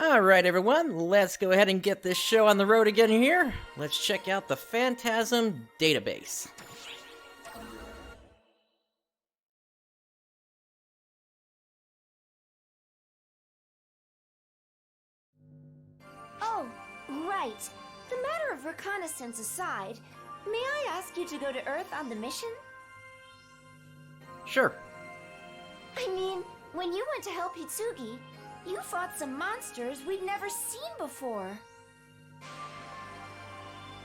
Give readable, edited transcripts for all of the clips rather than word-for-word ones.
Alright everyone, let's go ahead and get this show on the road again here. Let's check out the Phantasm database. Oh, right. The matter of reconnaissance aside, may I ask you to go to Earth on the mission? Sure. I mean, when you went to help Itsugi, you fought some monsters we'd never seen before.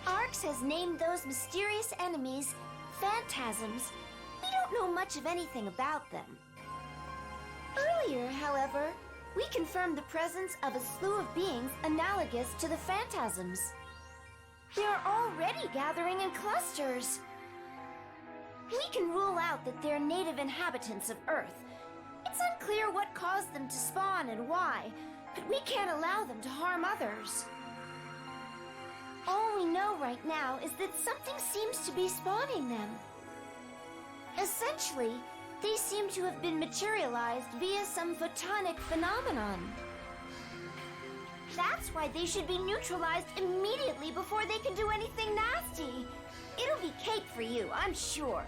Arx has named those mysterious enemies Phantasms. We don't know much of anything about them. Earlier, however, we confirmed the presence of a slew of beings analogous to the Phantasms. They're already gathering in clusters. We can rule out that they're native inhabitants of Earth. It's unclear what caused them to spawn and why, but we can't allow them to harm others. All we know right now is that something seems to be spawning them. Essentially, they seem to have been materialized via some photonic phenomenon. That's why they should be neutralized immediately before they can do anything nasty. It'll be cake for you, I'm sure.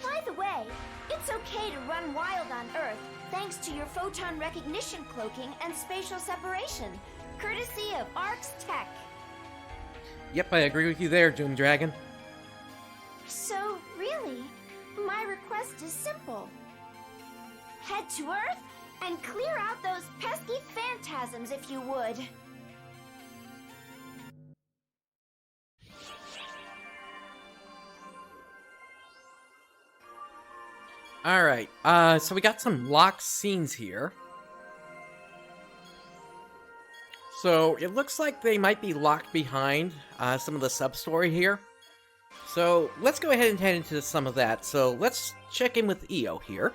By the way, it's okay to run wild on Earth thanks to your photon recognition cloaking and spatial separation, courtesy of Arx Tech. Yep, I agree with you there, Doom Dragon. So, really, my request is simple. Head to Earth and clear out those pesky Phantasms if you would. Alright, so we got some locked scenes here. So, it looks like they might be locked behind some of the sub-story here. So, let's go ahead and head into some of that. So, let's check in with EO here.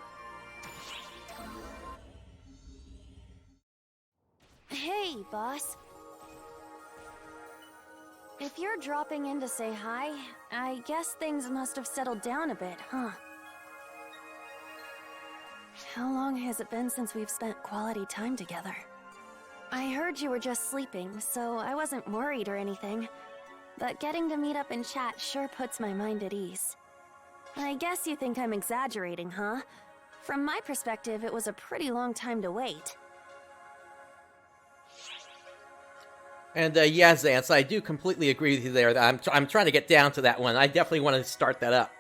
Hey, boss. If you're dropping in to say hi, I guess things must have settled down a bit, huh? How long has it been since we've spent quality time together? I heard you were just sleeping, so I wasn't worried or anything. But getting to meet up and chat sure puts my mind at ease. I guess you think I'm exaggerating, huh? From my perspective, it was a pretty long time to wait. And yeah, Zance, I do completely agree with you there. I'm trying to get down to that one. I definitely want to start that up.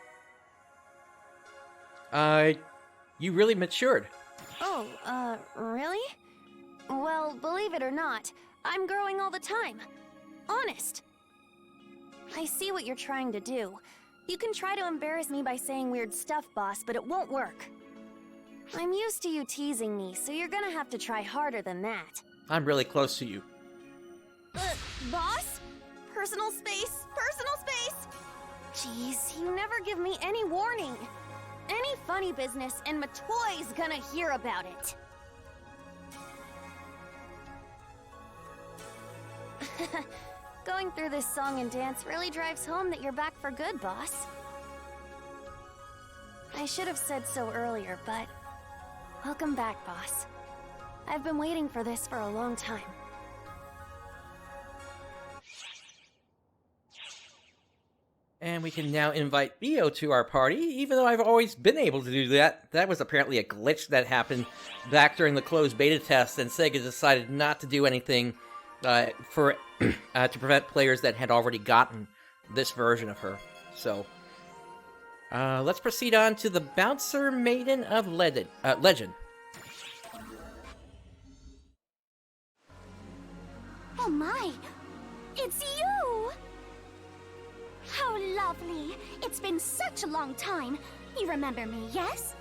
You really matured. Oh, really? Well, believe it or not, I'm growing all the time. Honest. I see what you're trying to do. You can try to embarrass me by saying weird stuff, boss, but it won't work. I'm used to you teasing me, so you're gonna have to try harder than that. I'm really close to you. Boss? Personal space? Personal space? Jeez, you never give me any warning. Any funny business, and Matoy's gonna hear about it. Going through this song and dance really drives home that you're back for good, boss. I should have said so earlier, but welcome back, boss. I've been waiting for this for a long time. And we can now invite EO to our party, even though I've always been able to do that. That was apparently a glitch that happened back during the closed beta test, and Sega decided not to do anything to prevent players that had already gotten this version of her. So, let's proceed on to the Bouncer Maiden of Legend. Oh my! It's you! How lovely! It's been such a long time. You remember me, yes?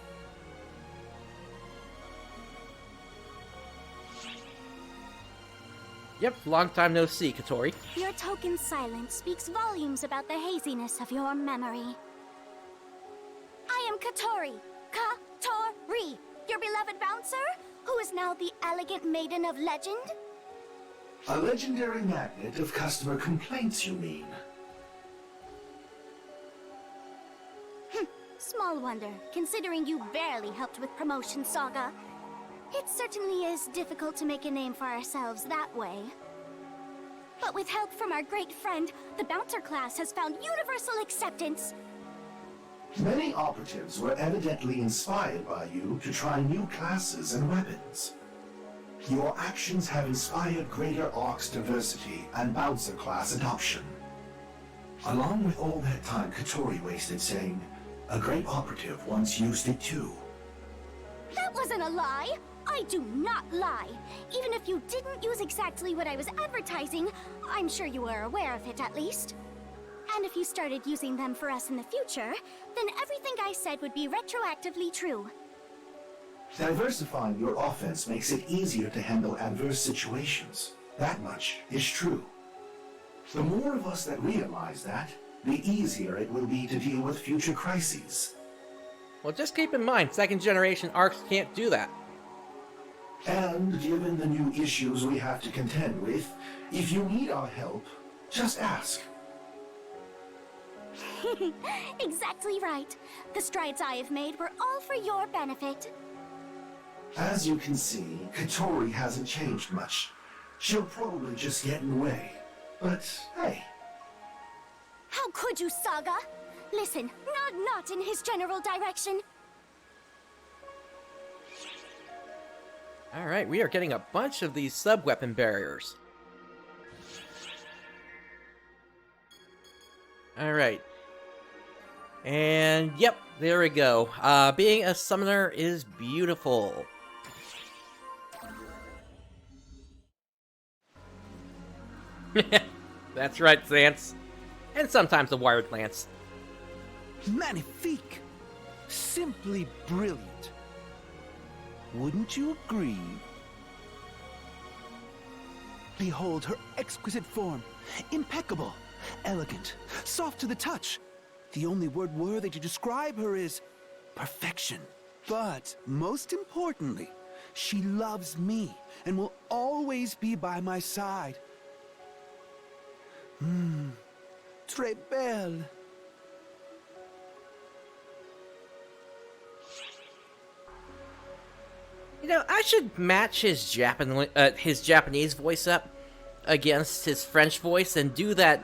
Yep, long time no see, Katori. Your token silence speaks volumes about the haziness of your memory. I am Katori. Katori! Your beloved bouncer, who is now the elegant maiden of legend? A legendary magnet of customer complaints, you mean? Small wonder, considering you barely helped with Promotion Saga. It certainly is difficult to make a name for ourselves that way. But with help from our great friend, the Bouncer class has found universal acceptance. Many operatives were evidently inspired by you to try new classes and weapons. Your actions have inspired greater Orcs diversity and Bouncer class adoption. Along with all that time Katori wasted saying, a great operative once used it too. That wasn't a lie! I do not lie! Even if you didn't use exactly what I was advertising, I'm sure you were aware of it at least. And if you started using them for us in the future, then everything I said would be retroactively true. Diversifying your offense makes it easier to handle adverse situations. That much is true. The more of us that realize that, the easier it will be to deal with future crises. Well, just keep in mind, second generation arcs can't do that. And given the new issues we have to contend with, if you need our help, just ask. Exactly right. The strides I have made were all for your benefit. As you can see, Katori hasn't changed much. She'll probably just get in the way. But, hey. How could you, Saga? Listen, nod not in his general direction. Alright, we are getting a bunch of these sub-weapon barriers. Alright. And, yep, there we go. Being a summoner is beautiful. That's right, Zance. And sometimes a wired lance. Magnifique! Simply brilliant. Wouldn't you agree? Behold her exquisite form. Impeccable, elegant, soft to the touch. The only word worthy to describe her is perfection. But most importantly, she loves me and will always be by my side. Très belle. You know, I should match his Japanese voice up against his French voice and do that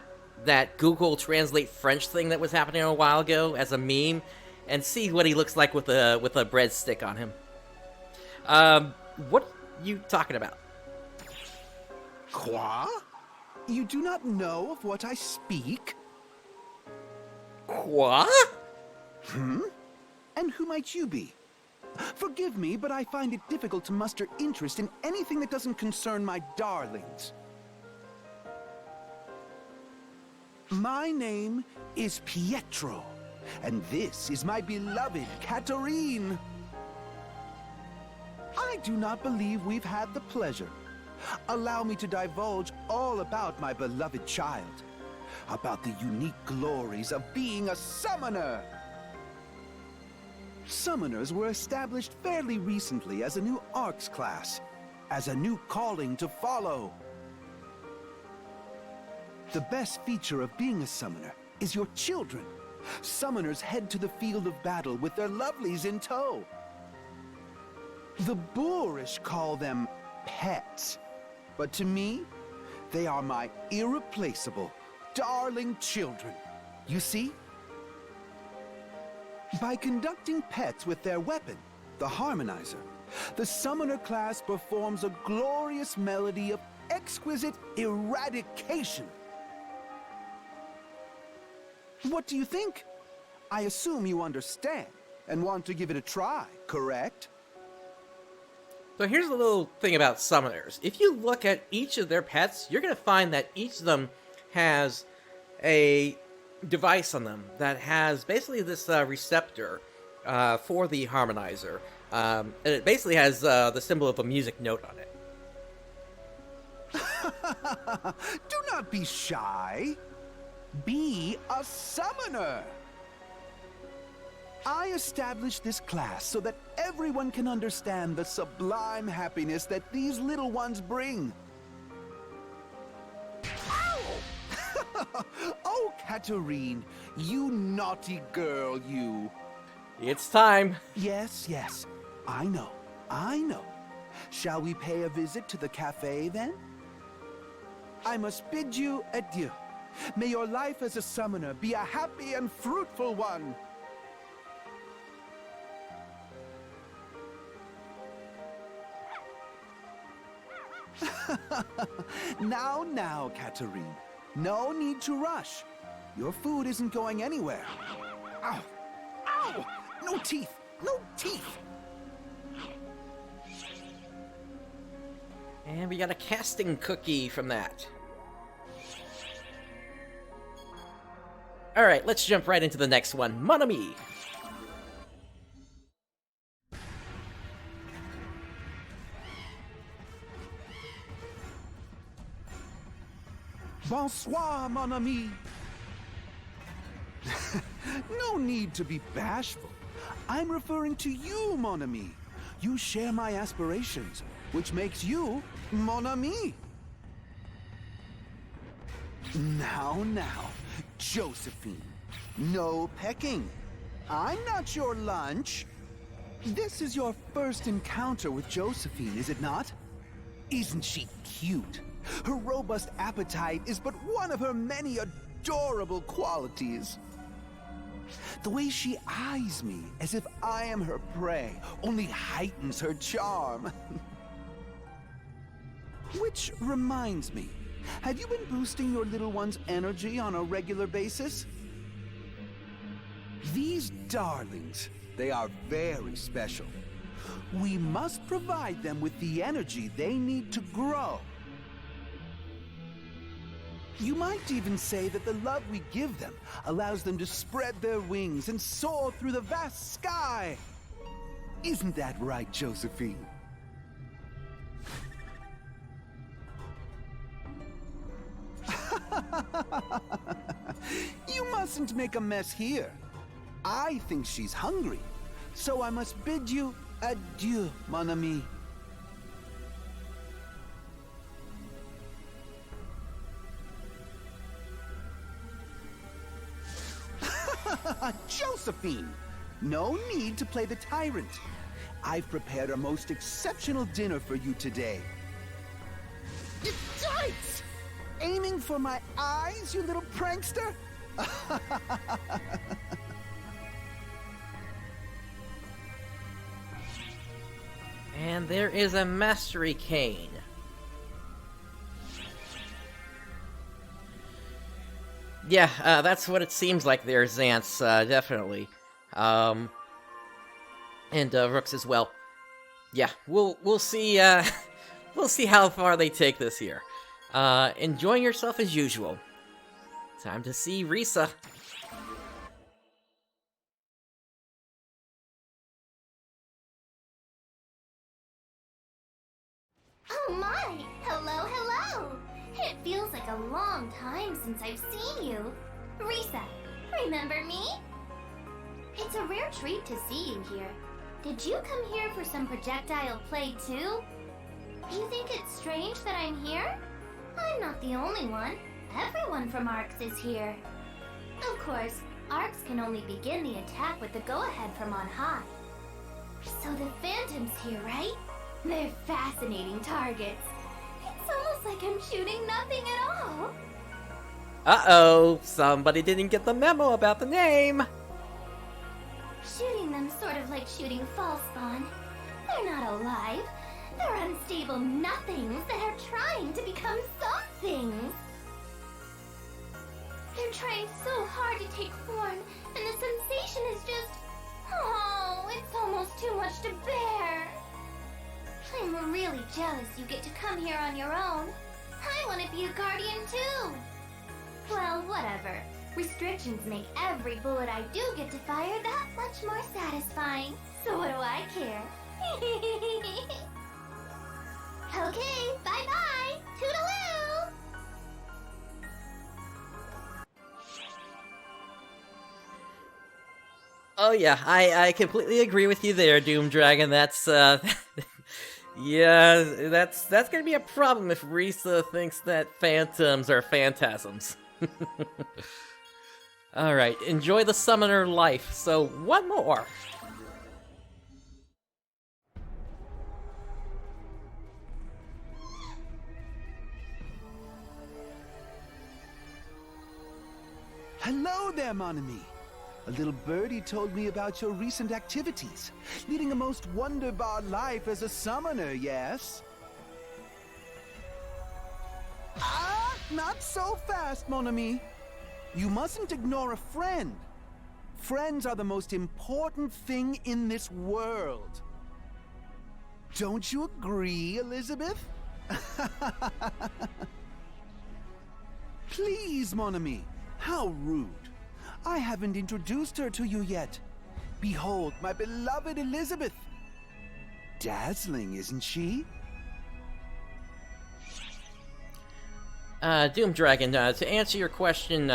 Google Translate French thing that was happening a while ago as a meme, and see what he looks like with a breadstick on him. What you talking about? Quoi? You do not know of what I speak? What? And who might you be? Forgive me, but I find it difficult to muster interest in anything that doesn't concern my darlings. My name is Pietro, and this is my beloved Katarine. I do not believe we've had the pleasure. Allow me to divulge all about my beloved child, about the unique glories of being a summoner. Summoners were established fairly recently as a new Arcs class, as a new calling to follow. The best feature of being a summoner is your children. Summoners head to the field of battle with their lovelies in tow. The boorish call them pets, but to me, they are my irreplaceable, darling children. You see? By conducting pets with their weapon, the Harmonizer, the Summoner class performs a glorious melody of exquisite eradication. What do you think? I assume you understand and want to give it a try, correct? So here's a little thing about summoners. If you look at each of their pets, you're going to find that each of them has a device on them that has basically this receptor for the harmonizer. And it basically has the symbol of a music note on it. Do not be shy. Be a summoner. I established this class so that everyone can understand the sublime happiness that these little ones bring. Ow! Oh, Katarine, you naughty girl, you. It's time. Yes, I know. Shall we pay a visit to the cafe, then? I must bid you adieu. May your life as a summoner be a happy and fruitful one. Now, Katarine. No need to rush. Your food isn't going anywhere. Ow! Ow! No teeth! No teeth! And we got a casting cookie from that. Alright, let's jump right into the next one. Mon ami! Bonsoir, mon ami. No need to be bashful. I'm referring to you, mon ami. You share my aspirations, which makes you mon ami. Now, Josephine. No pecking. I'm not your lunch. This is your first encounter with Josephine, is it not? Isn't she cute? Her robust appetite is but one of her many adorable qualities. The way she eyes me as if I am her prey only heightens her charm. Which reminds me, have you been boosting your little one's energy on a regular basis? These darlings, they are very special. We must provide them with the energy they need to grow. You might even say that the love we give them allows them to spread their wings and soar through the vast sky. Isn't that right, Josephine? You mustn't make a mess here. I think she's hungry, so I must bid you adieu, mon ami. Josephine! No need to play the tyrant. I've prepared a most exceptional dinner for you today. Yikes! Aiming for my eyes, you little prankster? And there is a mastery cane. Yeah, that's what it seems like there, Xantz, definitely. And Rooks as well. Yeah, we'll see, we'll see how far they take this here. Enjoying yourself as usual. Time to see Risa. Oh my! Hello, hello! It feels like a long time since I've seen you. Risa, remember me? It's a rare treat to see you here. Did you come here for some projectile play too? You think it's strange that I'm here? I'm not the only one. Everyone from ARCS is here. Of course, ARCS can only begin the attack with the go-ahead from on high. So the Phantoms here, right? They're fascinating targets. It's almost like I'm shooting nothing at all. Uh-oh, somebody didn't get the memo about the name. Shooting them sort of like shooting false spawn. They're not alive. They're unstable nothings that are trying to become somethings. They're trying so hard to take form, and the sensation is just... oh, it's almost too much to bear. I'm really jealous you get to come here on your own. I want to be a guardian too. Well, whatever. Restrictions make every bullet I do get to fire that much more satisfying. So what do I care? Okay, bye-bye! Toodaloo! Oh yeah, I completely agree with you there, Doom Dragon. That's, yeah, that's gonna be a problem if Risa thinks that phantoms are phantasms. Alright, enjoy the summoner life. So, one more. Hello there, mon ami. A little birdie told me about your recent activities, leading a most wonderbar life as a summoner, yes? Ah, not so fast, mon ami. You mustn't ignore a friend. Friends are the most important thing in this world. Don't you agree, Elizabeth? Please, mon ami. How rude. I haven't introduced her to you yet. Behold, my beloved Elizabeth. Dazzling, isn't she? Doom Dragon, to answer your question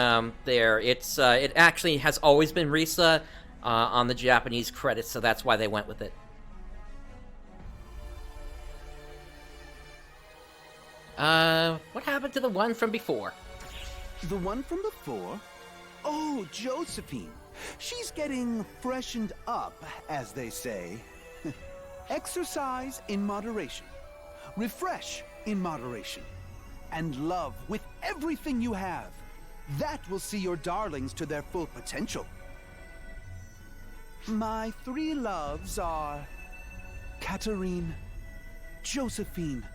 there, it actually has always been Risa on the Japanese credits, so that's why they went with it. What happened to the one from before? The one from before? Oh, Josephine. She's getting freshened up, as they say. Exercise in moderation. Refresh in moderation. And love with everything you have. That will see your darlings to their full potential. My three loves are Katarine, Josephine,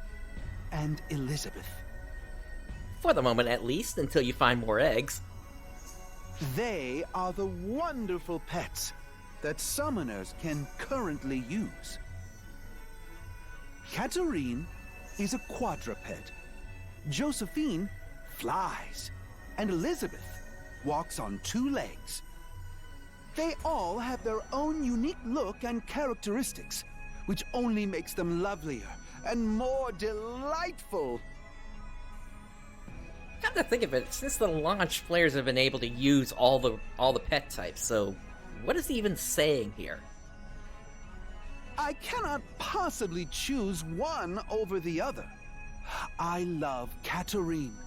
and Elizabeth. For the moment, at least, until you find more eggs. They are the wonderful pets that summoners can currently use. Katarine is a quadruped. Josephine flies, and Elizabeth walks on 2 legs. They all have their own unique look and characteristics, which only makes them lovelier and more delightful. Come to think of it, since the launch, players have been able to use all the pet types, so what is he even saying here? I cannot possibly choose one over the other. I love Katarine,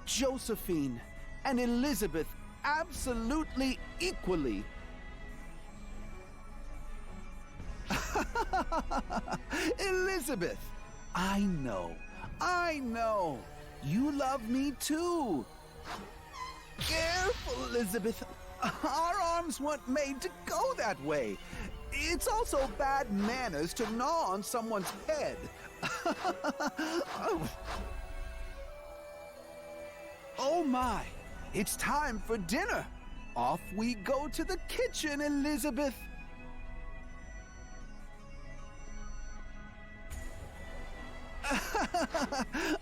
Josephine, and Elizabeth absolutely equally. Elizabeth, I know. You love me too. Careful, Elizabeth. Our arms weren't made to go that way. It's also bad manners to gnaw on someone's head. Oh my, it's time for dinner. Off we go to the kitchen, Elizabeth.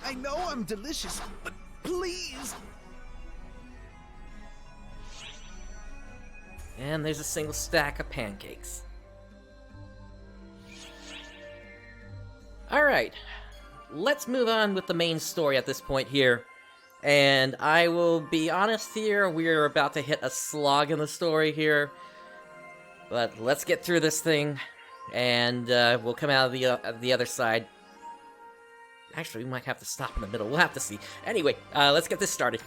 I know I'm delicious, but please. And there's a single stack of pancakes. Alright, let's move on with the main story at this point here. And I will be honest here, we're about to hit a slog in the story here. But let's get through this thing, and we'll come out of the other side. Actually, we might have to stop in the middle, we'll have to see. Anyway, let's get this started.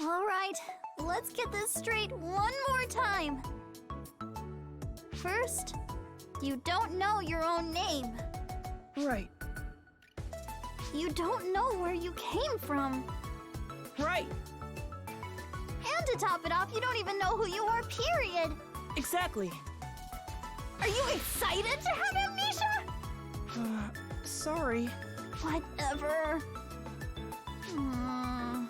All right, let's get this straight one more time. First, you don't know your own name. Right. You don't know where you came from. Right. And to top it off, you don't even know who you are, period. Exactly. Are you excited to have amnesia? Sorry. Whatever. My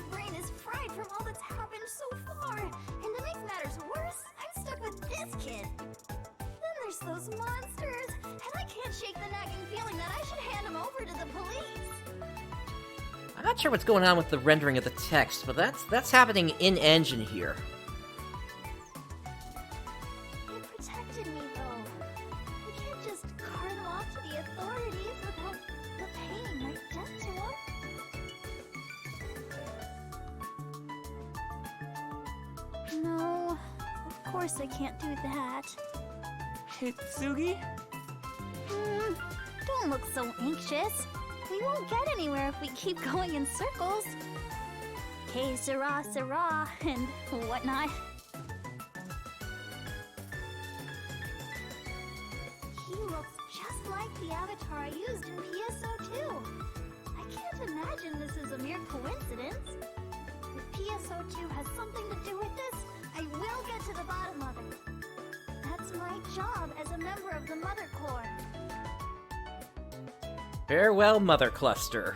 brain is fried from all that's happened so far. And to make matters worse, I'm stuck with this kid. Then there's those monsters. And I can't shake the nagging feeling that I should hand him over to the police. I'm not sure what's going on with the rendering of the text, but that's happening in-engine here. You protected me, though. You can't just cart him off to the authorities without the pain right death to him. No, of course I can't do that. Itsugi? Don't look so anxious. We won't get anywhere if we keep going in circles. Que sera, sera, and whatnot. He looks just like the avatar I used in PSO2. I can't imagine this is a mere coincidence. If PSO2 has something to do with this, I will get to the bottom of it. That's my job as a member of the Mother Corps. Farewell, Mother Cluster.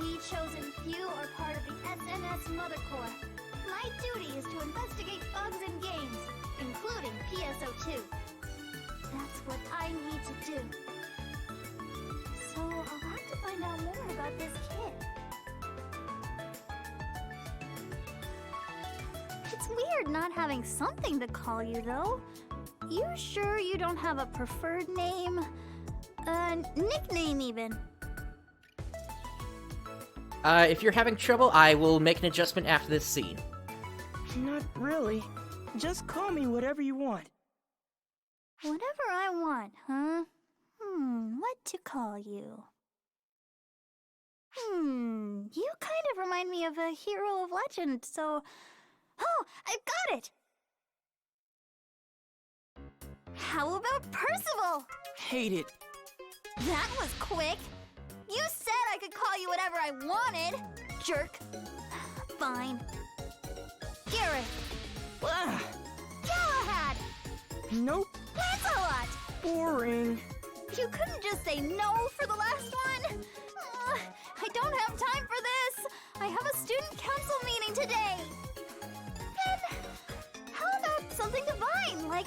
We chosen few are part of the SNS Mother Corps. My duty is to investigate bugs in games, including PSO2. That's what I need to do. So I'll have to find out more about this kid. It's weird not having something to call you, though. You sure you don't have a preferred name? A nickname, even? If you're having trouble, I will make an adjustment after this scene. Not really. Just call me whatever you want. Whatever I want, huh? What to call you? You kind of remind me of a hero of legend, so... Oh, I've got it! How about Percival? Hate it. That was quick! You said I could call you whatever I wanted, jerk. Fine. Gareth. Ah, Galahad. nope. Lancelot. Boring. You couldn't just say no for the last one? I don't have time for this. I have a student council meeting today. Then, how about something divine, like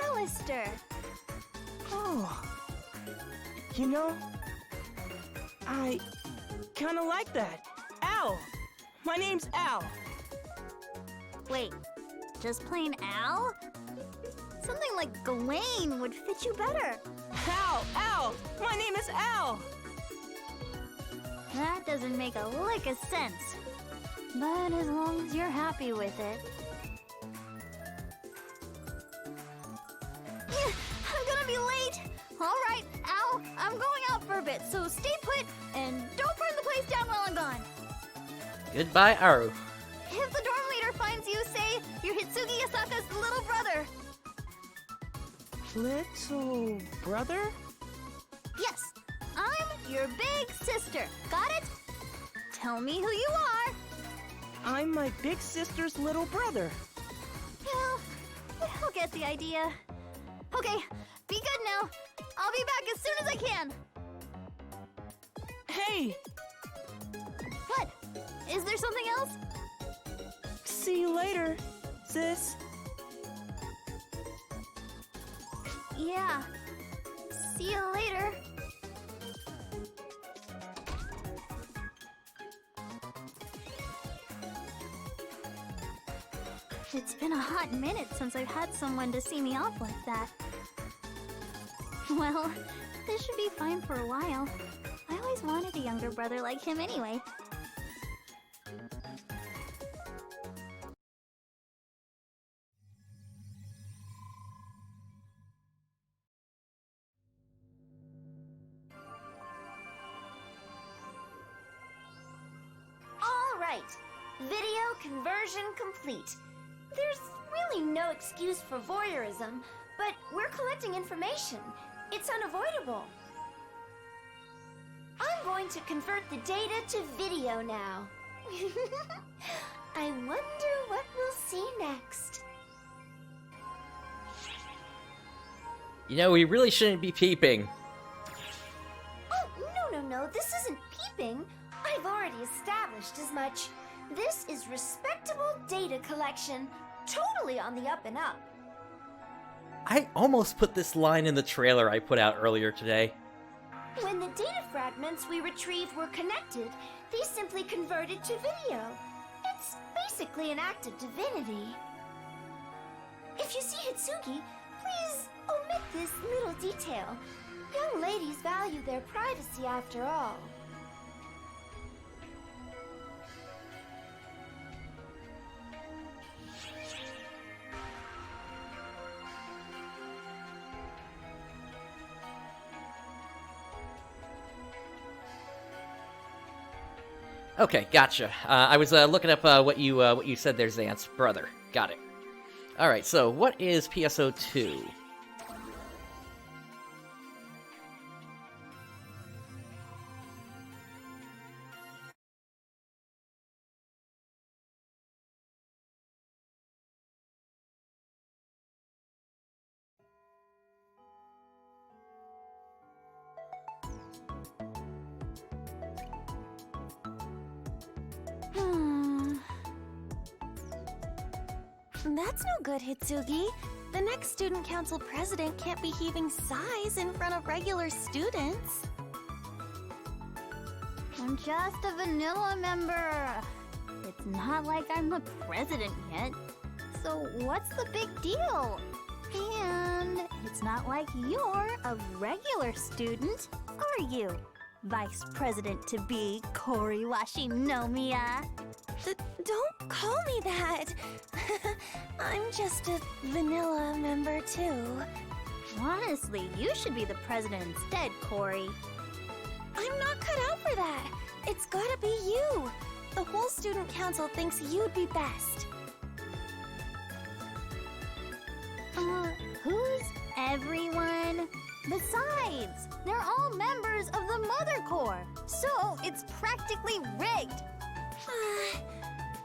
Alistair? Oh. You know, I kinda like that. Al. My name's Al. Wait, just plain Al? Something like Gawain would fit you better. Al. My name is Al. That doesn't make a lick of sense. But as long as you're happy with it. I'm gonna be late. All right, Al, I'm going out for a bit, so stay put and don't burn the place down while I'm gone. Goodbye, Aru. If the dorm leader finds you, say you're Itsugi Asaka's little brother. Little brother? Yes, I'm your big sister. Got it? Tell me who you are. I'm my big sister's little brother. I'll get the idea. Okay, be good now. I'll be back as soon as I can. Hey, What? Is there something else? see you later, sis. Yeah. See you later. It's been a hot minute since I've had someone to see me off like that. Well, this should be fine for a while. I always wanted a younger brother like him anyway. All right, video conversion complete. There's really no excuse for voyeurism, but we're collecting information. It's unavoidable. I'm going to convert the data to video now. I wonder what we'll see next. You know, we really shouldn't be peeping. Oh, no, this isn't peeping. I've already established as much. This is respectable data collection, totally on the up and up. I almost put this line in the trailer I put out earlier today. When the data fragments we retrieved were connected, they simply converted to video. It's basically an act of divinity. If you see Itsugi, please omit this little detail. Young ladies value their privacy after all. Okay, gotcha. I was looking up what you said there, Xance. Brother. Got it. Alright, so what is PSO2? That's no good, Itsugi. The next student council president can't be heaving sighs in front of regular students. I'm just a vanilla member. It's not like I'm the president yet. So what's the big deal? And it's not like you're a regular student, are you? Vice President to be Kori Washinomiya. Don't call me that. I'm just a vanilla member too. Honestly, you should be the president instead, Kori. I'm not cut out for that. It's gotta be you. The whole student council thinks you'd be best. Who's everyone? Besides, they're all members of the Mother Corps, so it's practically rigged.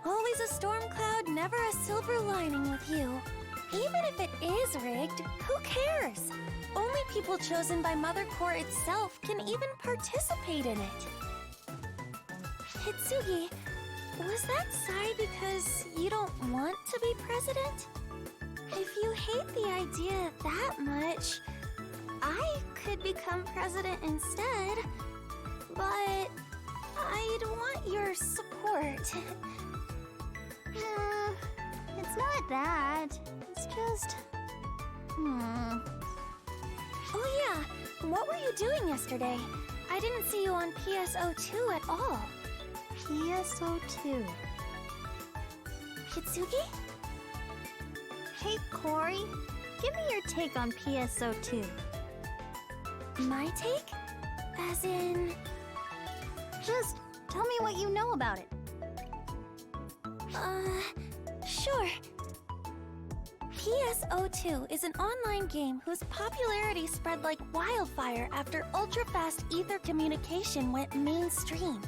Always a storm cloud, never a silver lining with you. Even if it is rigged, who cares? Only people chosen by Mother Corps itself can even participate in it. Itsugi, was that sigh because you don't want to be president? If you hate the idea that much, I could become president instead, but I'd want your support. It's not that. It's just... Oh yeah, what were you doing yesterday? I didn't see you on PSO2 at all. PSO2. Itsugi? Hey, Kori, give me your take on PSO2. My take? As in... Just tell me what you know about it. Sure. PSO2 is an online game whose popularity spread like wildfire after ultra-fast ether communication went mainstream.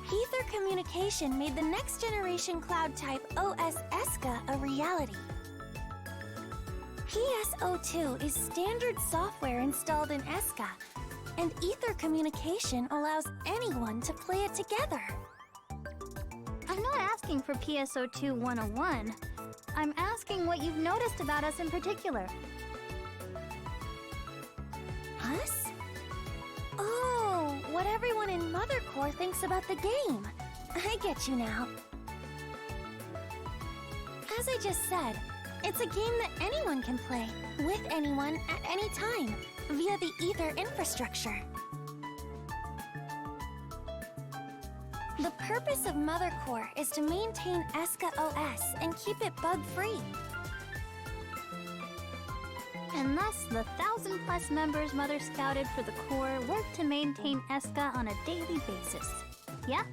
Ether communication made the next generation cloud type OS Eska a reality. PSO2 is standard software installed in Eska, and ether communication allows anyone to play it together. I'm not asking for PSO2 101. I'm asking what you've noticed about us in particular. Us? Oh, what everyone in Mother Corps thinks about the game. I get you now. As I just said, it's a game that anyone can play, with anyone, at any time, via the Ether infrastructure. The purpose of Mother Corps is to maintain Eska OS and keep it bug-free. And thus, the 1,000+ members Mother scouted for the Corps work to maintain Eska on a daily basis. Yeah?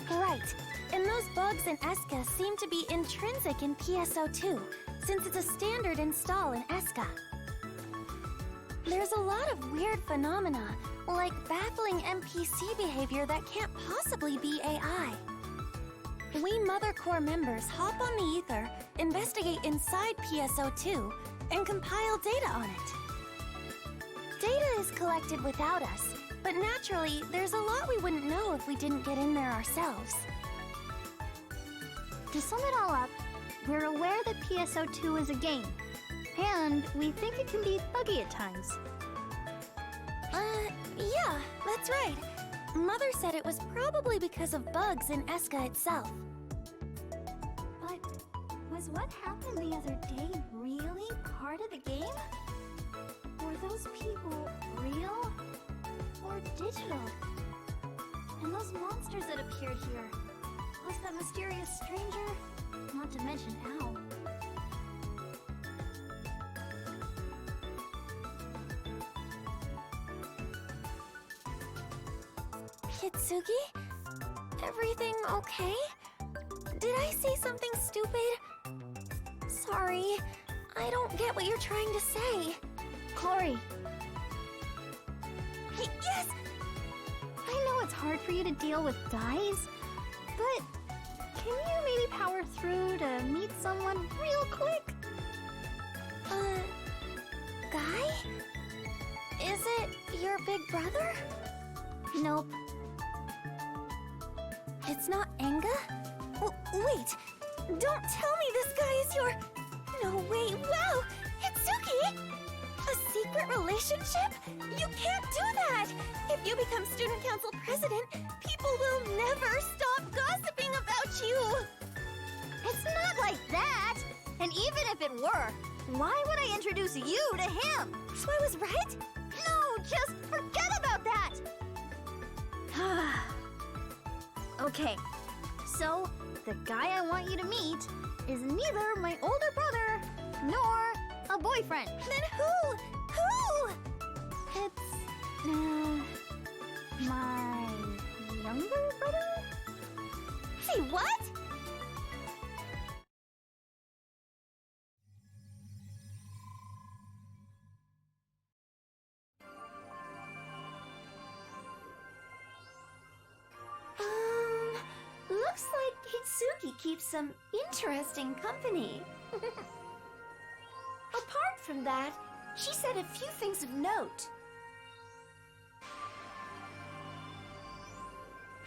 Right. And those bugs in Eska seem to be intrinsic in PSO2, since it's a standard install in Eska. There's a lot of weird phenomena, like baffling NPC behavior that can't possibly be AI. We Mother Corps members hop on the Ether, investigate inside PSO2, and compile data on it. Data is collected without us, but naturally, there's a lot we wouldn't know if we didn't get in there ourselves. To sum it all up, we're aware that PSO2 is a game, and we think it can be buggy at times. Yeah, that's right. Mother said it was probably because of bugs in Eska itself. But was what happened the other day really part of the game? Were those people real or digital? And those monsters that appeared here, plus that mysterious stranger, not to mention Al. Itsugi? Everything okay? Did I say something stupid? Sorry, I don't get what you're trying to say. Chloe, Yes! I know it's hard for you to deal with guys, but can you maybe power through to meet someone real quick? Guy? Is it your big brother? Nope. It's not Enga? Wait! Don't tell me this guy is your... No way! Wow! Itsugi! A secret relationship? You can't do that! If you become student council president, people will never stop gossiping about you! It's not like that! And even if it were, why would I introduce you to him? So I was right? No, just forget about that! Okay, so the guy I want you to meet is neither my older brother nor a boyfriend. Then who? Who? It's my younger brother? Say what? Looks like Itsugi keeps some interesting company. Apart from that, she said a few things of note.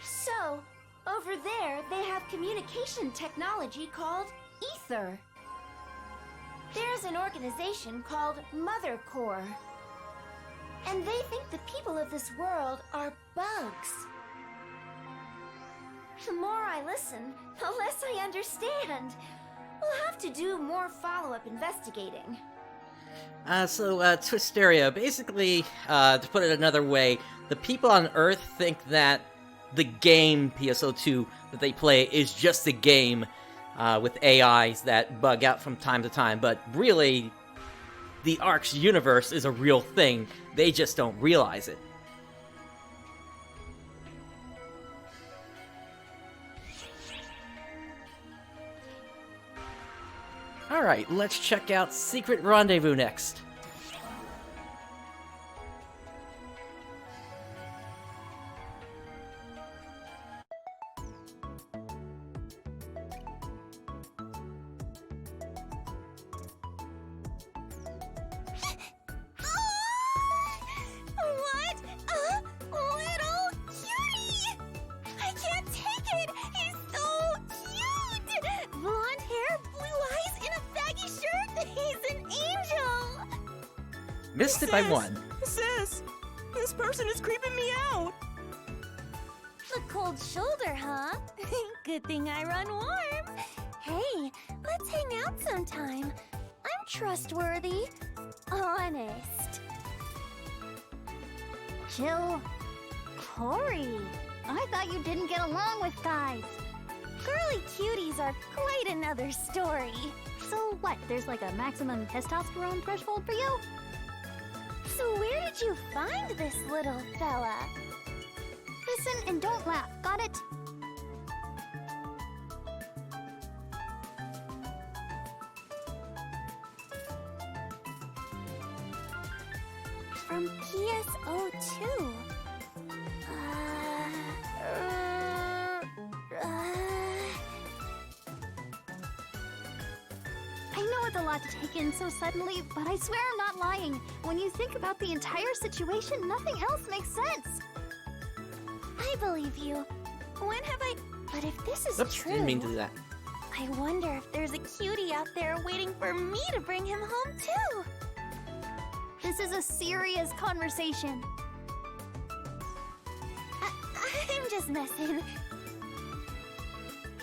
So, over there, they have communication technology called Ether. There's an organization called Mother Core. And they think the people of this world are bugs. The more I listen, the less I understand. We'll have to do more follow-up investigating. Twisteria, basically, to put it another way, the people on Earth think that the game PSO2 that they play is just a game with AIs that bug out from time to time, but really, the Ark's universe is a real thing. They just don't realize it. Alright, let's check out Secret Rendezvous next. What a little cutie! I can't take it! He's so cute! Blonde hair, blue eyes, in a baggy shirt! He's an angel! Missed it by one. Sis, this person is creeping me out. The cold shoulder, huh? Good thing I run warm. Hey, let's hang out sometime. I'm trustworthy. Honest. Chill. Corey, I thought you didn't get along with guys. Girly cuties are quite another story. So what, there's like a maximum testosterone threshold for you? So where did you find this little fella? Listen and don't laugh, got it? From PSO2. I know it's a lot to take in so suddenly, but I swear I'm not lying. When you think about the entire situation, nothing else makes sense. I believe you. When have I... But if this is Oops, true... didn't mean to do that. I wonder if there's a cutie out there waiting for me to bring him home, too. This is a serious conversation. I'm just messing.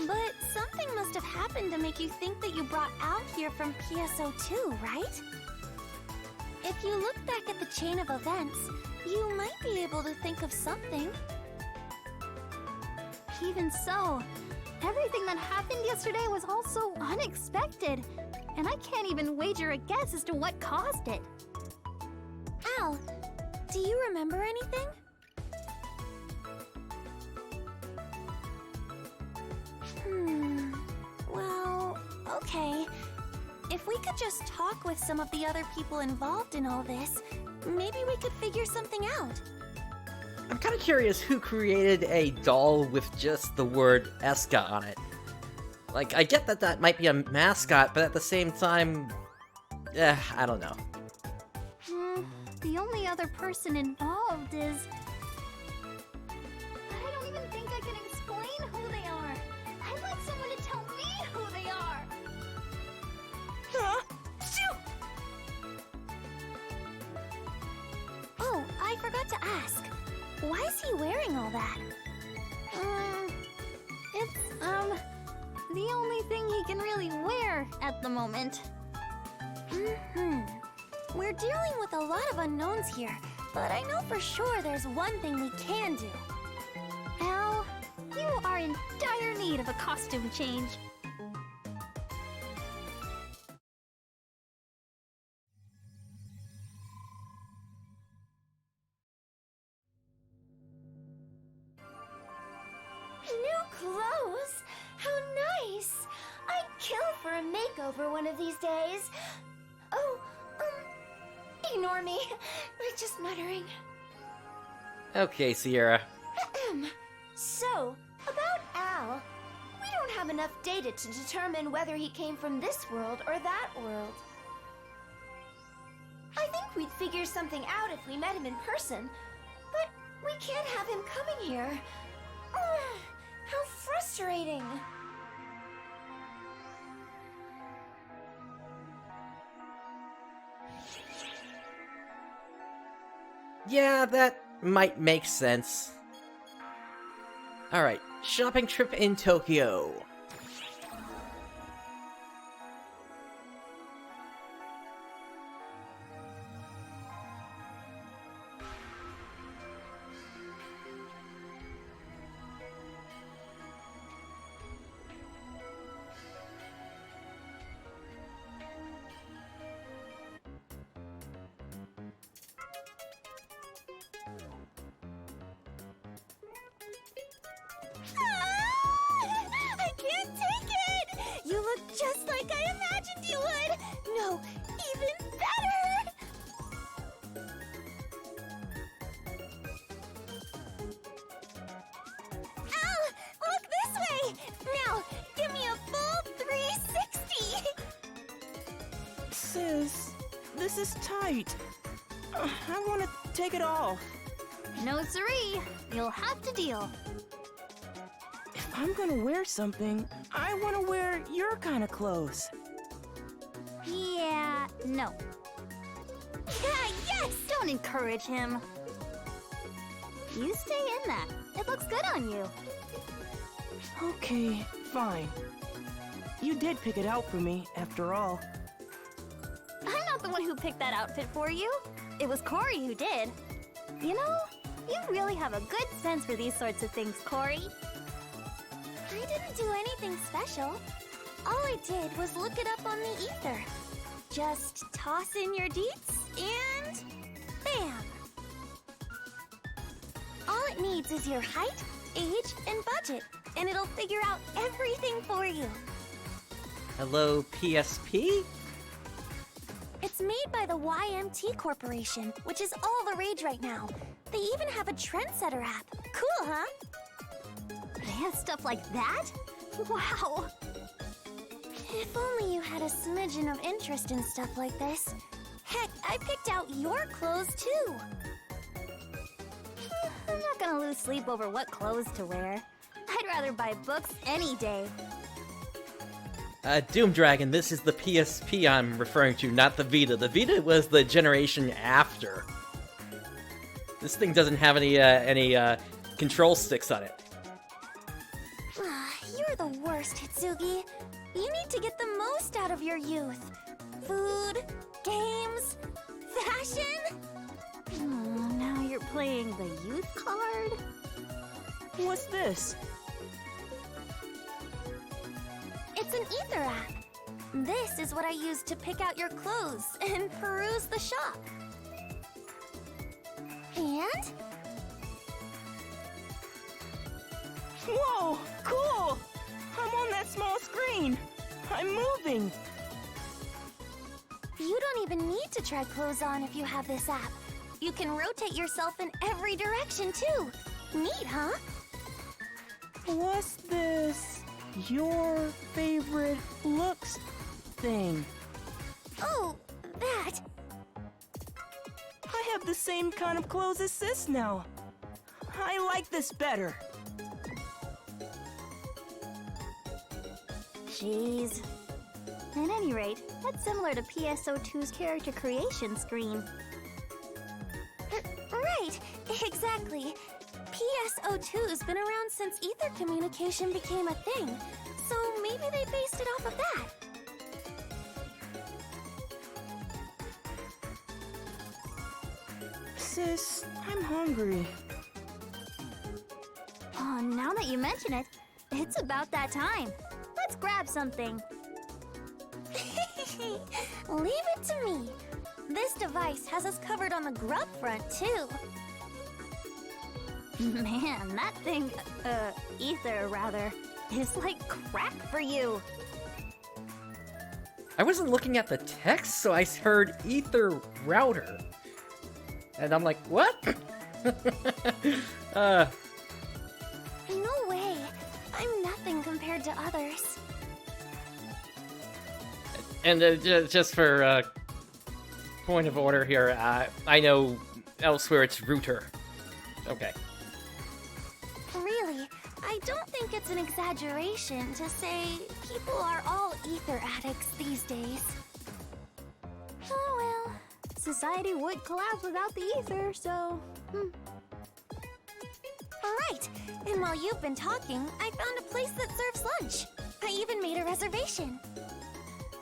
But something must have happened to make you think that you brought Al here from PSO2, right? If you look back at the chain of events, you might be able to think of something. Even so, everything that happened yesterday was all so unexpected, and I can't even wager a guess as to what caused it. Al, do you remember anything? If we could just talk with some of the other people involved in all this, maybe we could figure something out. I'm kind of curious who created a doll with just the word Eska on it. Like, I get that that might be a mascot, but at the same time, I don't know. The only other person involved is... I don't even think I can explain who they are. I'd like someone to tell me who they are. Huh? Shoot! Oh, I forgot to ask. Why is he wearing all that? It's, the only thing he can really wear at the moment. We're dealing with a lot of unknowns here, but I know for sure there's one thing we can do. Al, you are in dire need of a costume change. New clothes? How nice! I'd kill for a makeover one of these days. Oh, ignore me. We're just muttering. Okay, Sierra. So, about Al, we don't have enough data to determine whether he came from this world or that world. I think we'd figure something out if we met him in person, but we can't have him coming here. How frustrating! Yeah, that might make sense. Alright, shopping trip in Tokyo. I can't take it! You look just like I imagined you would! No, even better! Al, look this way! Now, give me a full 360! Sis, this is tight. I want to take it off. No siree, you'll have to deal. If I'm gonna wear something, I want to wear your kind of clothes. Yeah, no. Yeah, yes! Don't encourage him. You stay in that. It looks good on you. Okay, fine. You did pick it out for me, after all. I'm not the one who picked that outfit for you. It was Corey who did. You know, you really have a good sense for these sorts of things, Corey. I didn't do anything special. All I did was look it up on the ether. Just toss in your deets and bam! All it needs is your height, age, and budget, and it'll figure out everything for you. Hello, PSP? It's made by the YMT Corporation, which is all the rage right now. They even have a trendsetter app. Cool, huh? They have stuff like that? Wow. If only you had a smidgen of interest in stuff like this. Heck, I picked out your clothes too. I'm not gonna lose sleep over what clothes to wear. I'd rather buy books any day. Doom Dragon, this is the PSP I'm referring to, not the Vita. The Vita was the generation after. This thing doesn't have any control sticks on it. You're the worst, Itsugi. You need to get the most out of your youth. Food, games, fashion. Now you're playing the youth card? What's this? It's an ether app. This is what I use to pick out your clothes and peruse the shop. And? Whoa, cool! I'm on that small screen. I'm moving. You don't even need to try clothes on if you have this app. You can rotate yourself in every direction, too. Neat, huh? What's this? Your favorite looks thing? Oh, that. I have the same kind of clothes as Sis now. I like this better. Jeez. At any rate, that's similar to PSO2's character creation screen. Right, exactly. PSO2's been around since ether communication became a thing, so maybe they based it off of that. Sis, I'm hungry. Oh, now that you mention it, it's about that time. Let's grab something. Leave it to me. This device has us covered on the grub front, too. Man, that thing, ether rather, is like crack for you. I wasn't looking at the text, so I heard ether router. And I'm like, what? No way. I'm nothing compared to others. And just for point of order here, I know elsewhere it's router. Okay. Really, I don't think it's an exaggeration to say people are all ether addicts these days. Oh well, society would collapse without the ether, so... Alright, and while you've been talking, I found a place that serves lunch. I even made a reservation.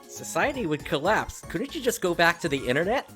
Society would collapse. Couldn't you just go back to the internet?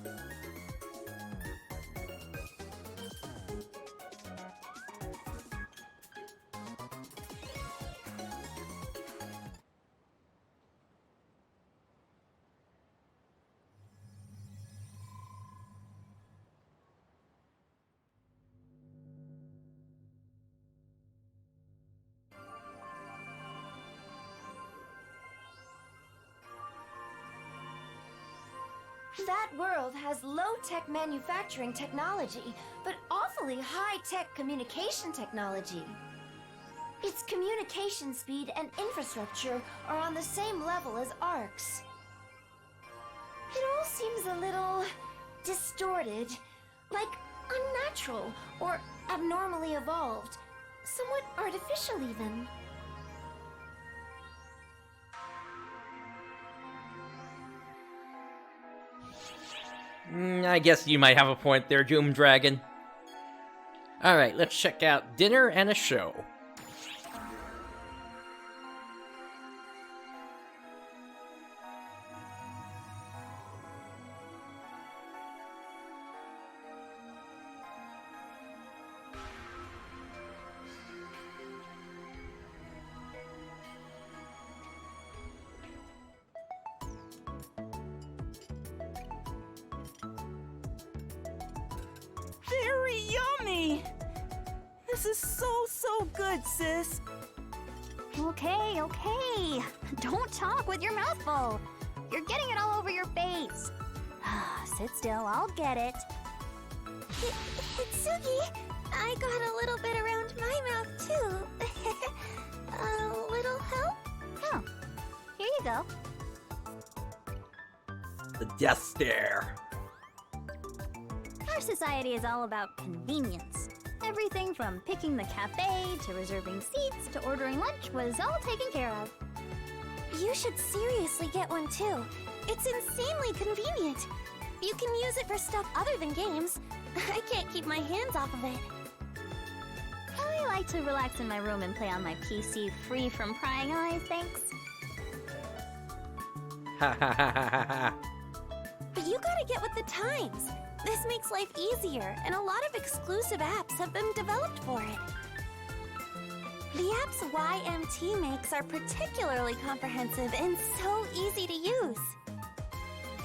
That world has low-tech manufacturing technology, but awfully high-tech communication technology. Its communication speed and infrastructure are on the same level as ARC's. It all seems a little distorted, like unnatural or abnormally evolved, somewhat artificial even. I guess you might have a point there, Doom Dragon. Alright, let's check out Dinner and a Show. Very yummy! This is so good, sis. Okay, okay. Don't talk with your mouth full. You're getting it all over your face. Sit still, I'll get it. Itsugi, I got a little bit around my mouth, too. A little help? Oh, here you go. The Death Stare. Our society is all about convenience. Everything from picking the cafe to reserving seats to ordering lunch was all taken care of. You should seriously get one, too. It's insanely convenient. You can use it for stuff other than games. I can't keep my hands off of it. I like to relax in my room and play on my PC free from prying eyes, thanks. Ha ha ha ha ha ha. But you gotta get with the times. This makes life easier, and a lot of exclusive apps have been developed for it. The apps YMT makes are particularly comprehensive and so easy to use.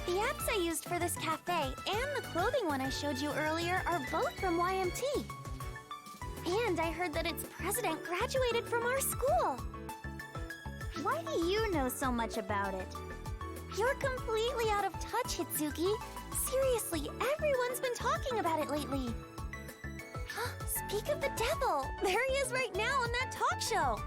The apps I used for this cafe and the clothing one I showed you earlier are both from YMT. And I heard that its president graduated from our school. Why do you know so much about it? You're completely out of touch, Itsugi. Seriously, everyone's been talking about it lately. Speak of the devil, there he is right now on that talk show.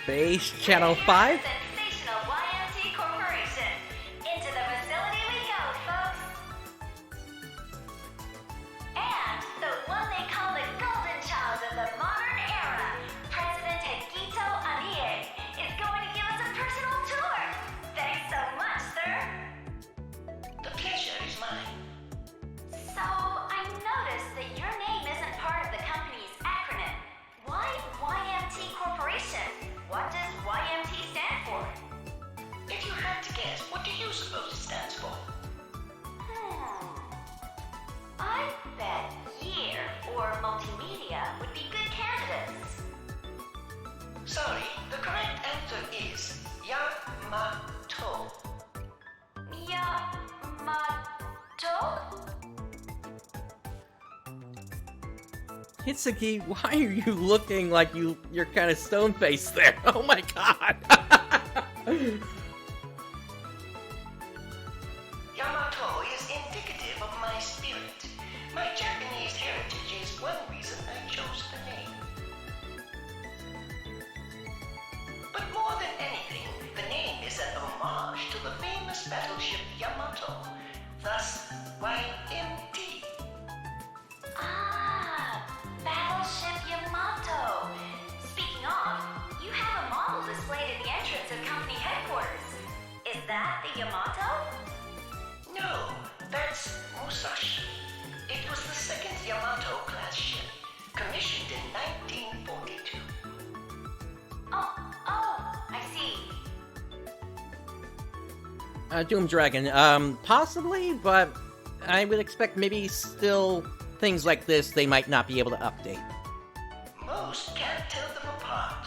Space Channel 5? Sensational YMT Corporation. Into the facility we go, folks. And the one they call the golden child of the modern era, President Higito Anie, is going to give us a personal tour. Thanks so much, sir. The pleasure is mine. So, I noticed that your name isn't part of the company's acronym. Why YMT Corporation? What does YMT stand for? If you had to guess, what do you suppose it stands for? I bet year or multimedia would be good candidates. Sorry, the correct answer is Yamato. Yamato? Itsugi, why are you looking like you're kind of stone-faced there? Oh my god! Yamato is indicative of my spirit. My Japanese heritage is one reason I chose the name. But more than anything, the name is an homage to the famous battleship Yamato, thus YMT. Battleship Yamato. Speaking of, you have a model displayed at the entrance of company headquarters. Is that the Yamato? No, that's Musashi. It was the second Yamato class ship, commissioned in 1942. Oh, I see. Doom Dragon, possibly, but I would expect maybe still things like this they might not be able to update. Most can't tell them apart.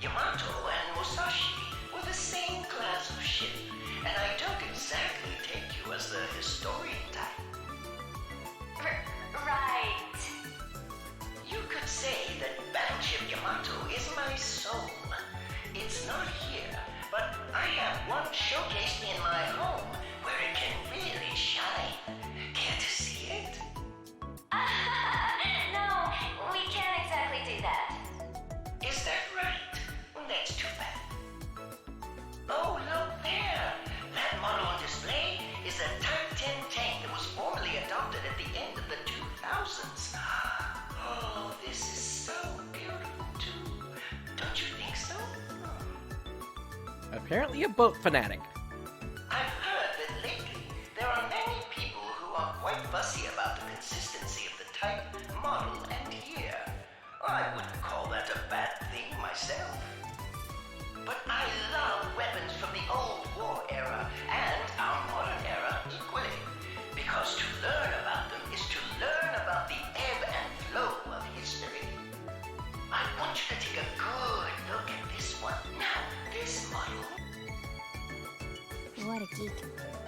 Yamato and Musashi were the same class of ship, and I don't exactly take you as the historian type. Right. You could say that Battleship Yamato is my soul. It's not here, but I have one showcased in my home where it can really shine. Care to see it? No, we can't exactly do that. Is that right? That's too bad. Oh, look there! That model on display is a Type 10 tank that was formally adopted at the end of the 2000s. Oh, this is so beautiful, too. Don't you think so? Apparently a boat fanatic. I've heard that lately there are many people who are quite fussy about the consistency of the type, model, and year. I wouldn't call that a bad thing myself. But I love weapons from the old war era and our modern era equally. Because to learn about them is to learn about the ebb and flow of history. I want you to take a good look at this one. Now, this model. What a geek.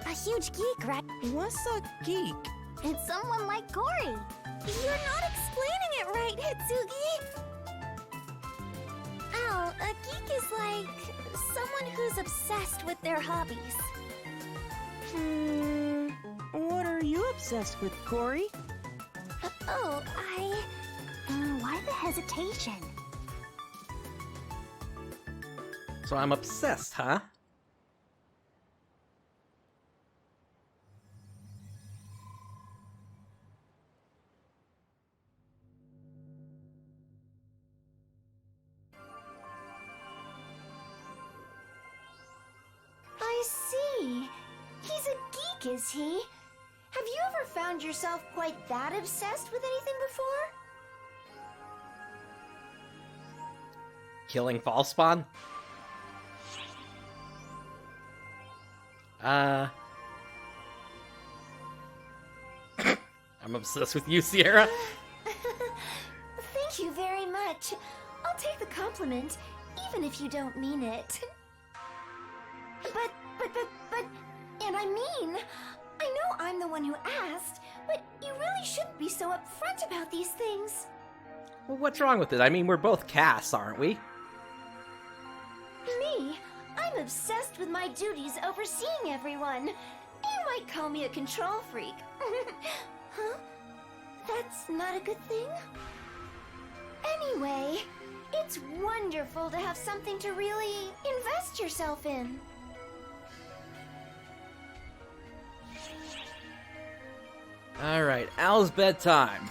A huge geek, right? What's a geek? It's someone like Cory. You're not explaining it right, Itsugi. Oh, a geek is like someone who's obsessed with their hobbies. What are you obsessed with, Cory? Why the hesitation? So I'm obsessed, huh? I see. He's a geek, is he? Have you ever found yourself quite that obsessed with anything before? Killing Falspawn? I'm obsessed with you, Sierra. Thank you very much. I'll take the compliment, even if you don't mean it. But, and I mean, I know I'm the one who asked, but you really shouldn't be so upfront about these things. Well, what's wrong with it? I mean, we're both Cass, aren't we? Me? I'm obsessed with my duties overseeing everyone. You might call me a control freak. Huh? That's not a good thing? Anyway, it's wonderful to have something to really invest yourself in. Alright, Al's bedtime.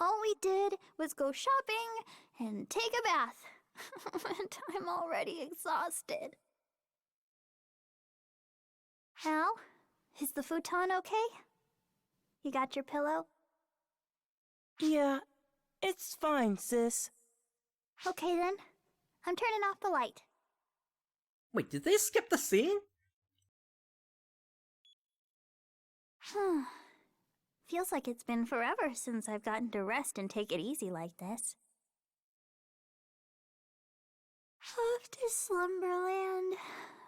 All we did was go shopping and take a bath. And I'm already exhausted. Al, is the futon okay? You got your pillow? Yeah, it's fine, sis. Okay then. I'm turning off the light. Wait, did they skip the scene? Feels like it's been forever since I've gotten to rest and take it easy like this. Off to Slumberland,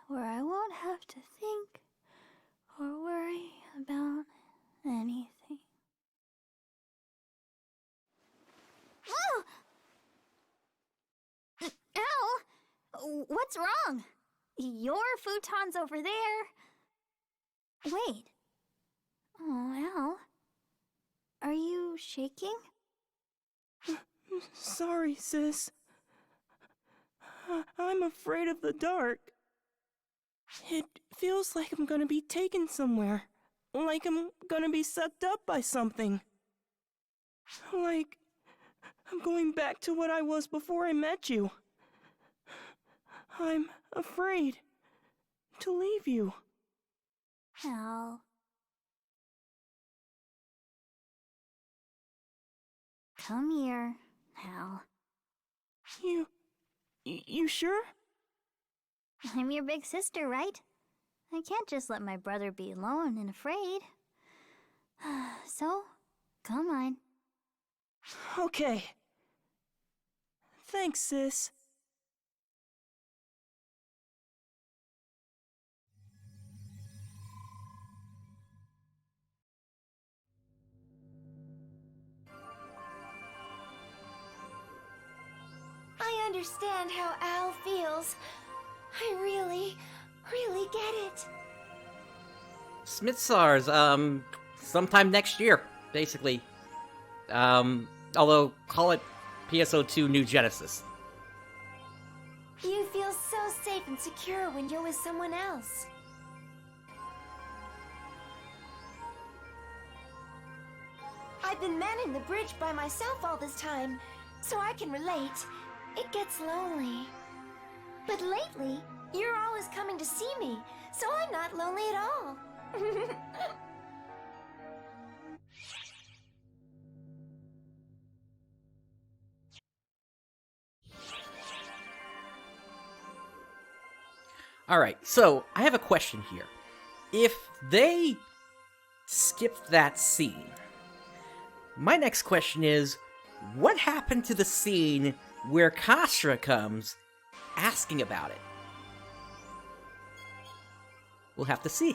where I won't have to think or worry about anything. Oh! Ow! What's wrong? Your futon's over there. Wait. Oh, Al. Are you shaking? Sorry, sis. I'm afraid of the dark. It feels like I'm gonna be taken somewhere. Like I'm gonna be sucked up by something. Like I'm going back to what I was before I met you. I'm afraid to leave you. Al. Come here, Al. You sure? I'm your big sister, right? I can't just let my brother be alone and afraid. So, come on. Okay. Thanks, sis. I understand how Al feels. I really get it. Smithsars, sometime next year, basically. Although, call it PSO2 New Genesis. You feel so safe and secure when you're with someone else. I've been manning the bridge by myself all this time, so I can relate. It gets lonely. But lately, you're always coming to see me, so I'm not lonely at all. Alright, so I have a question here. If they skipped that scene, my next question is, what happened to the scene where Kastra comes asking about it? We'll have to see.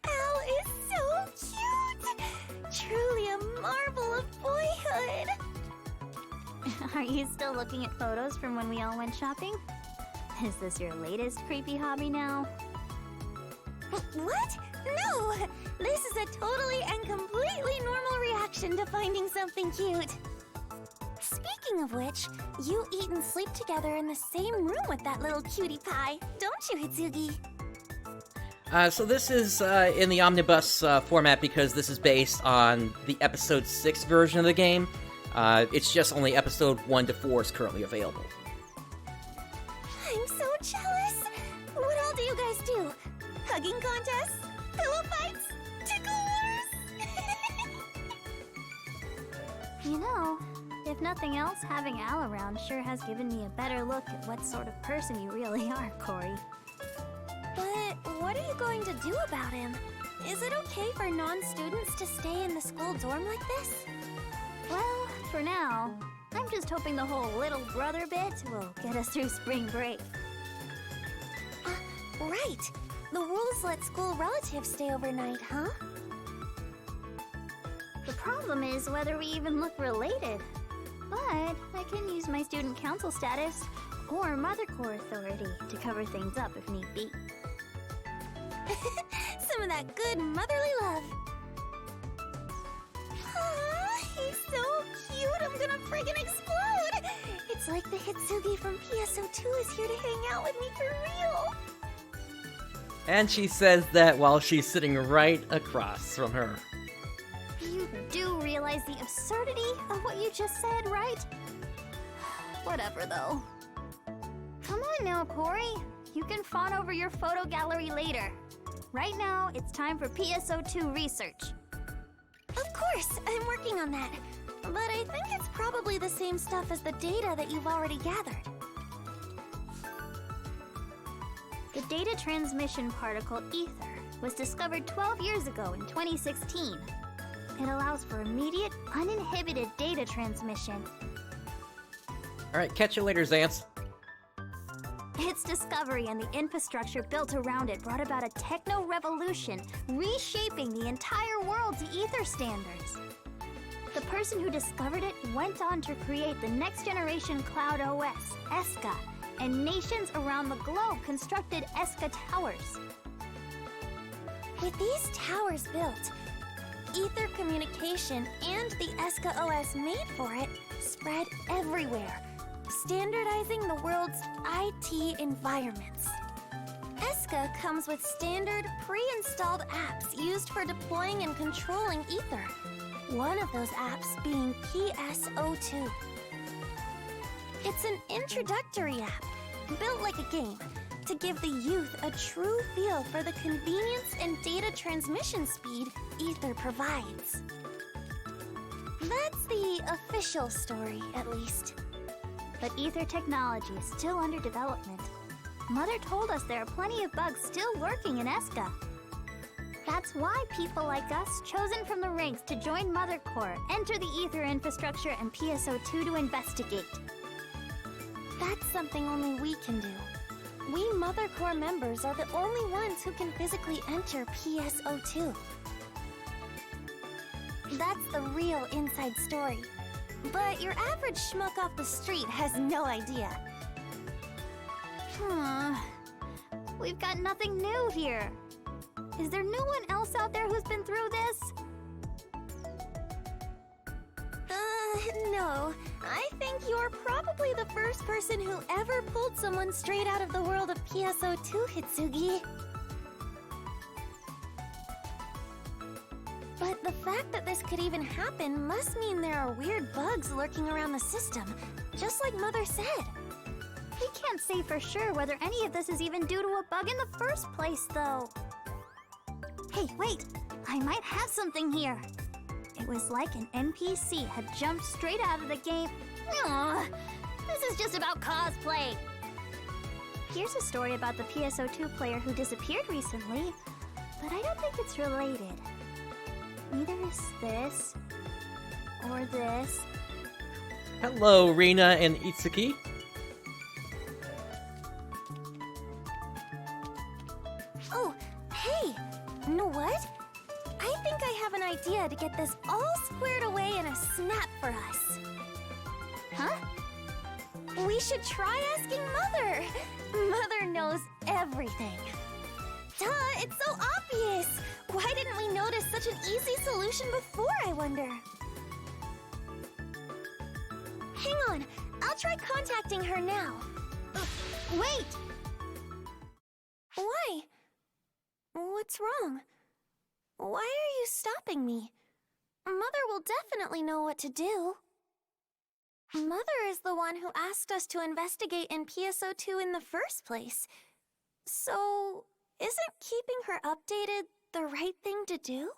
Al is so cute! Truly a marvel of boyhood! Are you still looking at photos from when we all went shopping? Is this your latest creepy hobby now? What? No! This is a totally and completely normal reaction to finding something cute. Speaking of which, you eat and sleep together in the same room with that little cutie pie, don't you, Itsugi? So this is in the omnibus format because this is based on the episode 6 version of the game. It's just only episode 1 to 4 is currently available. I'm so jealous! What all do you guys do? Hugging contests? Pillow fights? Tickle wars? You know, if If nothing else, having Al around sure has given me a better look at what sort of person you really are, Corey. But what are you going to do about him? Is it okay for non-students to stay in the school dorm like this? Well, for now, I'm just hoping the whole little brother bit will get us through spring break. Right. The rules let school relatives stay overnight, huh? The problem is whether we even look related. But I can use my student council status or Mother Corps authority to cover things up if need be. Some of that good motherly love. Aw, he's so cute, I'm gonna friggin' explode! It's like the Itsugi from PSO2 is here to hang out with me for real! And she says that while she's sitting right across from her. You do realize the absurdity of what you just said, right? Whatever, though. Come on now, Corey. You can fawn over your photo gallery later. Right now, it's time for PSO2 research. Of course, I'm working on that. But I think it's probably the same stuff as the data that you've already gathered. The data transmission particle Ether was discovered 12 years ago in 2016. It allows for immediate, uninhibited data transmission. Alright, catch you later, Xantz. Its discovery and the infrastructure built around it brought about a techno-revolution, reshaping the entire world to Ether standards. The person who discovered it went on to create the next-generation cloud OS, ESCA, and nations around the globe constructed ESCA towers. With these towers built, Ether communication and the ESCA OS made for it spread everywhere, standardizing the world's IT environments. ESCA comes with standard, pre-installed apps used for deploying and controlling Ether. One of those apps being PSO2. It's an introductory app, built like a game, to give the youth a true feel for the convenience and data transmission speed Ether provides. That's the official story, at least. But Ether technology is still under development. Mother told us there are plenty of bugs still lurking in ESCA. That's why people like us, chosen from the ranks to join Mother Corps, enter the Ether infrastructure and PSO2 to investigate. That's something only we can do. We Mother Corps members are the only ones who can physically enter PSO2. That's the real inside story. But your average schmuck off the street has no idea. We've got nothing new here. Is there no one else out there who's been through this? No. I think you're probably the first person who ever pulled someone straight out of the world of PSO2, Itsugi. But the fact that this could even happen must mean there are weird bugs lurking around the system, just like Mother said. We can't say for sure whether any of this is even due to a bug in the first place, though. Hey, wait! I might have something here. It was like an NPC had jumped straight out of the game. Aw, this is just about cosplay. Here's a story about the PSO2 player who disappeared recently, but I don't think it's related. Neither is this, or this. Hello, Rina and Itsuki. Oh, hey! You know what? I think I have an idea to get this all squared away in a snap for us. Huh? We should try asking Mother! Mother knows everything. Duh, it's so obvious! Why didn't we notice such an easy solution before, I wonder? Hang on, I'll try contacting her now. Wait! Why? What's wrong? Why are you stopping me? Mother will definitely know what to do. Mother is the one who asked us to investigate in PSO2 in the first place. So, isn't keeping her updated the right thing to do?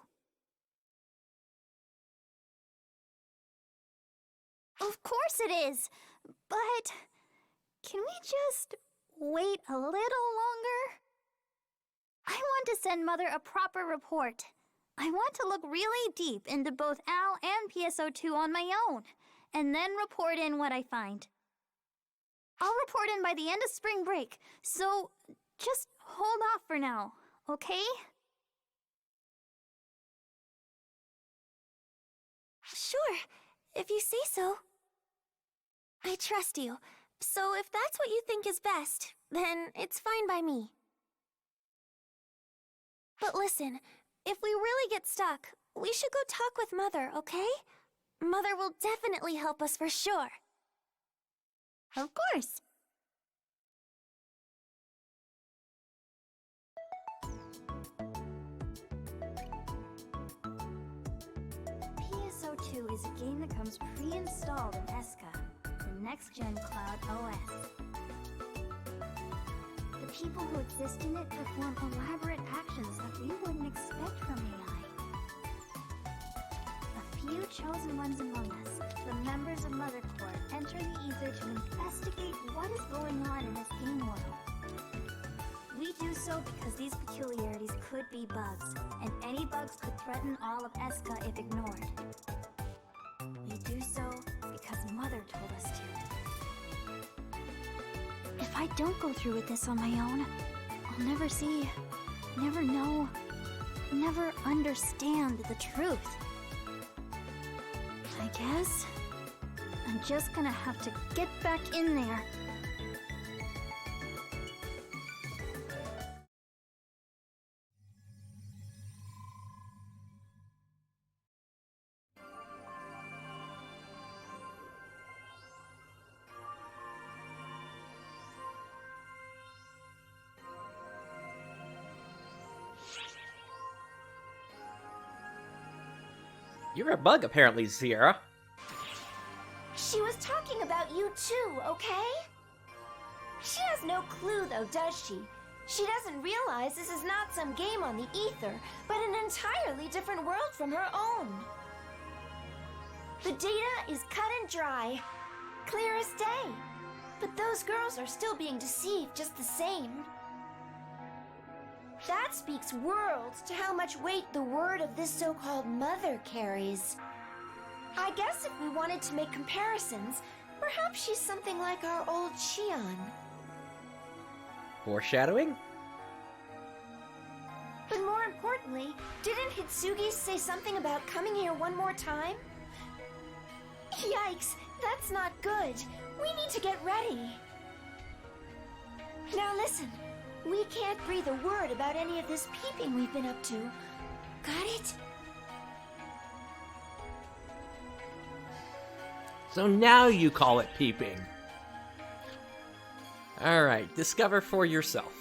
Of course it is. But can we just wait a little longer? I want to send Mother a proper report. I want to look really deep into both Al and PSO2 on my own, and then report in what I find. I'll report in by the end of spring break, so just hold off for now, okay? Sure, if you say so. I trust you, so if that's what you think is best, then it's fine by me. But listen, if we really get stuck, we should go talk with Mother, okay? Mother will definitely help us for sure. Of course. PSO2 is a game that comes pre-installed in ESCA, the next-gen cloud OS. The people who exist in it perform elaborate actions that we wouldn't expect from AI. A few chosen ones among us, the members of Mother Corps, enter the ether to investigate what is going on in this game world. We do so because these peculiarities could be bugs, and any bugs could threaten all of ESCA if ignored. We do so because Mother told us to. If I don't go through with this on my own, I'll never see, never know, never understand the truth. I guess I'm just gonna have to get back in there. You're a bug, apparently, Sierra. She was talking about you too, okay? She has no clue though, does she? She doesn't realize this is not some game on the ether, but an entirely different world from her own. The data is cut and dry, clear as day. But those girls are still being deceived just the same. That speaks worlds to how much weight the word of this so-called mother carries. I guess if we wanted to make comparisons, perhaps she's something like our old Shion. Foreshadowing? But more importantly, didn't Itsugi say something about coming here one more time? Yikes, that's not good. We need to get ready. Now listen, we can't breathe a word about any of this peeping we've been up to. Got it? So now you call it peeping. Alright, discover for yourself.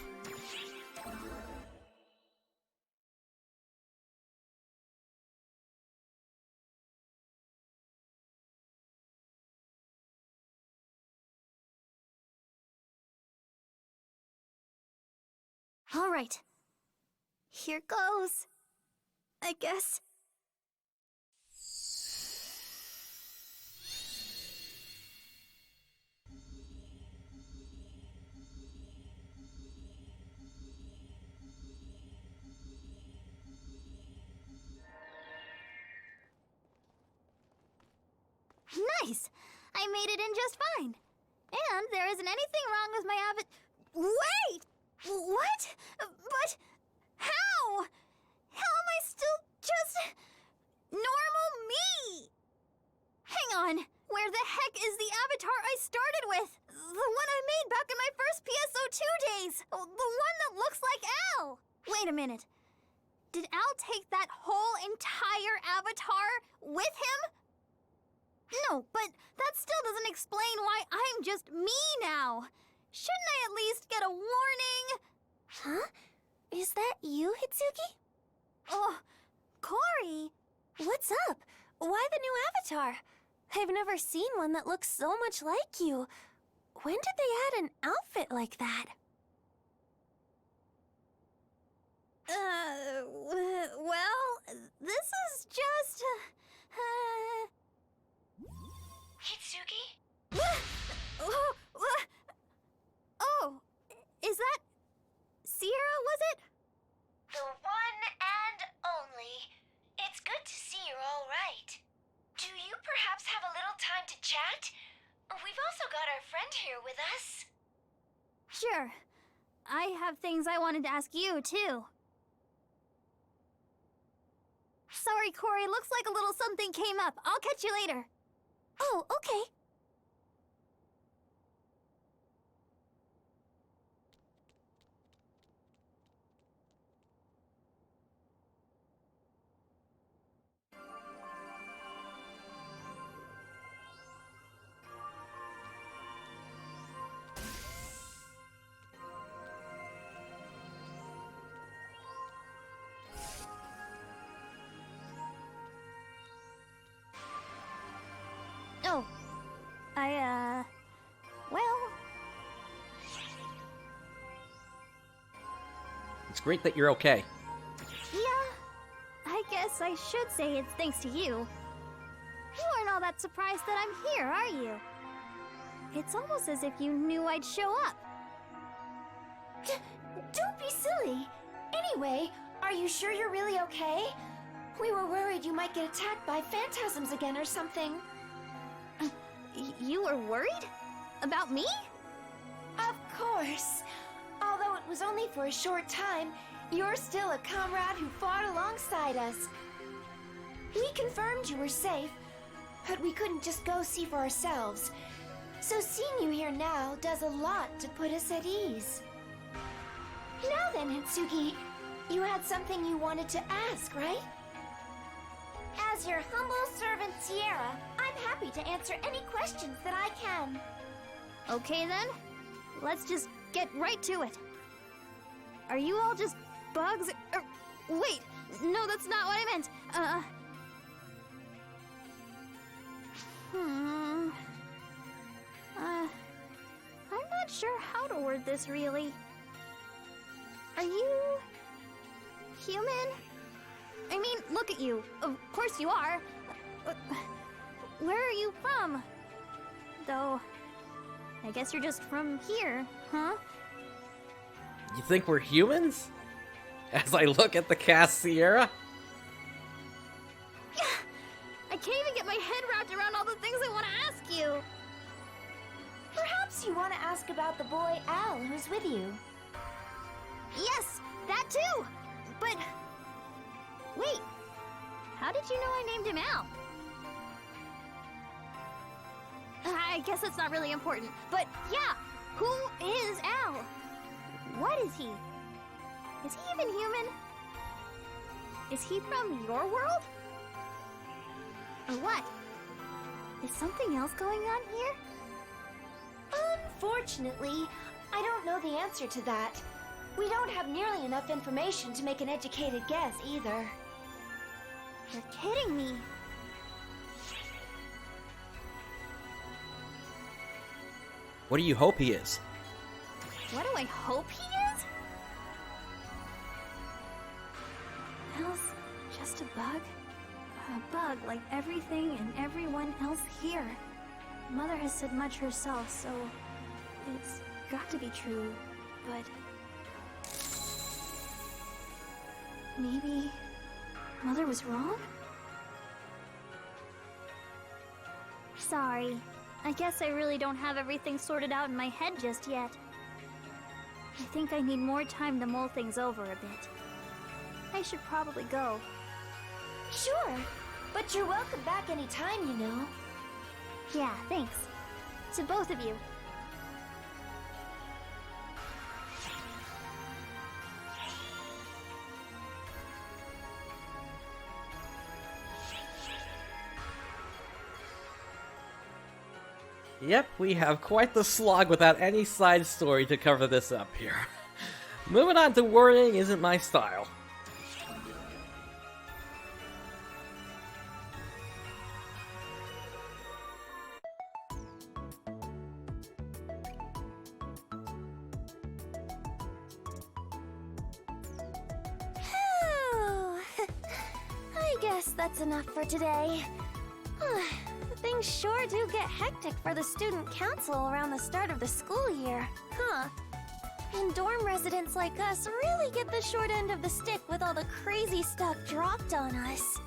All right. Here goes. I guess. Nice! I made it in just fine. And there isn't anything wrong with my Wait! What? But how? How am I still just normal me? Hang on. Where the heck is the avatar I started with? The one I made back in my first PSO2 days. The one that looks like Al. Wait a minute. Did Al take that whole entire avatar with him? No, but that still doesn't explain why I'm just me now. Shouldn't I at least get a warning? Huh? Is that you, Itsugi? Oh, Cory. What's up? Why the new avatar? I've never seen one that looks so much like you. When did they add an outfit like that? Well, this is just... friend here with us? Sure. I have things I wanted to ask you, too. Sorry, Corey. Looks like a little something came up. I'll catch you later. Oh, okay. Oh. Well... It's great that you're okay. Yeah, I guess I should say it's thanks to you. You aren't all that surprised that I'm here, are you? It's almost as if you knew I'd show up. Don't be silly. Anyway, are you sure you're really okay? We were worried you might get attacked by phantasms again or something. You were worried? About me? Of course. Although it was only for a short time, you're still a comrade who fought alongside us. We confirmed you were safe, but we couldn't just go see for ourselves. So seeing you here now does a lot to put us at ease. Now then, Itsugi, you had something you wanted to ask, right? As your humble servant, Sierra, I'm happy to answer any questions that I can. Okay then, let's just get right to it. Are you all just bugs? Wait, no, that's not what I meant. I'm not sure how to word this really. Are you human? I mean, look at you. Of course you are. Where are you from? Though, I guess you're just from here, huh? You think we're humans? As I look at the cast, Sierra? I can't even get my head wrapped around all the things I want to ask you. Perhaps you want to ask about the boy Al who's with you. Yes, that too. But wait, how did you know I named him Al? I guess it's not really important. But yeah, who is Al? What is he? Is he even human? Is he from your world? Or what? Is something else going on here? Unfortunately, I don't know the answer to that. We don't have nearly enough information to make an educated guess either. You're kidding me. What do you hope he is? What do I hope he is? Al's just a bug? A bug like everything and everyone else here. Mother has said much herself, so it's got to be true, but maybe Mother was wrong? Sorry. I guess I really don't have everything sorted out in my head just yet. I think I need more time to mull things over a bit. I should probably go. Sure, but you're welcome back anytime, you know. Yeah, thanks. To both of you. Yep, we have quite the slog without any side story to cover this up here. Moving on to worrying isn't my style. I guess that's enough for today. Things sure do get hectic for the student council around the start of the school year, huh? And dorm residents like us really get the short end of the stick with all the crazy stuff dropped on us.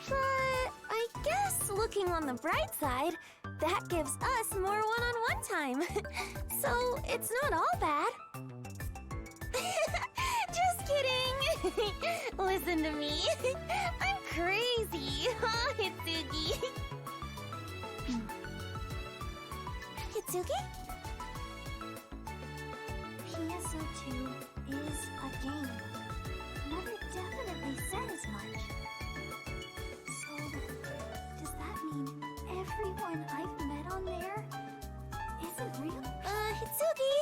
But I guess looking on the bright side, That gives us more one-on-one time. So it's not all bad. Just kidding. Listen to me. I'm crazy. Huh, Itsugi? Itsugi? PSO2 is a game. Mother definitely said as much. So, does that mean everyone I've met on there isn't real? Itsugi?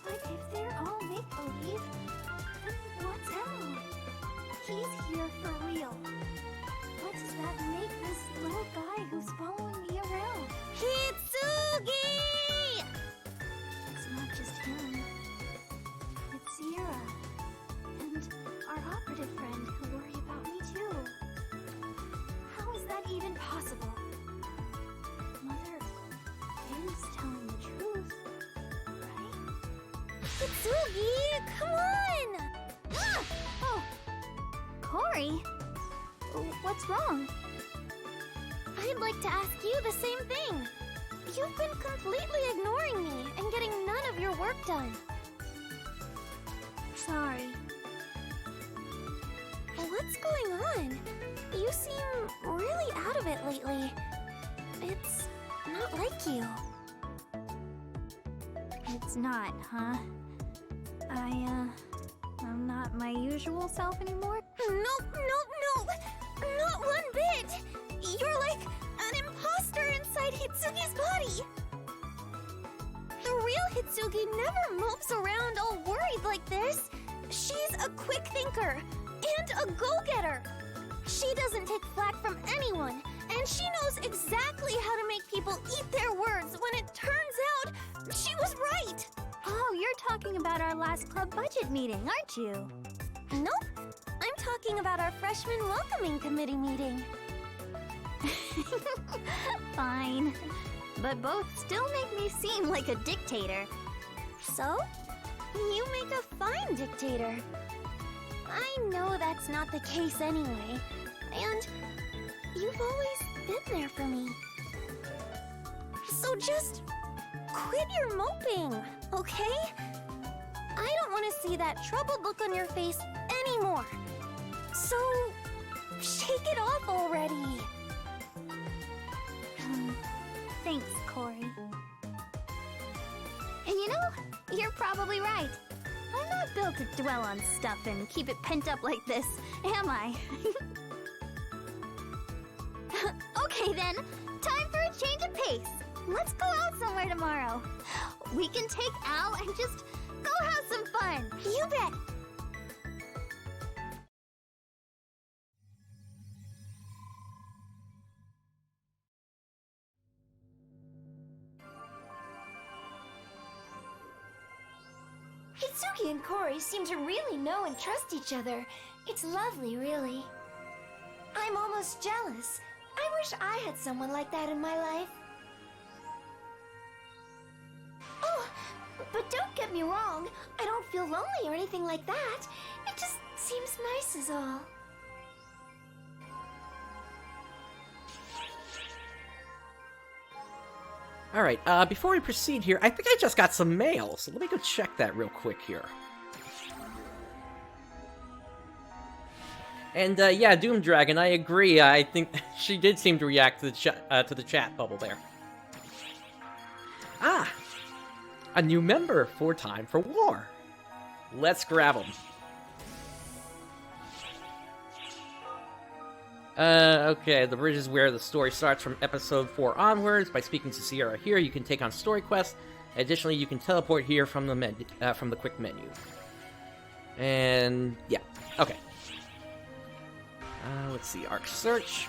But if they're all make-believe, then what's hell? He's here for real. What does that make this little guy who's following me around? Itsugi! It's not just him. It's Sierra. And our operative friend who worry about me too. How is that even possible? Mother is telling the truth, right? Itsugi, come on! Ah! Oh, Corey, what's wrong? I'd like to ask you the same thing. You've been completely ignoring me and getting none of your work done. Sorry. What's going on? You seem really out of it lately. It's not like you. It's not, huh? I'm not my usual self anymore? No, not one bit. You're like an imposter inside Hitsugi's body. The real Hitsugi never mopes around all worried like this. She's a quick thinker and a go-getter. She doesn't take flack from anyone, and she knows exactly how to make people eat their words when it turns out she was right. Oh, you're talking about our last club budget meeting, aren't you? Nope. I'm talking about our freshman welcoming committee meeting. Fine. But both still make me seem like a dictator. So? You make a fine dictator. I know that's not the case anyway, and you've always been there for me. So just quit your moping, okay? I don't want to see that troubled look on your face anymore. So, shake it off already. Thanks, Corey. And you know, you're probably right. I'm not built to dwell on stuff and keep it pent up like this, am I? Okay then, time for a change of pace. Let's go out somewhere tomorrow. We can take Al and just go have some fun. You bet. Itsugi and Corey seem to really know and trust each other. It's lovely, really. I'm almost jealous. I wish I had someone like that in my life. Oh, but don't get me wrong. I don't feel lonely or anything like that. It just seems nice is all. Alright, before we proceed here, I think I just got some mail, so let me go check that real quick here. And, yeah, Doom Dragon, I agree. I think she did seem to react to the chat bubble there. Ah! A new member for Time for War. Let's grab him. Okay, the bridge is where the story starts from episode 4 onwards. By speaking to Sierra here, you can take on story quests. Additionally, you can teleport here from the from the quick menu. And yeah, okay. Let's see, Arc Search.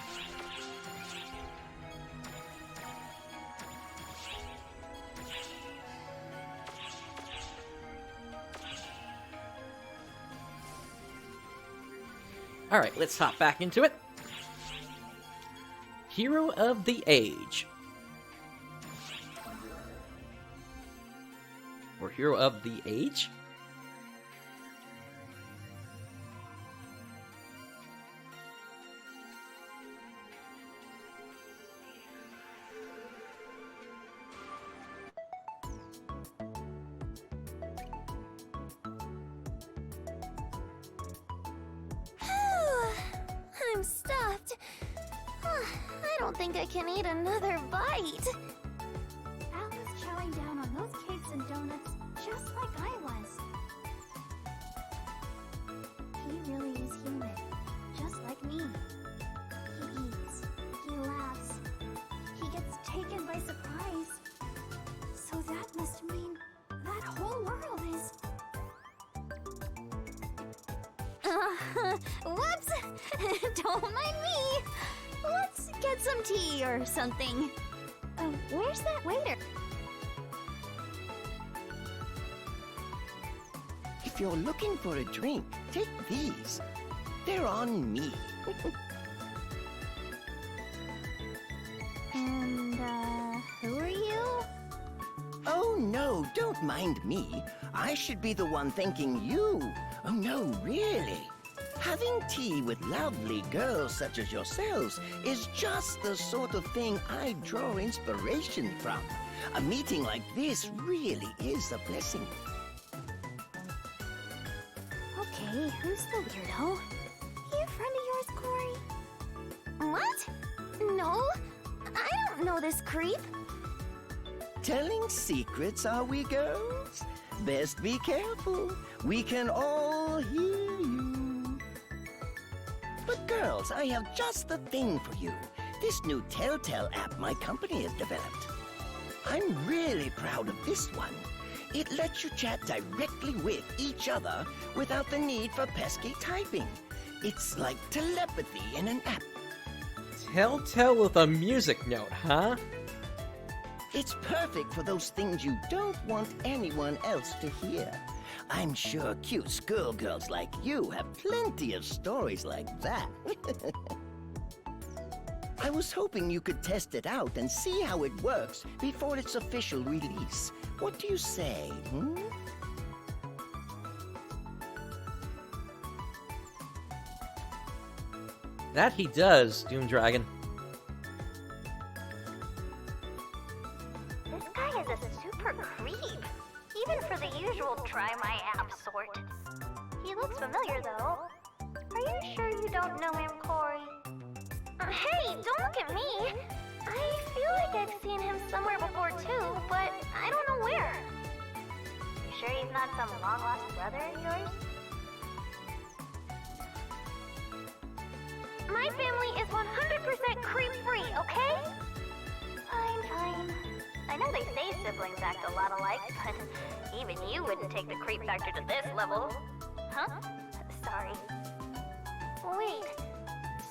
Alright, let's hop back into it. Hero of the Age. Or Hero of the Age? think I can eat another bite. Al was chowing down on those cakes and donuts just like I was. He really is human, just like me. He eats, he laughs, he gets taken by surprise. So that must mean that whole world is... Whoops! Don't mind me. Let's get some tea or something. Where's that waiter? If you're looking for a drink, take these. They're on me. And, who are you? Oh no, don't mind me. I should be the one thanking you. Oh no, really. Having tea with lovely girls such as yourselves is just the sort of thing I draw inspiration from. A meeting like this really is a blessing. Okay, who's the weirdo? He a friend of yours, Corey? What? No, I don't know this creep. Telling secrets, are we, girls? Best be careful. We can all hear you. But girls, I have just the thing for you. This new Telltale app my company has developed. I'm really proud of this one. It lets you chat directly with each other without the need for pesky typing. It's like telepathy in an app. Telltale with a music note, huh? It's perfect for those things you don't want anyone else to hear. I'm sure cute schoolgirls like you have plenty of stories like that. I was hoping you could test it out and see how it works before its official release. What do you say, hmm? That he does, Doom Dragon. This guy is a super creep, even for the usual try my app sort. He looks familiar though. Are you sure you don't know him, Corey? Hey, don't look at me! I feel like I've seen him somewhere before too, but I don't know where. You sure he's not some long-lost brother of yours? My family is 100% creep-free, okay? Fine. I know they say siblings act a lot alike, but even you wouldn't take the creep factor to this level. Huh? Sorry. Wait,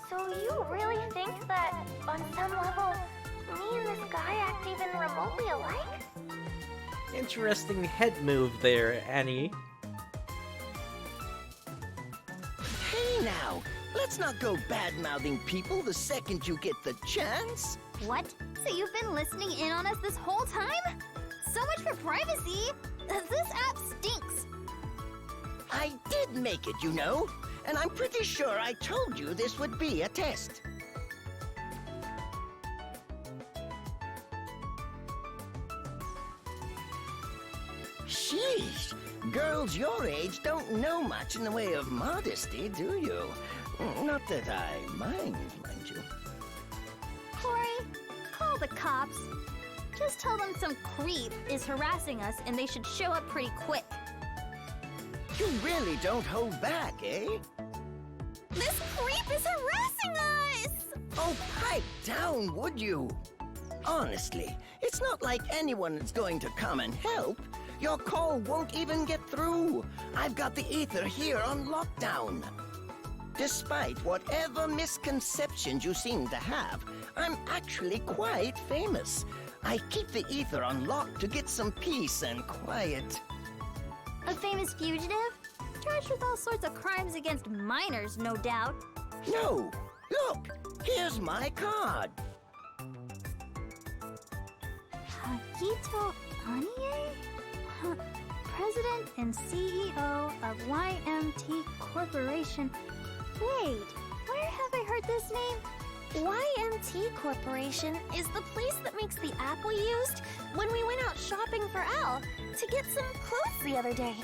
so you really think that, on some level, me and this guy act even remotely alike? Interesting head move there, Annie. Hey now, let's not go bad-mouthing people the second you get the chance. What? So you've been listening in on us this whole time? So much for privacy! This app stinks! I did make it, you know, and I'm pretty sure I told you this would be a test. Sheesh, girls your age don't know much in the way of modesty, do you? Not that I mind you. Corey, call the cops. Just tell them some creep is harassing us and they should show up pretty quick. You really don't hold back, eh? This creep is harassing us! Oh, pipe down, would you? Honestly, it's not like anyone is going to come and help. Your call won't even get through. I've got the ether here on lockdown. Despite whatever misconceptions you seem to have, I'm actually quite famous. I keep the ether on lock to get some peace and quiet. A famous fugitive? Charged with all sorts of crimes against minors, no doubt. No, look, here's my card. Hagito Anie? President and CEO of YMT Corporation. Wait, where have I heard this name? YMT Corporation is the place that makes the app we used when we went out shopping for Al to get some clothes the other day.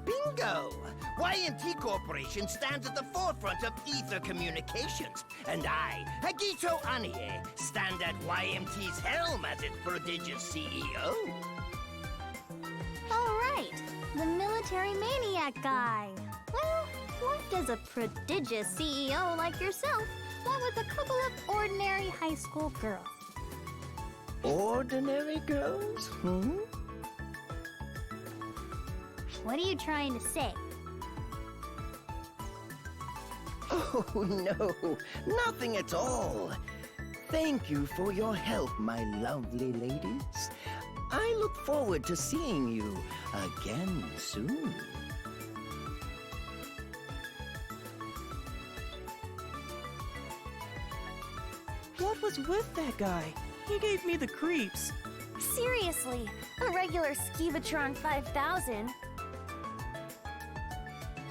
Bingo! YMT Corporation stands at the forefront of ether communications, and I, Hagito Anie, stand at YMT's helm as its prodigious CEO. All right, the military maniac guy. Well, what does a prodigious CEO like yourself want with a couple of ordinary high school girls? Ordinary girls? Hmm? What are you trying to say? Oh, no, nothing at all. Thank you for your help, my lovely ladies. I look forward to seeing you again soon. What was with that guy? He gave me the creeps. Seriously, a regular Skivatron 5000.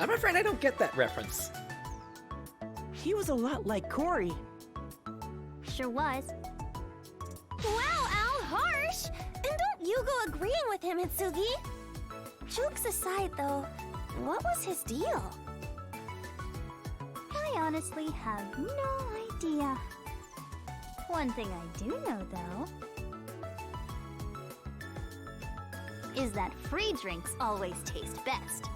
I'm afraid I don't get that reference. He was a lot like Corey. Sure was. Wow, Al, harsh! And don't you go agreeing with him, Itsugi. Jokes aside, though, what was his deal? I honestly have no idea. One thing I do know, though, is that free drinks always taste best.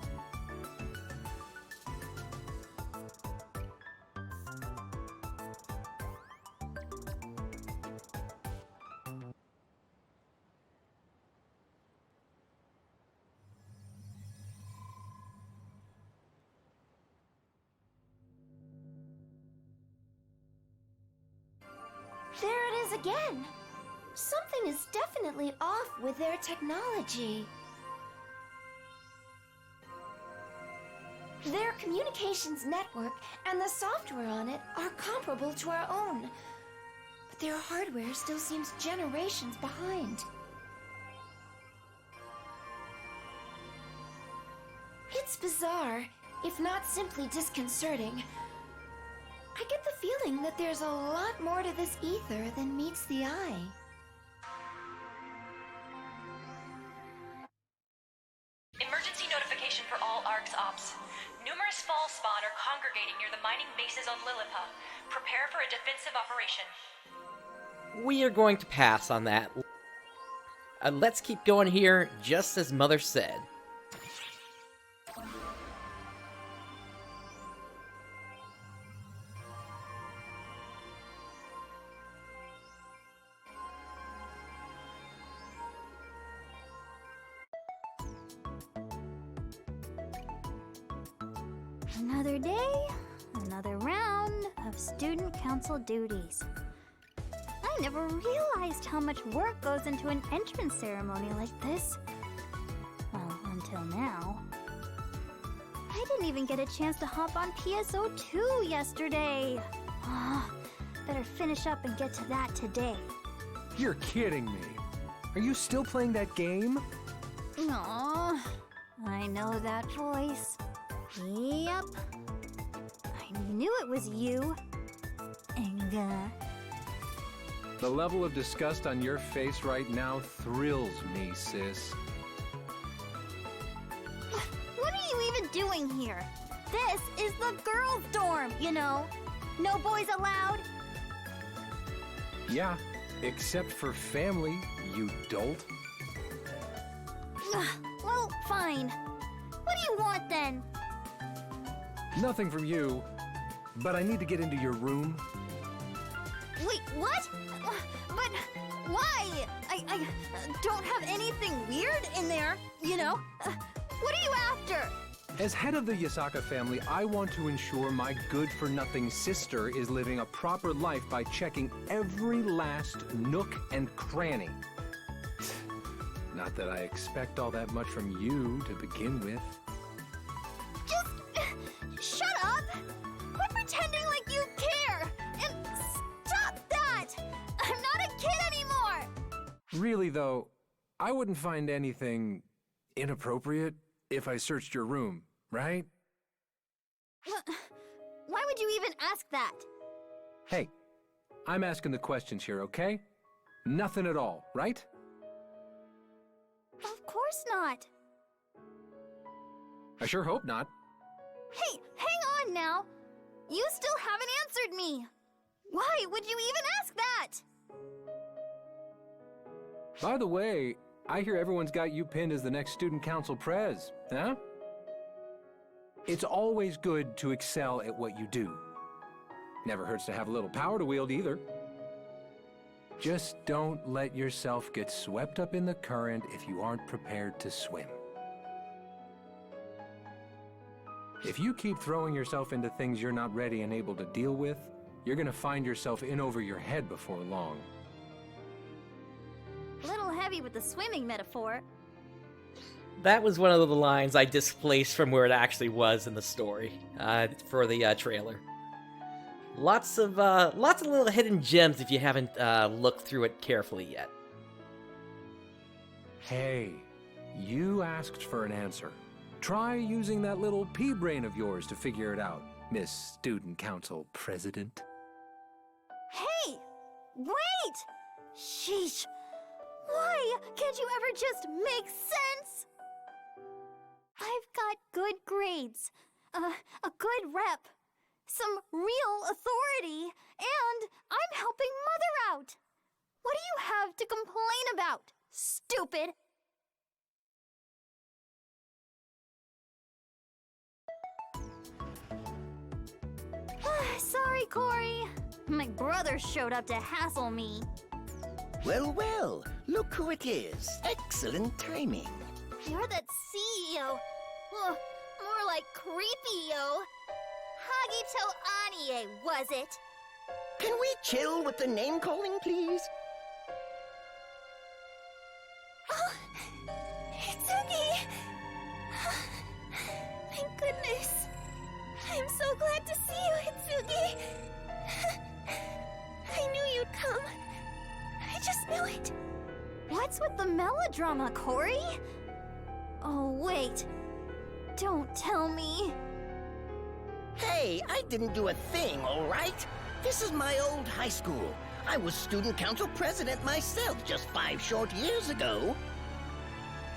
There it is again! Something is definitely off with their technology. Their communications network and the software on it are comparable to our own, but their hardware still seems generations behind. It's bizarre, if not simply disconcerting. I get the feeling that there's a lot more to this ether than meets the eye. Emergency notification for all ARCS ops. Numerous fall spawn are congregating near the mining bases on Lilipa. Prepare for a defensive operation. We are going to pass on that. Let's keep going here, just as Mother said. Another day, another round of student council duties. I never realized how much work goes into an entrance ceremony like this. Well, until now. I didn't even get a chance to hop on PSO2 yesterday. Better finish up and get to that today. You're kidding me. Are you still playing that game? Aw, I know that voice. Yep. I knew it was you. The level of disgust on your face right now thrills me, sis. What are you even doing here? This is the girls' dorm, you know. No boys allowed. Yeah, except for family, you dolt. Well, fine. What do you want then? Nothing from you, but I need to get into your room. Wait, what? But why? I don't have anything weird in there, you know? What are you after? As head of the Yasaka family, I want to ensure my good-for-nothing sister is living a proper life by checking every last nook and cranny. Not that I expect all that much from you to begin with. Just shut up! Quit pretending like you care! And stop that! I'm not a kid anymore! Really, though, I wouldn't find anything inappropriate if I searched your room, right? Why would you even ask that? Hey, I'm asking the questions here, okay? Nothing at all, right? Of course not. I sure hope not. Hey, hang on now! You still haven't answered me! Why would you even ask that? By the way, I hear everyone's got you pinned as the next student council prez, huh? It's always good to excel at what you do. Never hurts to have a little power to wield either. Just don't let yourself get swept up in the current if you aren't prepared to swim. If you keep throwing yourself into things you're not ready and able to deal with, you're gonna find yourself in over your head before long. A little heavy with the swimming metaphor. That was one of the lines I displaced from where it actually was in the story for the trailer. Lots of little hidden gems if you haven't looked through it carefully yet. Hey, you asked for an answer. Try using that little pea brain of yours to figure it out, Miss Student Council President. Hey! Wait! Sheesh! Why can't you ever just make sense? I've got good grades, a good rep, some real authority, and I'm helping Mother out. What do you have to complain about, stupid? Sorry, Corey. My brother showed up to hassle me. Well, well, look who it is. Excellent timing. You're that CEO. Ugh, more like creepy-o. Hagito Anie, was it? Can we chill with the name-calling, please? Oh, Itsugi! Thank goodness. I'm so glad to see you, Itsugi. I knew you'd come. I just knew it. What's with the melodrama, Corey? Oh, wait. Don't tell me. Hey, I didn't do a thing, all right? This is my old high school. I was student council president myself just 5 short years ago.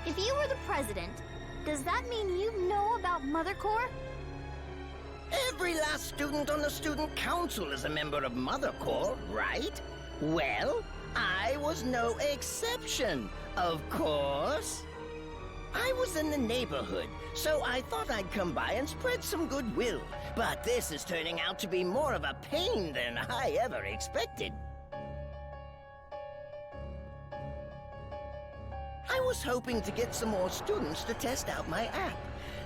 If you were the president, does that mean you know about Mother Corps? Every last student on the student council is a member of Mother Corps, right? Well, I was no exception, of course. I was in the neighborhood, so I thought I'd come by and spread some goodwill. But this is turning out to be more of a pain than I ever expected. I was hoping to get some more students to test out my app.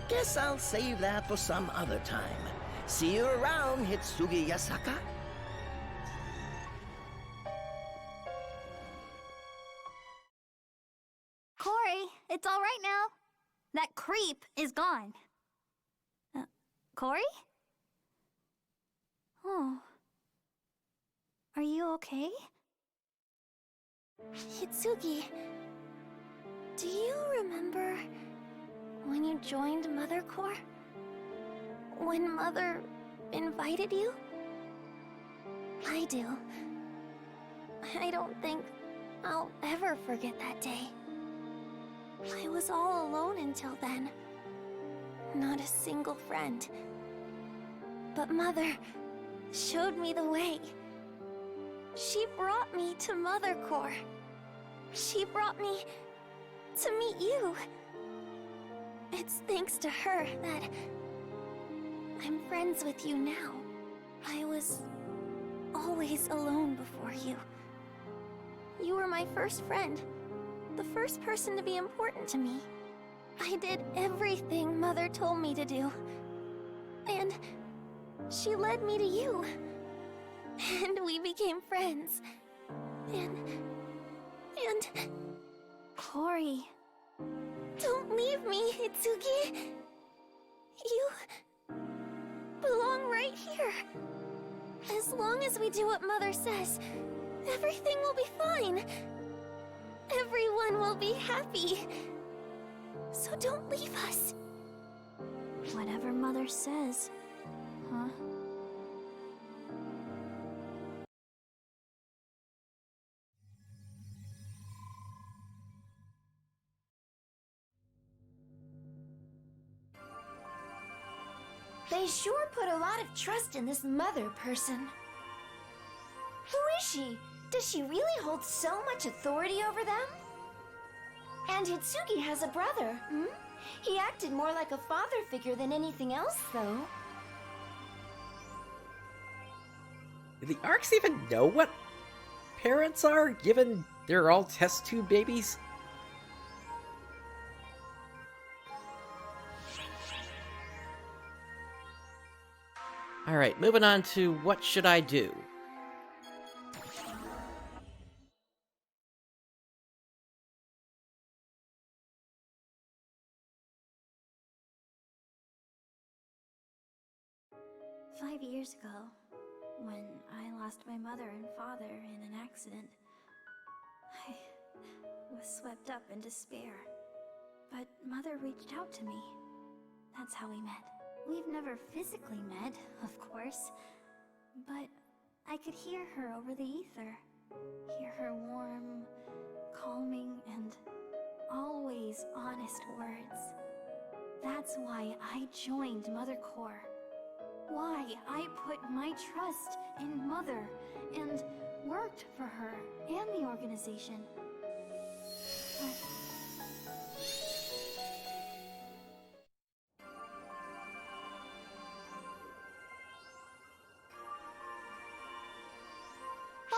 Guess I'll save that for some other time. See you around, Itsugi Yasaka. Corey, it's all right now. That creep is gone. Corey? Oh. Are you okay? Itsugi, do you remember when you joined Mother Corps? When Mother invited you? I do. I don't think I'll ever forget that day. I was all alone until then. Not a single friend. But Mother showed me the way. She brought me to Mother Corps. She brought me to meet you. It's thanks to her that I'm friends with you now. I was always alone before you. You were my first friend, the first person to be important to me. I did everything Mother told me to do. And she led me to you. And we became friends. And... Corey, don't leave me, Itsugi. You belong right here. As long as we do what Mother says, everything will be fine. Everyone will be happy. So don't leave us. Whatever Mother says, huh? They sure put a lot of trust in this mother person. Who is she? Does she really hold so much authority over them? And Itsugi has a brother, hmm? He acted more like a father figure than anything else, though. Do the ARCs even know what parents are, given they're all test tube babies? Alright, moving on to what should I do? "5 years ago, when I lost my mother and father in an accident, I was swept up in despair. But Mother reached out to me. That's how we met. We've never physically met, of course, but I could hear her over the ether. Hear her warm, calming, and always honest words. That's why I joined Mother Corps. Why I put my trust in Mother and worked for her and the organization. But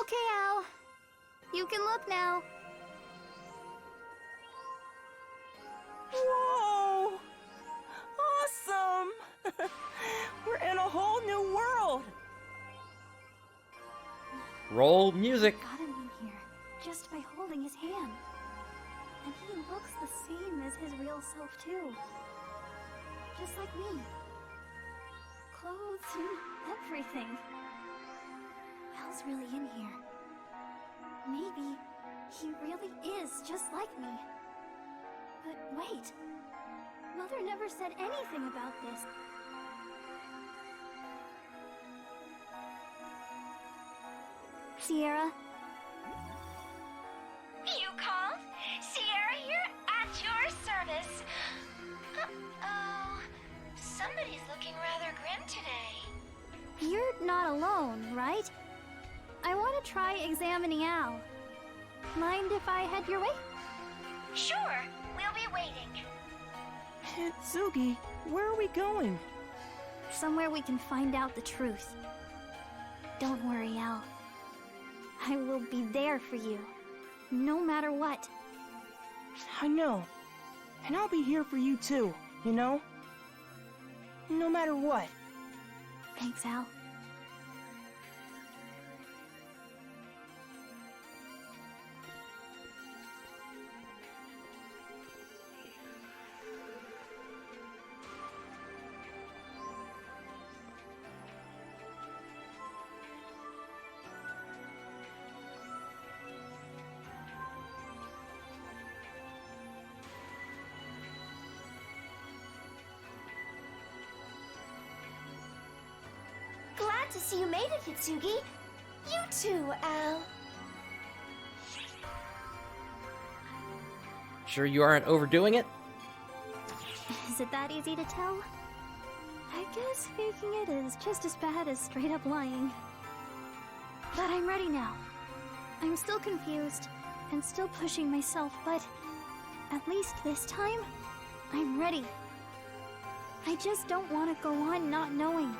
okay, Al. You can look now. Whoa! Awesome! We're in a whole new world! Roll music. Got him in here just by holding his hand. And he looks the same as his real self, too. Just like me. Clothes and everything. Al's really in here. Maybe he really is just like me. But wait. Mother never said anything about this. Sierra? You called? Sierra here at your service. Uh-oh. Somebody's looking rather grim today. You're not alone, right? I want to try examining Al. Mind if I head your way? Sure, we'll be waiting. Itsugi, where are we going? Somewhere we can find out the truth. Don't worry, Al. I will be there for you, no matter what. I know. And I'll be here for you too, you know? No matter what. Thanks, Al. Glad to see you made it, Itsugi. You too, Al. Sure you aren't overdoing it? Is it that easy to tell? I guess faking it is just as bad as straight up lying. But I'm ready now. I'm still confused and still pushing myself, but at least this time, I'm ready. I just don't want to go on not knowing.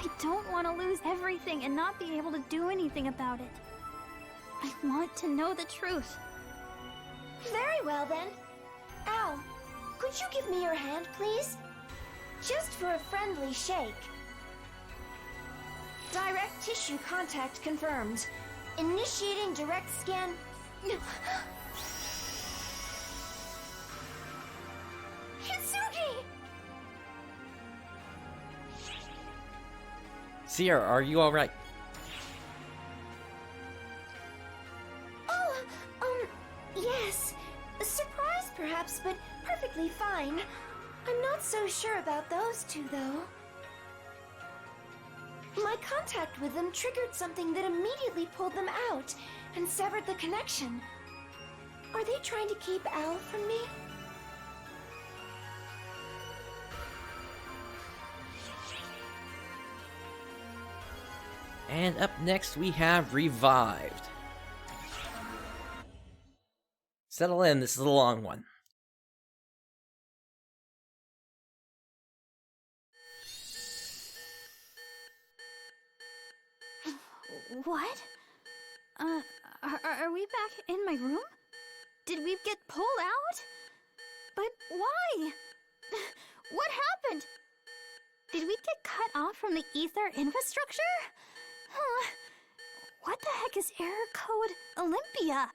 I don't want to lose everything and not be able to do anything about it. I want to know the truth. Very well, then. Al, could you give me your hand, please? Just for a friendly shake. Direct tissue contact confirmed. Initiating direct scan. Itsugi! Sierra, are you alright? Oh, yes. A surprise, perhaps, but perfectly fine. I'm not so sure about those two, though. My contact with them triggered something that immediately pulled them out and severed the connection. Are they trying to keep Al from me? And up next we have Revived. Settle in, this is a long one. What? Are we back in my room? Did we get pulled out? But why? What happened? Did we get cut off from the ether infrastructure? Huh. What the heck is error code Olympia?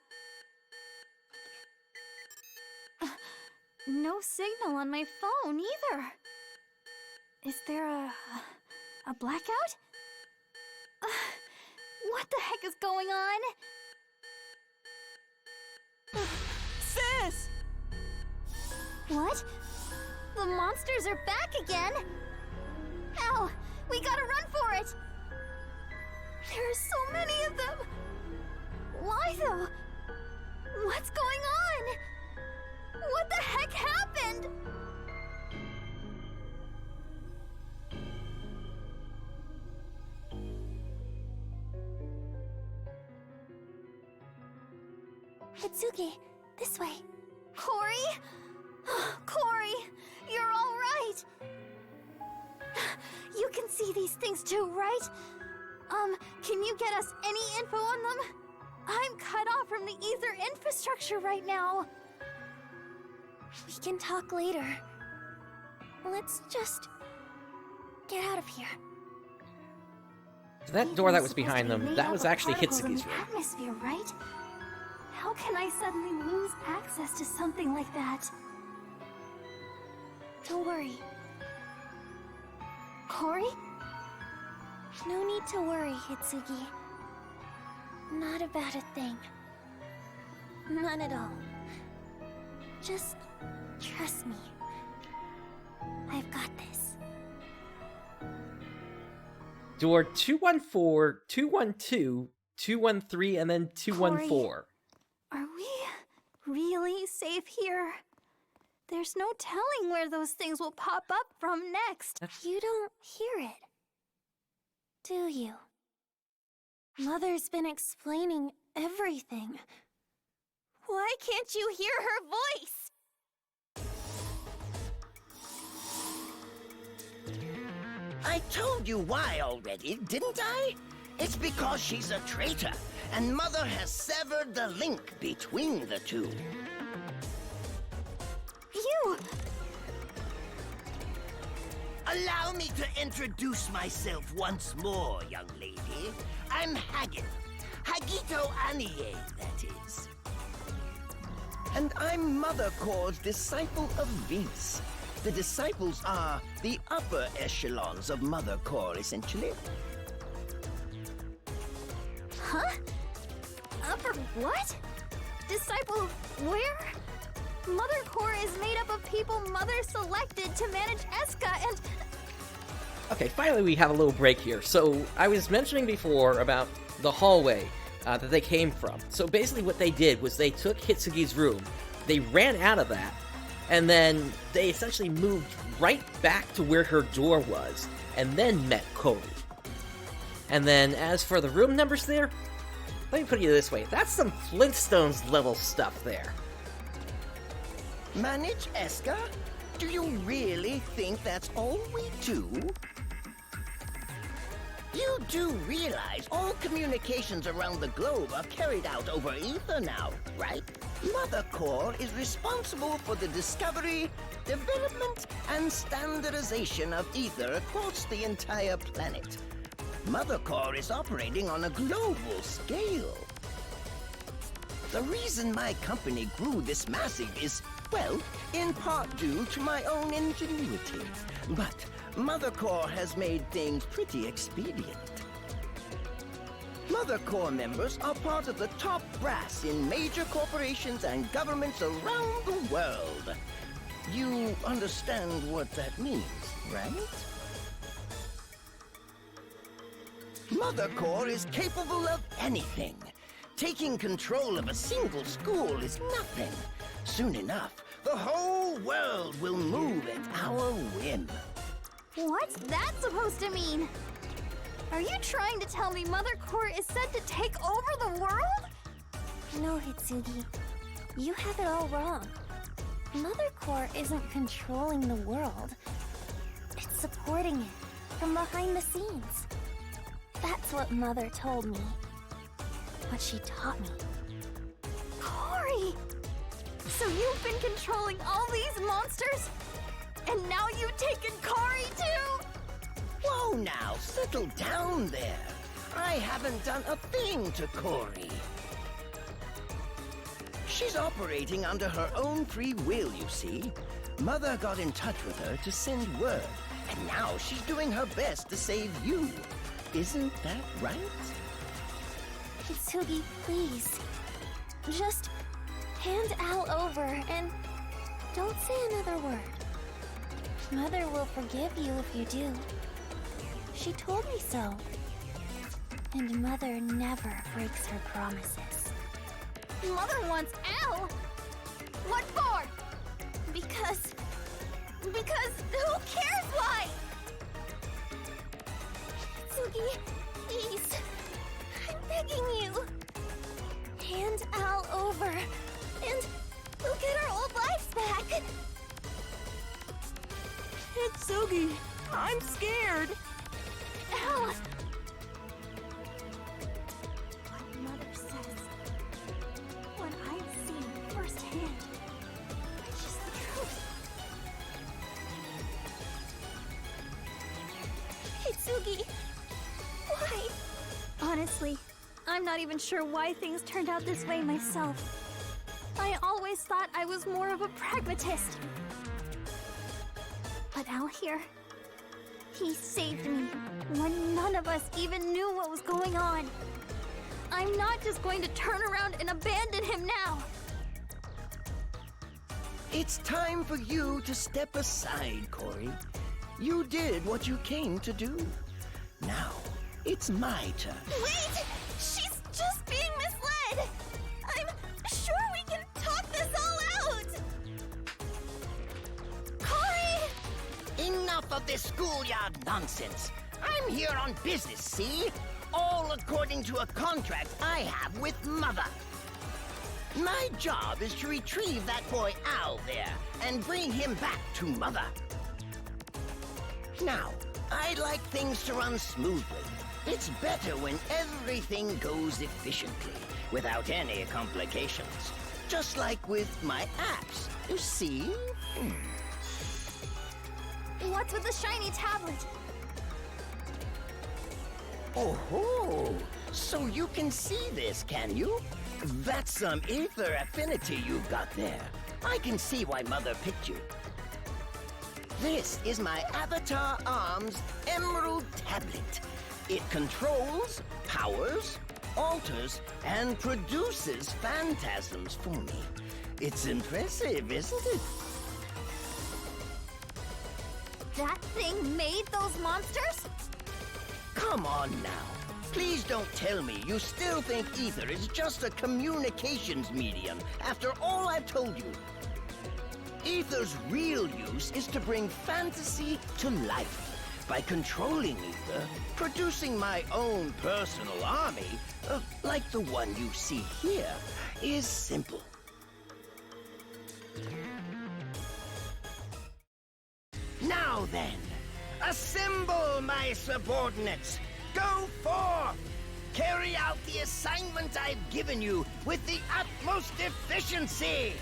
No signal on my phone either. Is there a blackout? What the heck is going on? Sis! What? The monsters are back again? Al, we gotta run for it! There are so many of them! Why though? What's going on? What the heck happened? Itsugi, this way. Corey? Corey, you're all right. You can see these things too, right? Can you get us any info on them? I'm cut off from the ether infrastructure right now. We can talk later. Let's just get out of here. So that door that was behind them, that was actually Hitsugi's room. Atmosphere, right? How can I suddenly lose access to something like that? Don't worry. Corey? No need to worry, Itsugi. Not about a thing. None at all. Just trust me. I've got this. Door 214, 212, 213, and then 214. Corey, are we really safe here? There's no telling where those things will pop up from next. You don't hear it, do you? Mother's been explaining everything. Why can't you hear her voice? I told you why already, didn't I? It's because she's a traitor, and Mother has severed the link between the two. You! Allow me to introduce myself once more, young lady. I'm Hagit. Hagito Anie, that is. And I'm Mother Core's disciple of Vince. The disciples are the upper echelons of Mother Core, essentially. Huh? Upper what? Disciple where? Mother Core is made up of people Mother selected to manage Eska and... Okay, finally we have a little break here. So, I was mentioning before about the hallway that they came from. So basically what they did was they took Hitsugi's room, they ran out of that, and then they essentially moved right back to where her door was, and then met Corey. And then as for the room numbers there, let me put it this way, that's some Flintstones level stuff there. Manage Eska? Do you really think that's all we do? You do realize all communications around the globe are carried out over ether now, right? Mother Core is responsible for the discovery, development, and standardization of ether across the entire planet. Mother Core is operating on a global scale. The reason my company grew this massive is, well, in part due to my own ingenuity. But Mother Core has made things pretty expedient. Mother Core members are part of the top brass in major corporations and governments around the world. You understand what that means, right? Mother Core is capable of anything. Taking control of a single school is nothing. Soon enough, the whole world will move at our whim. What's that supposed to mean? Are you trying to tell me Mother Court is said to take over the world? No, Itsugi. You have it all wrong. Mother Court isn't controlling the world. It's supporting it from behind the scenes. That's what Mother told me. What she taught me. Cory! So you've been controlling all these monsters? And now you've taken Cory too? Whoa now, settle down there. I haven't done a thing to Cory. She's operating under her own free will, you see. Mother got in touch with her to send word, and now she's doing her best to save you. Isn't that right? Itsugi, please. Just hand Al over and don't say another word. Mother will forgive you if you do. She told me so. And Mother never breaks her promises. Mother wants Al! What for? Because who cares why? Itsugi, please. I'm begging you. Hand Al over, and we'll get our old lives back. Itsugi, I'm scared. Al! What Mother says, what I've seen firsthand, which is the truth. Itsugi, why? Honestly, I'm not even sure why things turned out this way myself. I always thought I was more of a pragmatist. But Al here, he saved me when none of us even knew what was going on. I'm not just going to turn around and abandon him now. It's time for you to step aside, Cory. You did what you came to do. Now, it's my turn. Wait! She's just being misled! I'm sure we can talk this all out! Cory! Enough of this schoolyard nonsense. I'm here on business, see? All according to a contract I have with Mother. My job is to retrieve that boy Al there and bring him back to Mother. Now, I'd like things to run smoothly. It's better when everything goes efficiently, without any complications. Just like with my apps, you see? What's with the shiny tablet? Oh, so you can see this, can you? That's some ether affinity you've got there. I can see why Mother picked you. This is my Avatar Arms Emerald Tablet. It controls, powers, alters, and produces phantasms for me. It's impressive, isn't it? That thing made those monsters? Come on now. Please don't tell me you still think ether is just a communications medium after all I've told you. Ether's real use is to bring fantasy to life. By controlling ether, producing my own personal army, like the one you see here, is simple. Now then, assemble my subordinates. Go forth! Carry out the assignment I've given you with the utmost efficiency!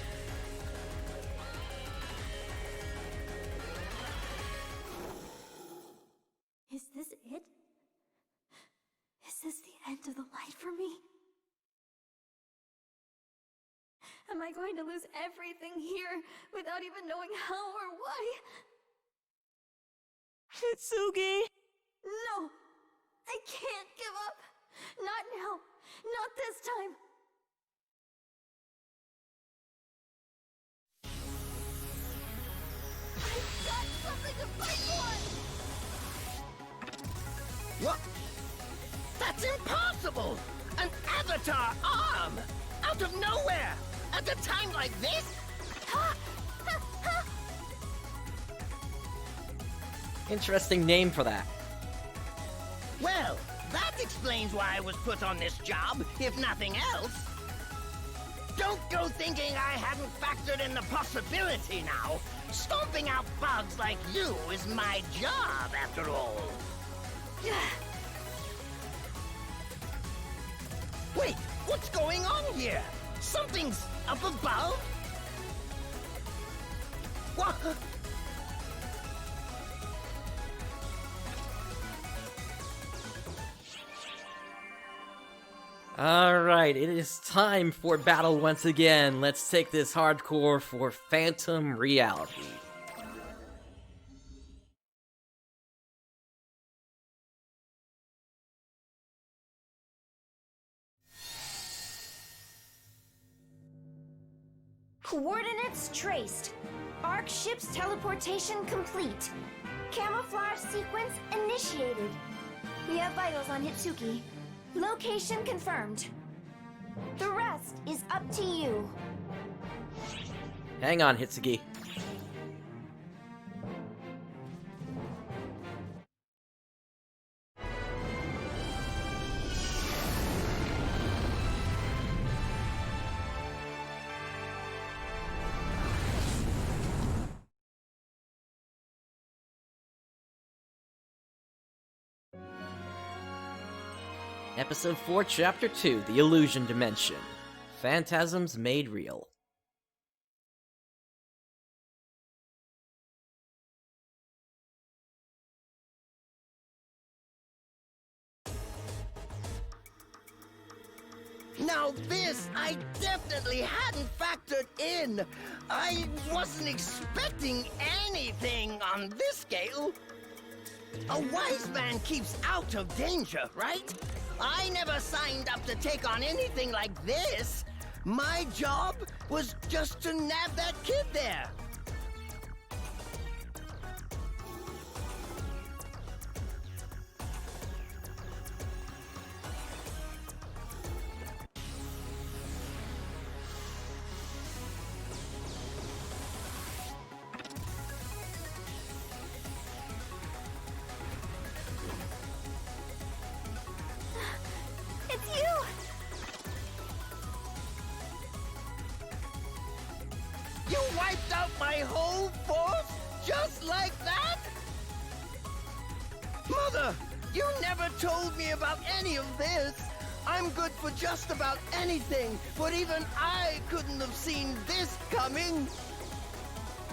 Is this it? Is this the end of the light for me? Am I going to lose everything here without even knowing how or why? Itsugi! No! I can't give up! Not now! Not this time! I've got something to fight for! What? That's impossible! An avatar arm! Out of nowhere! At a time like this? Interesting name for that. Well, that explains why I was put on this job, if nothing else. Don't go thinking I hadn't factored in the possibility now. Stomping out bugs like you is my job, after all. Wait, what's going on here? Something's up above? What? Alright, it is time for battle once again. Let's take this hardcore for Phantom Reality. Coordinates traced. Arc ship's teleportation complete. Camouflage sequence initiated. We have vitals on Itsugi. Location confirmed. The rest is up to you. Hang on, Itsugi. Episode 4, Chapter 2, The Illusion Dimension. Phantasms Made Real. Now this, I definitely hadn't factored in. I wasn't expecting anything on this scale. A wise man keeps out of danger, right? I never signed up to take on anything like this. My job was just to nab that kid there. It's you! You wiped out my whole force just like that? Mother, you never told me about any of this. I'm good for just about anything, but even I couldn't have seen this coming.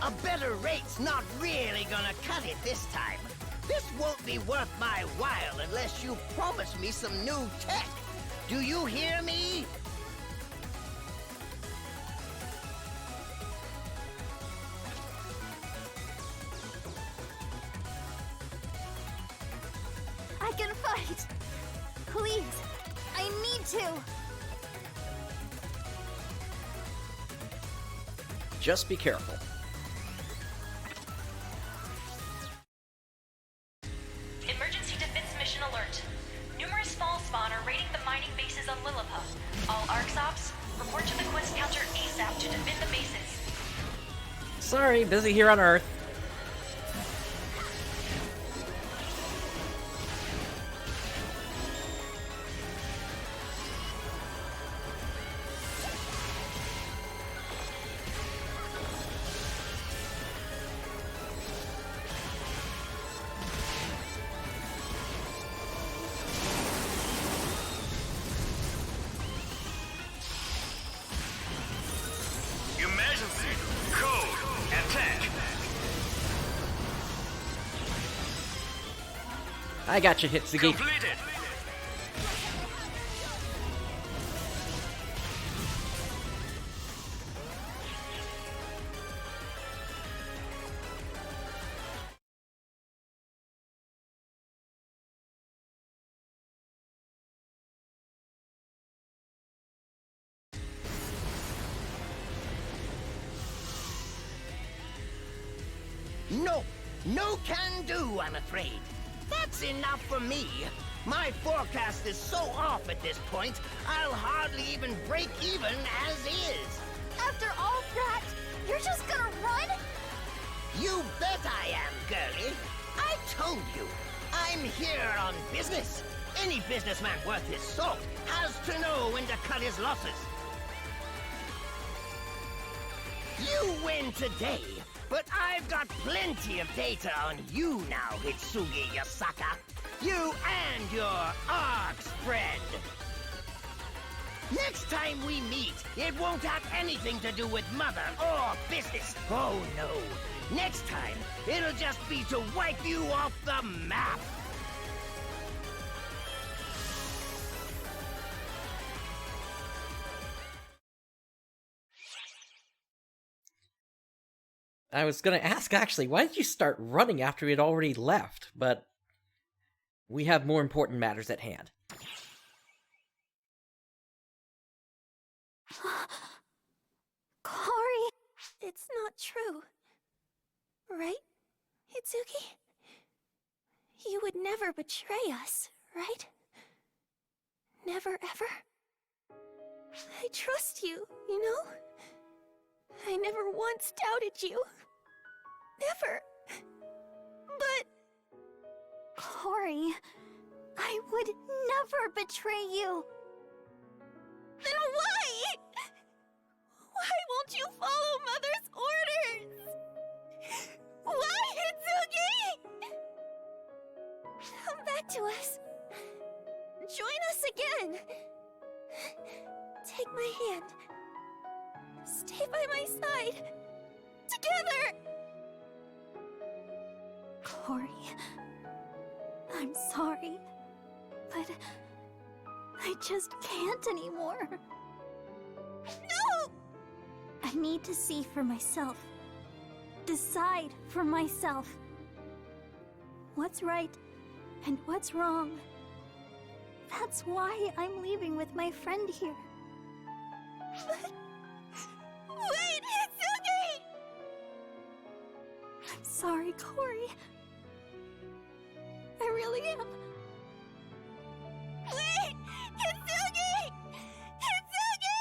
A better rate's not really gonna cut it this time. This won't be worth my while unless you promise me some new tech. Do you hear me? I can fight! Please, I need to! Just be careful. Emergency defense mission alert. Numerous fall spawn are raiding the mining bases on Lilliput. All ARCS ops, report to the quest counter ASAP to defend the bases. Sorry, busy here on Earth. Emergency! Code! Attack! I got you, Itsugi. Completed! No, no can do, I'm afraid. That's enough for me. My forecast is so off at this point, I'll hardly even break even as is. After all that, you're just gonna run? You bet I am, girlie. I told you, I'm I'm here on business. Any businessman worth his salt has to know when to cut his losses. You win today, but I've got plenty of data on you now, Itsugi Yasaka. You and your arc spread. Next time we meet, it won't have anything to do with mother or business. Oh no. Next time, it'll just be to wipe you off the map. I was gonna ask, actually, why did you start running after we had already left? But we have more important matters at hand. Cory, it's not true. Right, Itsugi? You would never betray us, right? Never ever? I trust you, you know? I never once doubted you. Never. But... Cory, I would never betray you. Then why? Why won't you follow Mother's orders? Why, Itsugi? Come back to us. Join us again. Take my hand. Stay by my side. Together! Cory, I'm sorry, but I just can't anymore. No! I need to see for myself. Decide for myself. What's right and what's wrong. That's why I'm leaving with my friend here. Wait, Itsugi! I'm sorry, Cory. I really am. Wait! Itsugi! Itsugi!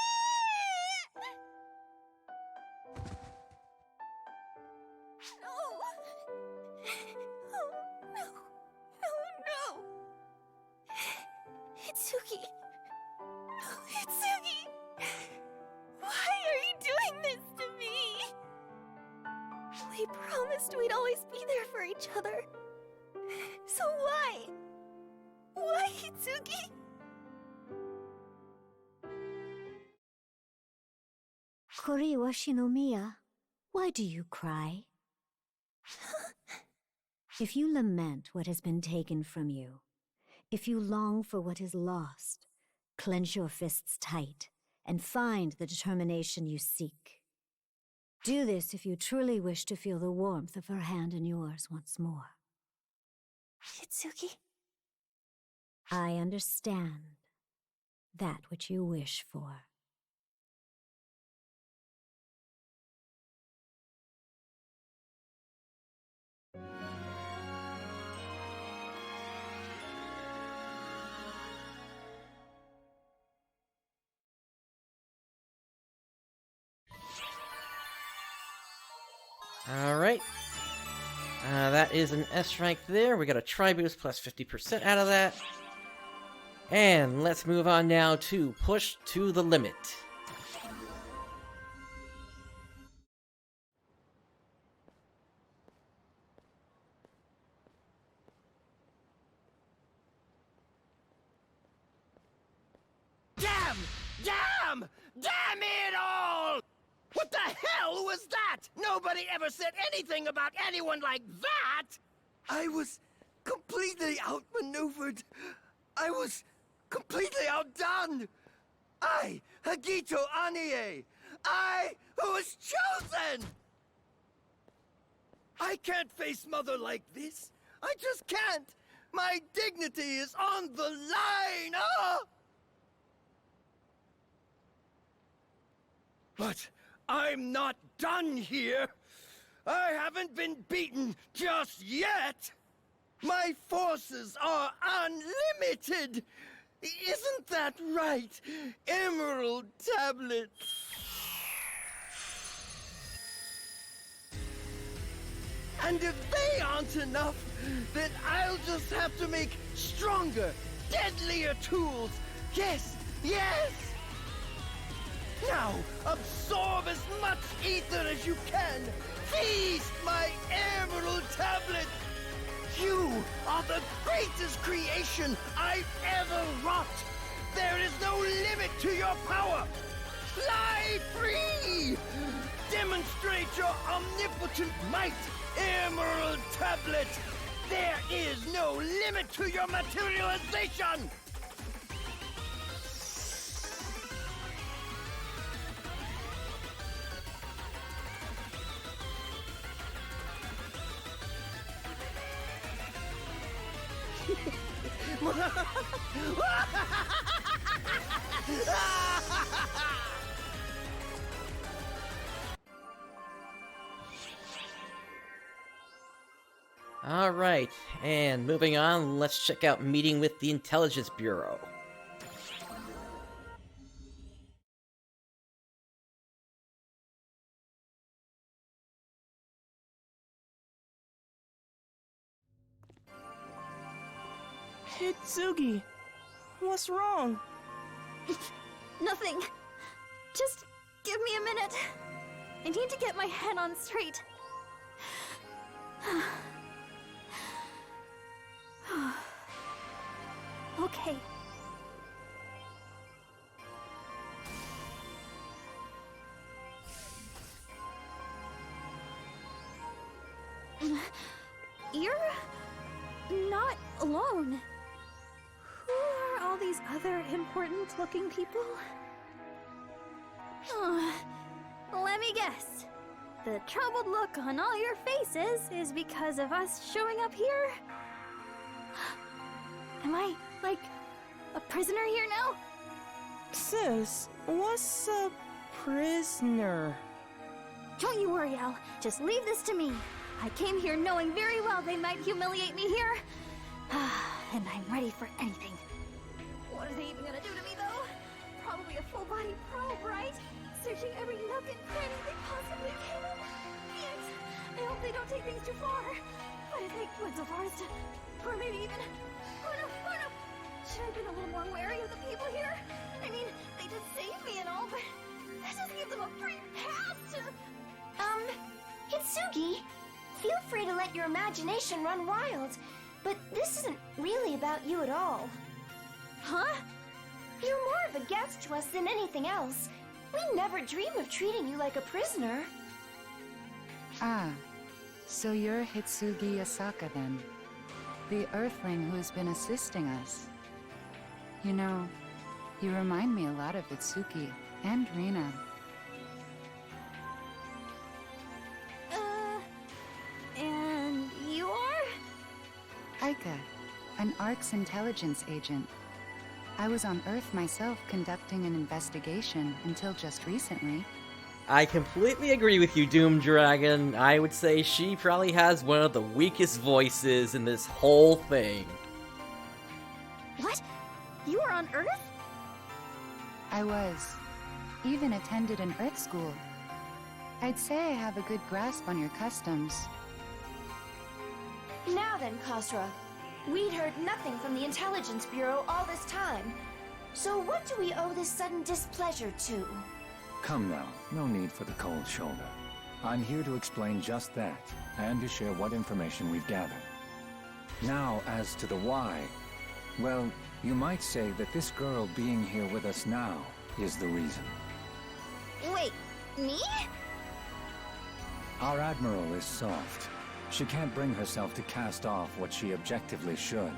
No! Oh, no. No, no! Itsugi! No, Itsugi! Why are you doing this to me? We promised we'd always be there for each other. So why? Why, Itsugi? Kori Shinomiya, why do you cry? If you lament what has been taken from you, if you long for what is lost, clench your fists tight and find the determination you seek. Do this if you truly wish to feel the warmth of her hand in yours once more. Itsugi? I understand that which you wish for. Alright. That is an S rank there. We got a Tri-Boost plus 50% out of that. And let's move on now to Push to the Limit. Damn! Damn! Damn it all! What the hell was that? Nobody ever said anything about anyone like that! I was completely outmaneuvered. I was completely outdone. I, Hagito Anie, I who was chosen! I can't face Mother like this. I just can't. My dignity is on the line. Ah! But I'm not done here. I haven't been beaten just yet. My forces are unlimited. Isn't that right, Emerald Tablet? And if they aren't enough, then I'll just have to make stronger, deadlier tools. Yes, yes! Now, absorb as much ether as you can. Feast my emerald tablet. You are the greatest creation I've ever wrought. There is no limit to your power. Fly free! Demonstrate your omnipotent might, Emerald Tablet! There is no limit to your materialization! Alright, and moving on, let's check out Meeting with the Intelligence Bureau. Itsugi, what's wrong? Nothing. Just give me a minute. I need to get my head on straight. Okay. You're not alone. Who are all these other important-looking people? Let me guess. The troubled look on all your faces is because of us showing up here? Am I, like, a prisoner here now? Sis, what's a prisoner? Don't you worry, Al. Just leave this to me. I came here knowing very well they might humiliate me here. And I'm ready for anything. What are they even gonna do to me, though? Probably a full-body probe, right? Searching every nook and cranny they possibly can. Yes, I hope they don't take things too far. But if they went so far as to... Or maybe even... Oh no, oh no! Should I have been a little more wary of the people here? I mean, they did save me and all, but... That doesn't give them a free pass to... Itsugi, feel free to let your imagination run wild, but this isn't really about you at all. Huh? You're more of a guest to us than anything else. We never dream of treating you like a prisoner. Ah, so you're Hitsugi Asaka then. The Earthling who's been assisting us. You know, you remind me a lot of Itsuki and Rina. And you are? Aika, an ARC's intelligence agent. I was on Earth myself conducting an investigation until just recently. I completely agree with you, Doom Dragon. I would say she probably has one of the weakest voices in this whole thing. What? You were on Earth? I was. Even attended an Earth school. I'd say I have a good grasp on your customs. Now then, Khosra, we'd heard nothing from the Intelligence Bureau all this time. So what do we owe this sudden displeasure to? Come now, no need for the cold shoulder. I'm here to explain just that, and to share what information we've gathered. Now, as to the why, well, you might say that this girl being here with us now is the reason. Wait, me? Our Admiral is soft. She can't bring herself to cast off what she objectively should,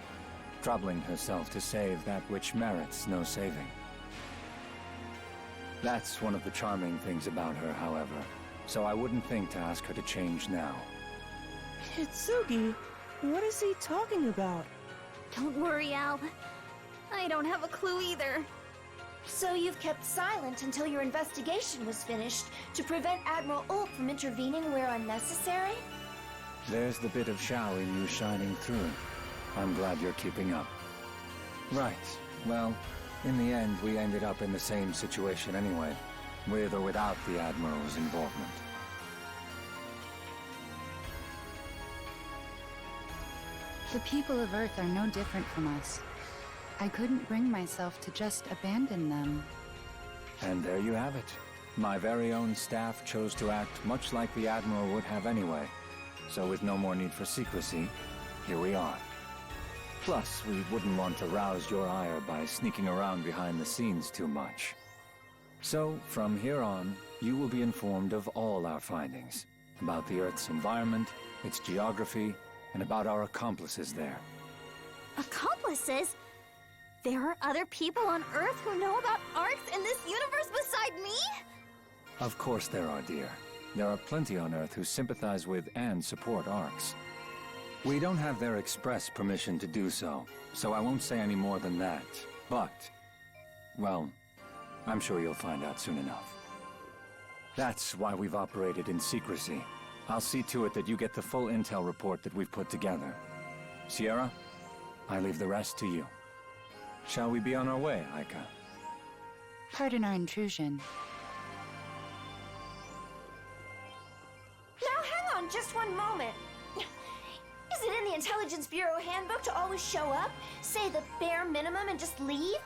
troubling herself to save that which merits no saving. That's one of the charming things about her, however, so I wouldn't think to ask her to change now. Itsugi, what is he talking about? Don't worry, Al. I don't have a clue either. So you've kept silent until your investigation was finished to prevent Admiral Ult from intervening where unnecessary? There's the bit of Shao in you shining through. I'm glad you're keeping up. Right. Well, in the end, we ended up in the same situation anyway, with or without the Admiral's involvement. The people of Earth are no different from us. I couldn't bring myself to just abandon them. And there you have it. My very own staff chose to act much like the Admiral would have anyway. So with no more need for secrecy, here we are. Plus, we wouldn't want to rouse your ire by sneaking around behind the scenes too much. So, from here on, you will be informed of all our findings. About the Earth's environment, its geography, and about our accomplices there. Accomplices? There are other people on Earth who know about arcs in this universe beside me? Of course there are, dear. There are plenty on Earth who sympathize with and support arcs. We don't have their express permission to do so, so I won't say any more than that. But, well, I'm sure you'll find out soon enough. That's why we've operated in secrecy. I'll see to it that you get the full intel report that we've put together. Sierra, I leave the rest to you. Shall we be on our way, Aika? Pardon our intrusion. Now hang on just one moment. Is it in the Intelligence Bureau handbook to always show up, say the bare minimum, and just leave?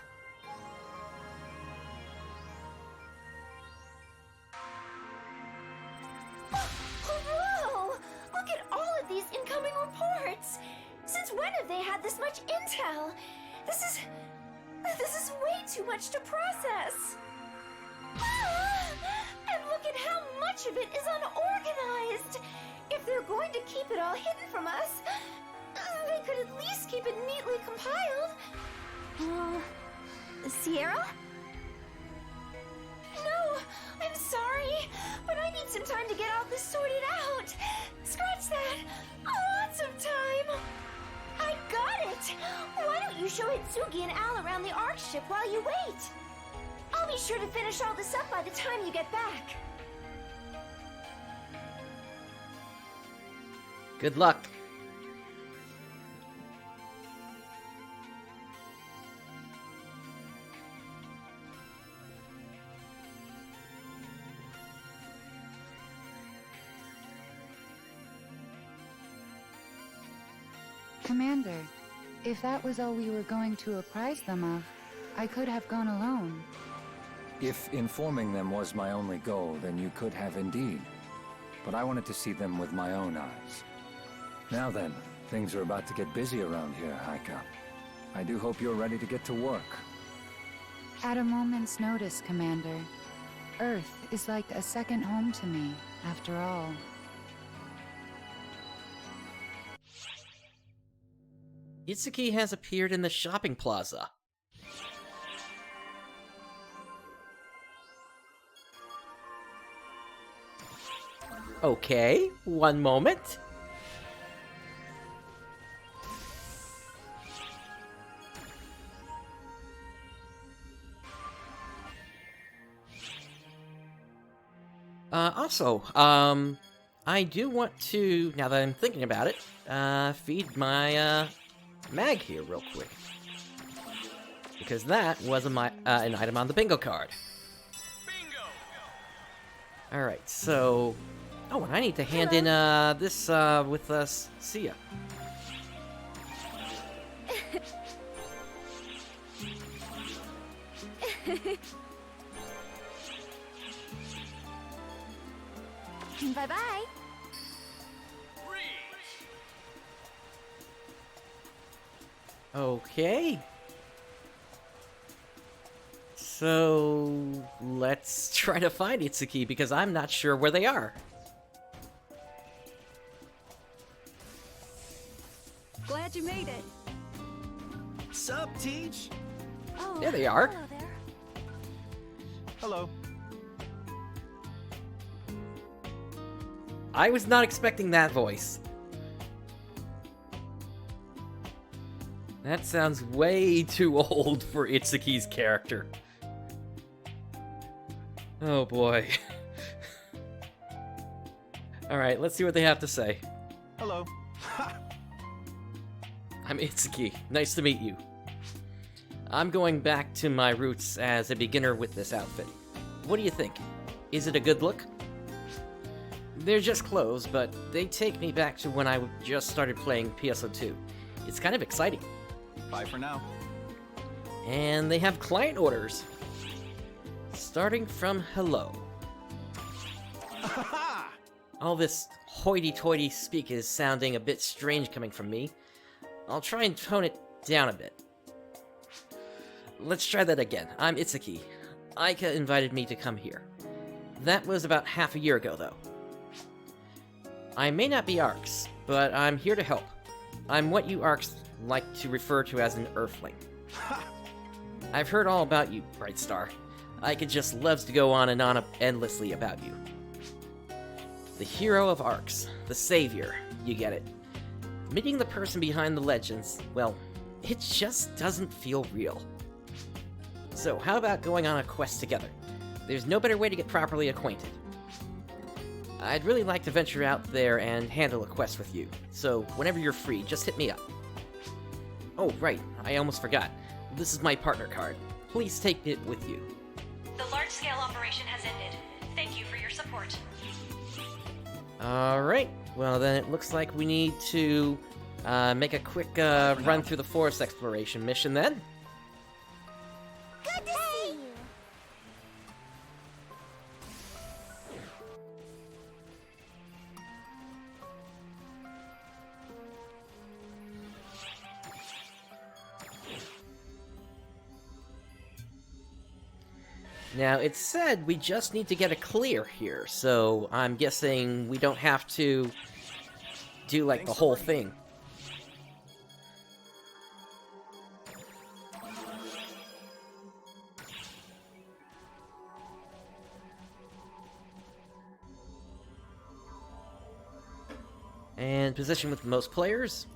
Whoa! Look at all of these incoming reports! Since when have they had this much intel? This is way too much to process! And look at how much of it is unorganized! If they're going to keep it all hidden from us, they could at least keep it neatly compiled. Sierra? No, I'm sorry, but I need some time to get all this sorted out. Scratch that. Lots of time. I got it. Why don't you show Itsugi and Al around the Ark ship while you wait? I'll be sure to finish all this up by the time you get back. Good luck. Commander, if that was all we were going to apprise them of, I could have gone alone. If informing them was my only goal, then you could have indeed. But I wanted to see them with my own eyes. Now then, things are about to get busy around here, Aika. I do hope you're ready to get to work. At a moment's notice, Commander. Earth is like a second home to me, after all. Itsugi has appeared in the shopping plaza. Okay, one moment. I do want to, now that I'm thinking about it, feed my, mag here real quick. Because that was an item on the bingo card. Alright, so... Oh, and I need to hand in, this, with, Sia. Bye-bye. Okay. So, let's try to find Itsugi, because I'm not sure where they are. Glad you made it. Sup, Teach? Oh, There they are. Hello there. Hello. I was not expecting that voice. That sounds way too old for Itsuki's character. Oh boy. Alright, let's see what they have to say. Hello. I'm Itsuki. Nice to meet you. I'm going back to my roots as a beginner with this outfit. What do you think? Is it a good look? They're just clothes, but they take me back to when I just started playing PSO2. It's kind of exciting. Bye for now. And they have client orders. Starting from hello. All this hoity-toity speak is sounding a bit strange coming from me. I'll try and tone it down a bit. Let's try that again. I'm Itsugi. Aika invited me to come here. That was about half a year ago, though. I may not be Arcs, but I'm here to help. I'm what you Arcs like to refer to as an Earthling. I've heard all about you, Brightstar. Aika just loves to go on and on endlessly about you. The hero of Arcs, the savior, you get it. Meeting the person behind the legends, well, it just doesn't feel real. So how about going on a quest together? There's no better way to get properly acquainted. I'd really like to venture out there and handle a quest with you, so whenever you're free, just hit me up. Oh, right, I almost forgot. This is my partner card. Please take it with you. The large-scale operation has ended. Thank you for your support. Alright, well then it looks like we need to make a quick run through the forest exploration mission then. Good to see you. Now, it said we just need to get a clear here, so I'm guessing we don't have to do, like, the whole thing. And position with most players.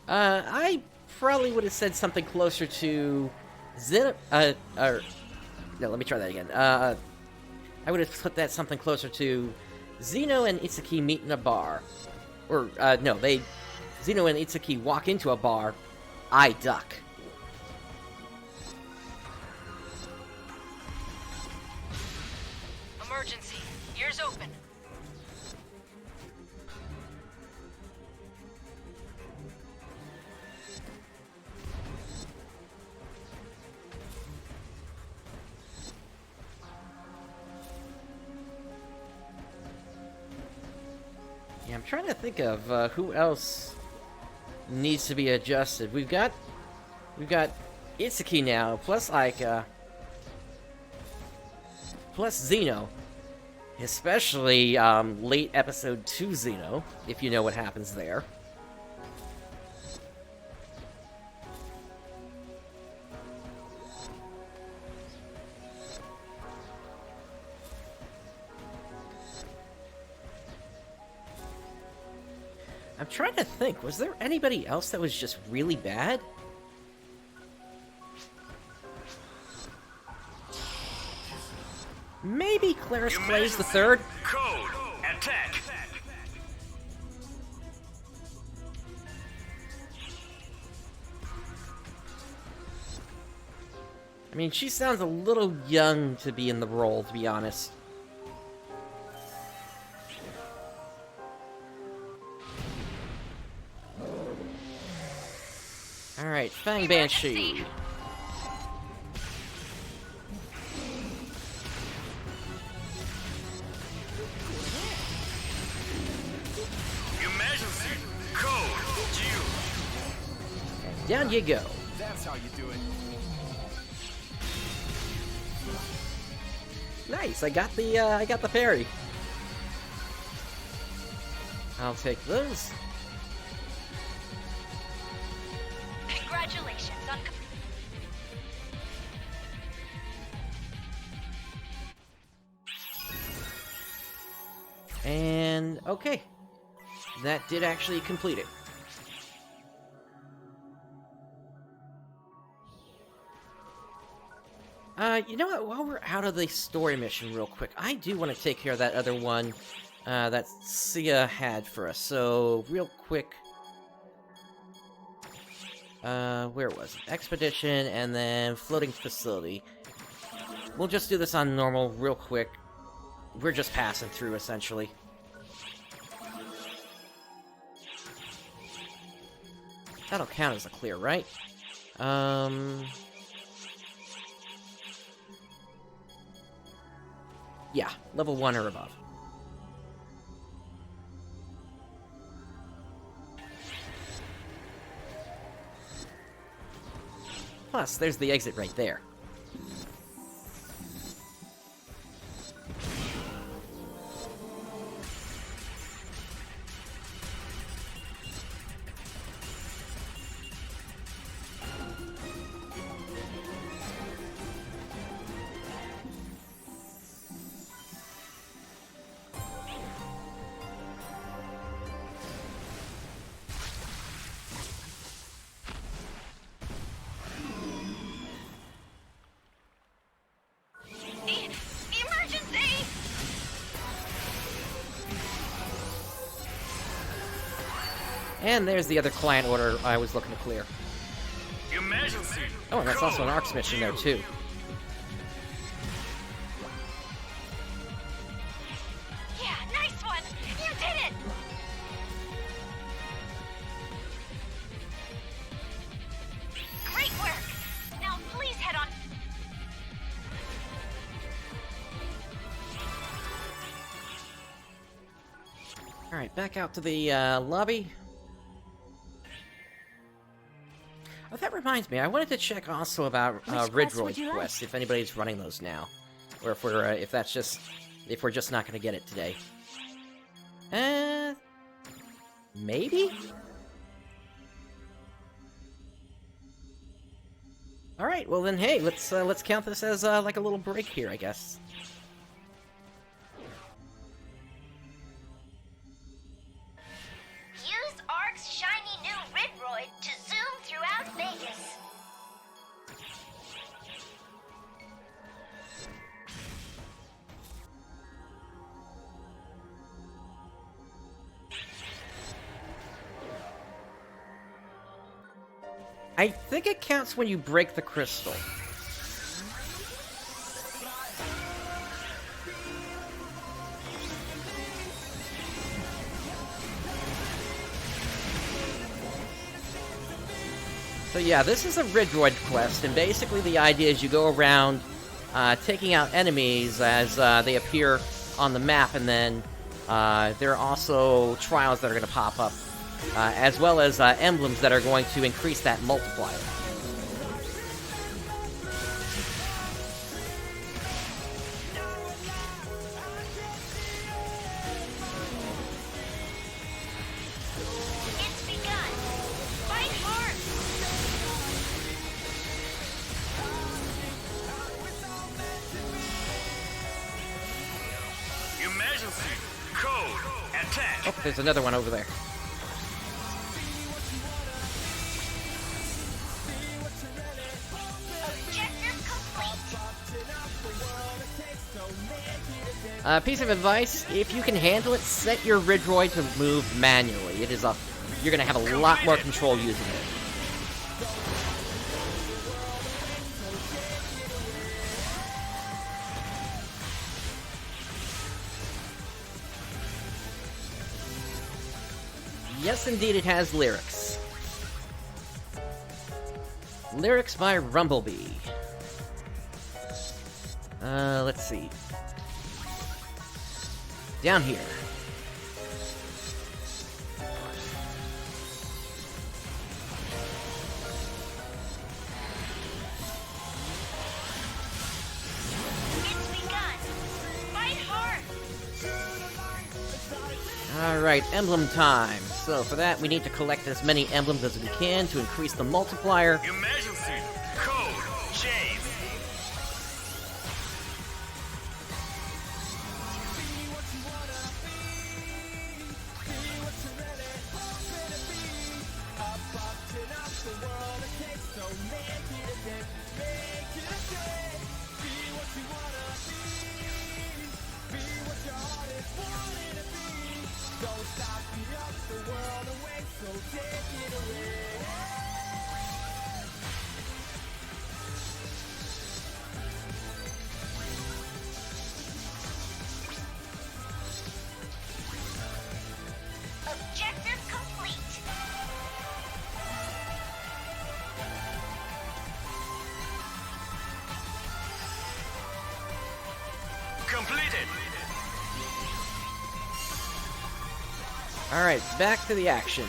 I probably would have said something closer to no, let me try that again. I would have put that something closer to Zeno and Itsuki meet in a bar. Or, no, Zeno and Itsuki walk into a bar, I duck. Emergency. Ears open. Yeah, I'm trying to think of who else needs to be adjusted. We've got Itsuki now, plus Aika, plus Zeno. Especially late episode 2 Zeno, if you know what happens there. I'm trying to think, was there anybody else that was just really bad? Maybe Claris plays the third? Code. Attack. I mean, she sounds a little young to be in the role, to be honest. Alright, Fang Banshee. Emergency. Code. Due. And down you go. That's how you do it. Nice, I got the parry. I'll take those. Congratulations on And okay. That did actually complete it. You know what? While we're out of the story mission real quick, I do want to take care of that other one that Sia had for us. So, real quick. Where was it? Expedition, and then floating facility. We'll just do this on normal real quick. We're just passing through, essentially. That'll count as a clear, right? Yeah, level 1 or above. Plus, there's the exit right there. Emergency! And there's the other client order I was looking to clear. Emergency! Oh, and that's also an Arcs mission there, too. Yeah, nice one! You did it! Great work! Now please head on. Alright, back out to the lobby. Oh, that reminds me, I wanted to check also about Ridroid quests, if anybody's running those now. Or if we're, if we're just not gonna get it today. Maybe? Alright, well then, hey, let's count this as, like a little break here, I guess. Use Ark's shiny new Ridroid to zoom throughout Vegas. I think it counts when you break the crystal. So yeah, this is a Ridroid quest, and basically the idea is you go around taking out enemies as they appear on the map, and then there are also trials that are going to pop up, as well as emblems that are going to increase that multiplier. It's begun. Fight hard. Emergency! Code! Attack! Oh, there's another one over there. Objective complete. Piece of advice, if you can handle it, set your Ridroid to move manually. It is a... You're gonna have a lot more control using it. Yes, indeed, it has lyrics. Lyrics by Rumblebee. Let's see. Down here. It's begun. Fight hard. Alright, emblem time. So for that, we need to collect as many emblems as we can to increase the multiplier. Emergency! Code! Chase! Objective complete. Completed. Alright, back to the action.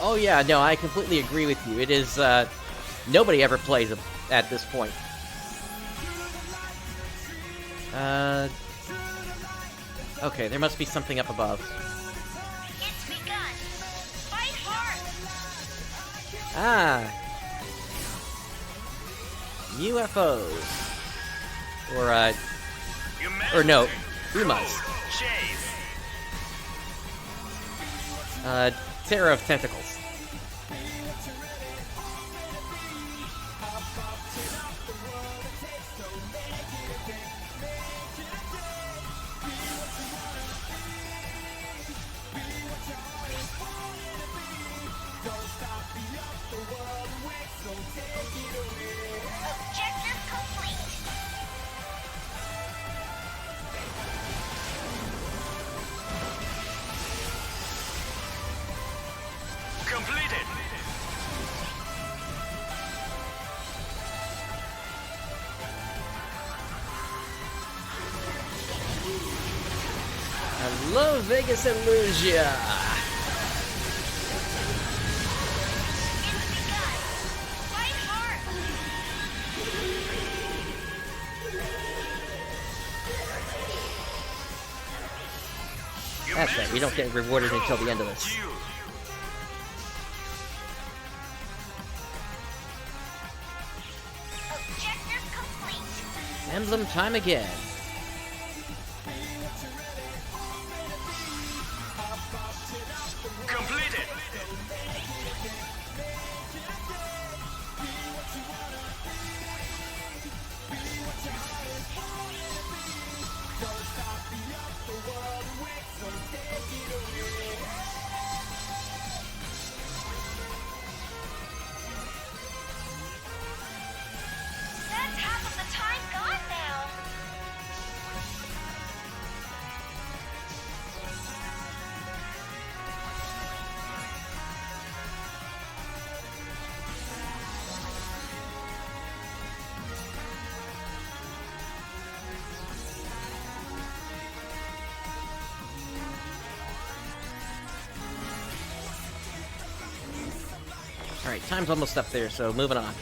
Oh yeah, no, I completely agree with you. It is, nobody ever plays at this point. Okay, there must be something up above. It's begun. Fight hard. Ah! UFOs. Or no, Umas. Terror of Tentacles. Objective complete. Completed. I love Vegas Illusia. Fight hard. That's right, we don't get rewarded until the end of this. Objective complete. Emblem time again. Completed. That's half of the time gone now. Alright, time's almost up there, so moving on.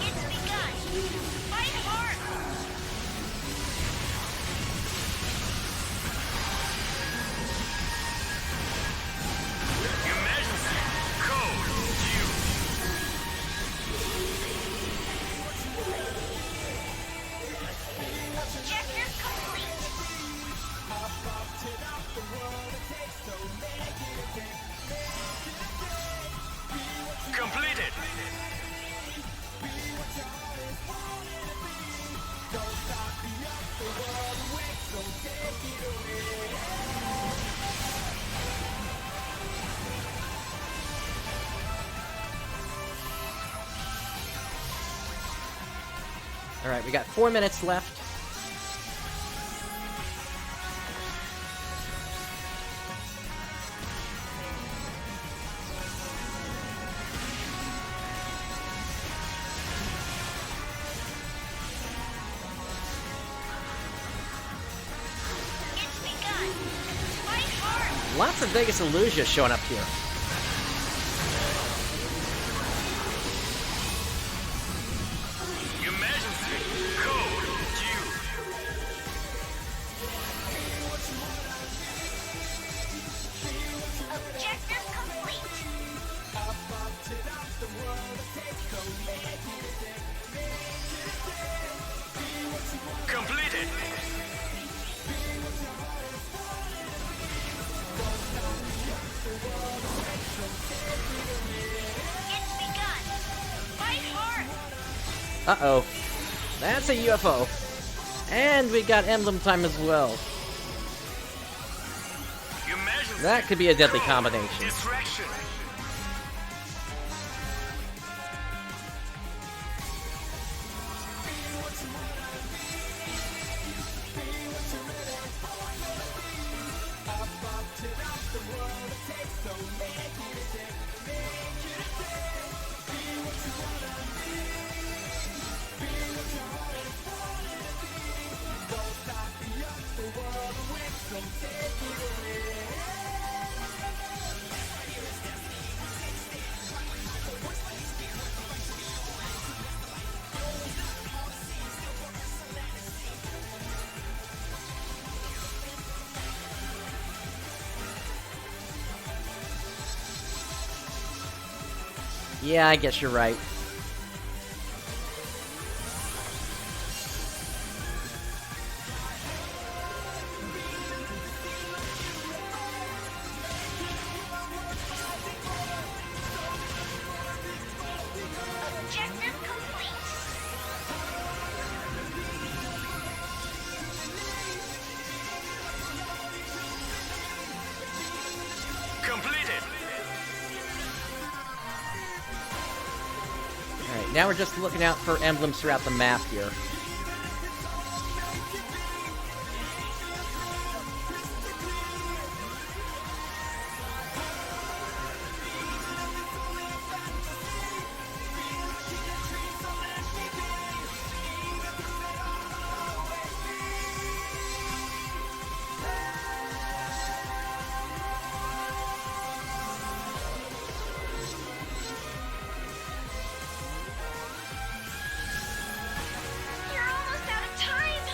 It's begun. Fight hard. Your Majesty, code due. Objective complete. Completed. Alright, we got 4 minutes left. It's begun. Fight hard. Lots of Vegas Illusia showing up here. Your Majesty, code due. Objective complete. Completed. Uh-oh. That's a UFO. And we got emblem time as well. That could be a deadly combination. Distraction. Yeah, I guess you're right. Objective complete. Completed. Alright, now we're just looking out for emblems throughout the map here. You're almost out of time.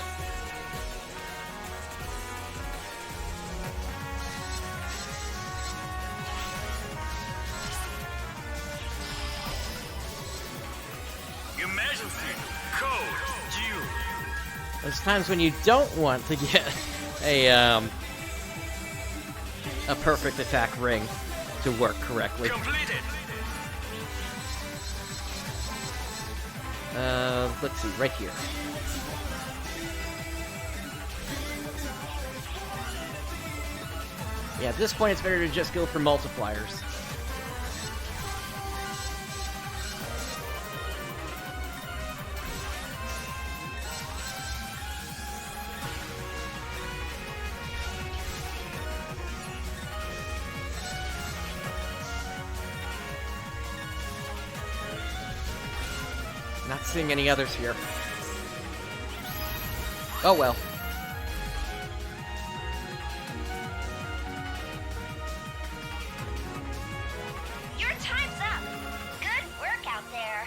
Emergency code due. There's times when you don't want to get a perfect attack ring to work correctly. Completed. Let's see, right here. Yeah, at this point it's better to just go for multipliers. Not seeing any others here. Oh well. Your time's up. Good work out there.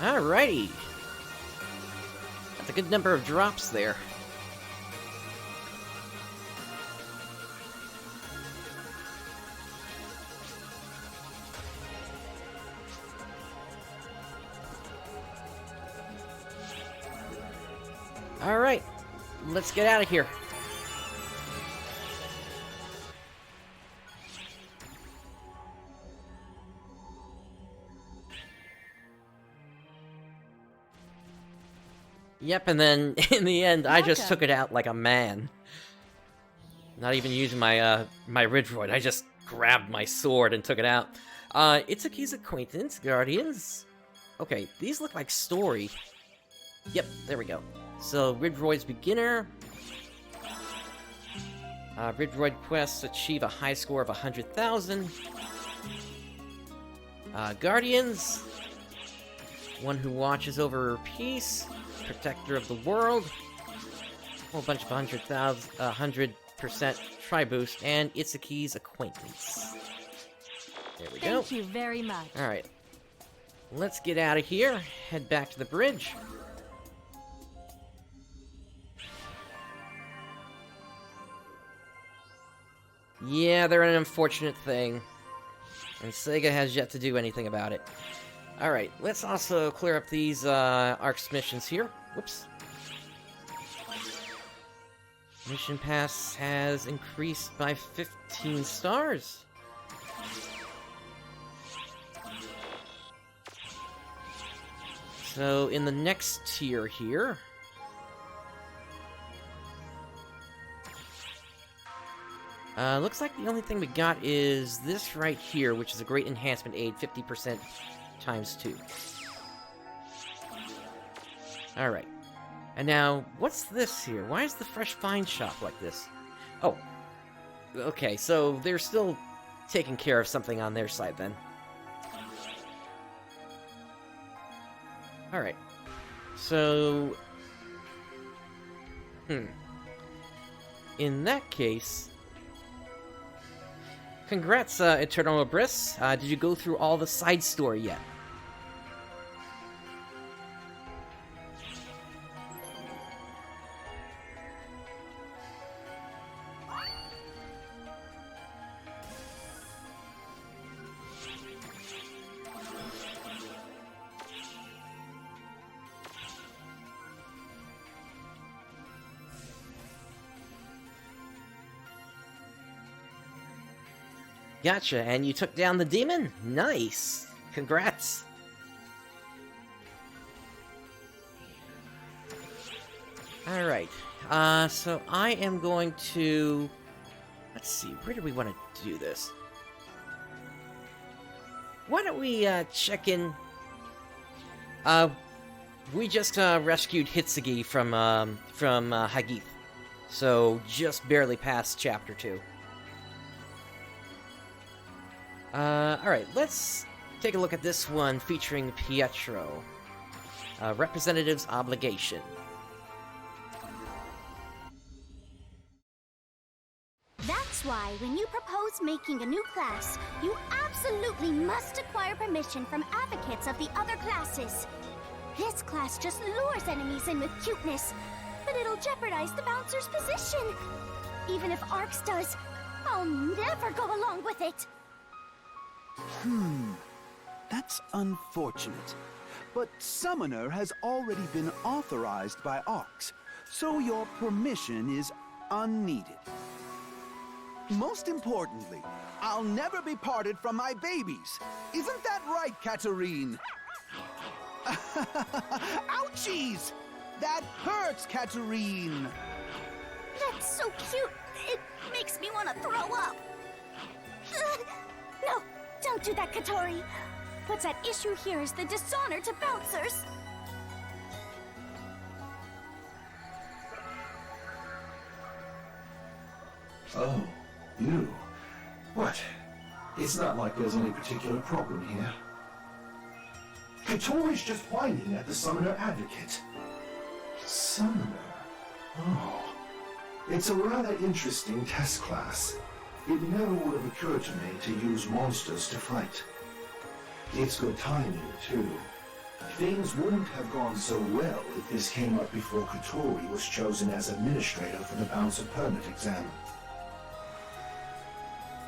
Alrighty. That's a good number of drops there. Alright, let's get out of here. Yep, and then in the end, I just took it out like a man. Not even using my my Ridgeroid, I just grabbed my sword and took it out. Itsugi's acquaintance, Guardians. Okay, these look like story. Yep, there we go. So, Ridgeroid's beginner. Ridgeroid quests achieve a high score of 100,000. Guardians. One who watches over peace. Protector of the world. Whole bunch of 100% try boost. And Itsugi's acquaintance. There we go. Thank you very much. Alright. Let's get out of here. Head back to the bridge. Yeah, they're an unfortunate thing. And Sega has yet to do anything about it. Alright, let's also clear up these Arcs missions here. Whoops. Mission pass has increased by 15 stars. So in the next tier here, looks like the only thing we got is this right here, which is a great enhancement aid, 50% times 2. Alright. And now, what's this here? Why is the Fresh Find shop like this? Oh. Okay, so they're still taking care of something on their side then. Alright. So... In that case... Congrats, Eternal Abyss. Did you go through all the side story yet? Gotcha, and you took down the demon? Nice! Congrats! Alright, so I am going to... Let's see, where do we want to do this? Why don't we, check in... we just, rescued Itsugi from Hagith. So, just barely past Chapter 2. Alright, let's take a look at this one featuring Pietro. Representative's Obligation. That's why when you propose making a new class, you absolutely must acquire permission from advocates of the other classes. This class just lures enemies in with cuteness, but it'll jeopardize the bouncer's position. Even if Arx does, I'll never go along with it. That's unfortunate. But Summoner has already been authorized by Arx, so your permission is unneeded. Most importantly, I'll never be parted from my babies. Isn't that right, Katarine? Ouchies! That hurts, Katarine! That's so cute, it makes me want to throw up. No, don't do that, Katori. What's at issue here is the dishonor to bouncers. Oh, you? What? It's not like there's any particular problem here. Katori's just whining at the Summoner Advocate. Summoner? Oh. It's a rather interesting test class. It never would have occurred to me to use monsters to fight. It's good timing, too. Things wouldn't have gone so well if this came up before Katori was chosen as administrator for the Bouncer Permit exam.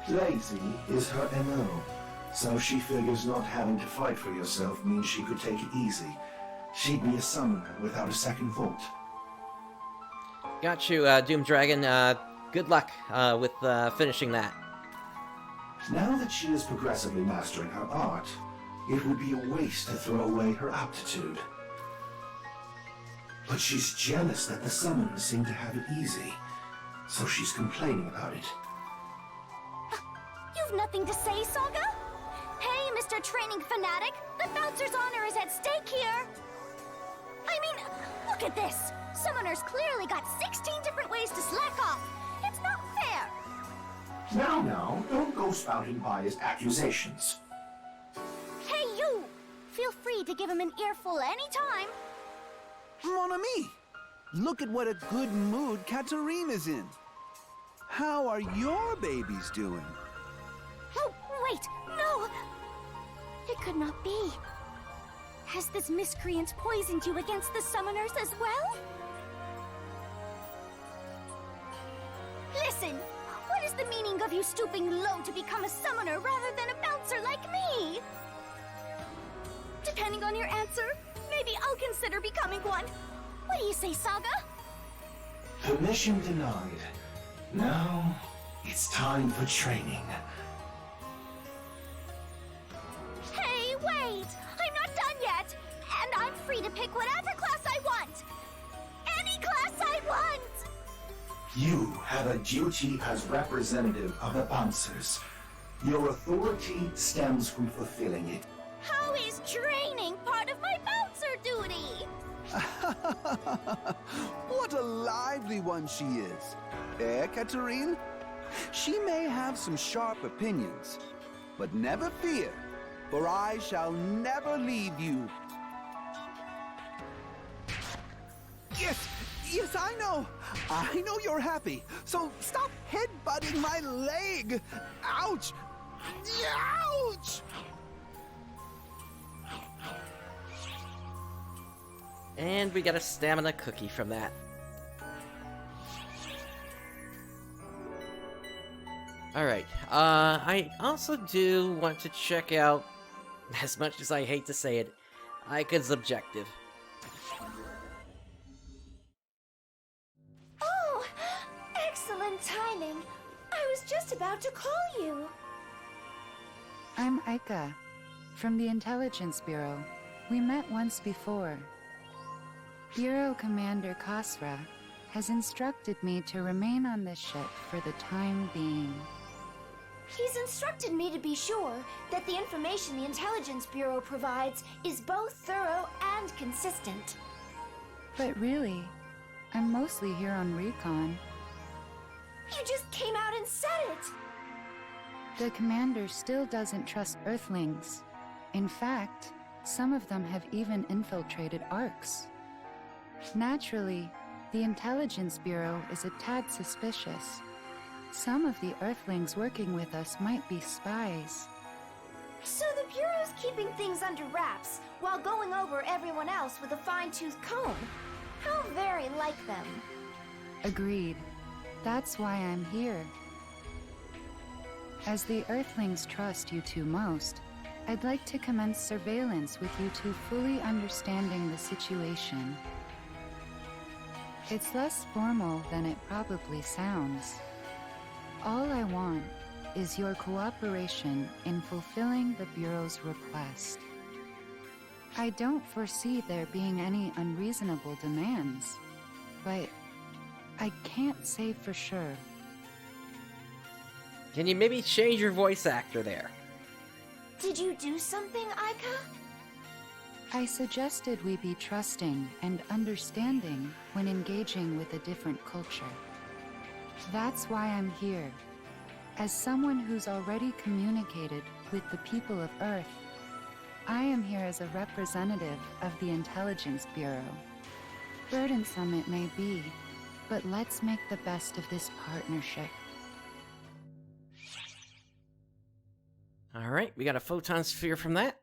Lazy is her MO, so she figures not having to fight for yourself means she could take it easy. She'd be a summoner without a second thought. Got you, Doom Dragon. Good luck with finishing that. Now that she is progressively mastering her art, it would be a waste to throw away her aptitude. But she's jealous that the summoners seem to have it easy, so she's complaining about it. You've nothing to say, Saga? Hey, Mr. Training Fanatic, the bouncer's honor is at stake here. I mean, look at this. Summoners clearly got 16 different ways to slack off. It's not fair. Now, don't go spouting biased accusations. Hey, you! Feel free to give him an earful anytime. Mon ami, look at what a good mood Katarine is in. How are your babies doing? Oh, wait, no! It could not be. Has this miscreant poisoned you against the summoners as well? Listen, what is the meaning of you stooping low to become a summoner rather than a bouncer like me? Depending on your answer, maybe I'll consider becoming one. What do you say, Saga? Permission denied. Now, it's time for training. Hey, wait! I'm not done yet! And I'm free to pick whatever class I want! Any class I want! You have a duty as representative of the bouncers. Your authority stems from fulfilling it. How is training part of my bouncer duty? What a lively one she is. Eh, Katerine? She may have some sharp opinions, but never fear, for I shall never leave you. Yes, I know. I know you're happy, so stop headbutting my leg. Ouch! Ouch! And we got a stamina cookie from that. Alright, I also do want to check out, as much as I hate to say it, Aika's objective. Oh, excellent timing. I was just about to call you. I'm Aika, from the Intelligence Bureau. We met once before. Bureau Commander Kasra has instructed me to remain on this ship for the time being. He's instructed me to be sure that the information the Intelligence Bureau provides is both thorough and consistent. But really, I'm mostly here on recon. You just came out and said it! The commander still doesn't trust Earthlings. In fact, some of them have even infiltrated ARCs. Naturally, the Intelligence Bureau is a tad suspicious. Some of the Earthlings working with us might be spies. So the Bureau's keeping things under wraps while going over everyone else with a fine-tooth comb. How very like them. Agreed. That's why I'm here. As the Earthlings trust you two most, I'd like to commence surveillance with you two fully understanding the situation. It's less formal than it probably sounds. All I want is your cooperation in fulfilling the Bureau's request. I don't foresee there being any unreasonable demands, but I can't say for sure. Can you maybe change your voice actor there? Did you do something, Aika? I suggested we be trusting and understanding when engaging with a different culture. That's why I'm here. As someone who's already communicated with the people of Earth, I am here as a representative of the Intelligence Bureau. Burdensome it may be, but let's make the best of this partnership. Alright, we got a photon sphere from that.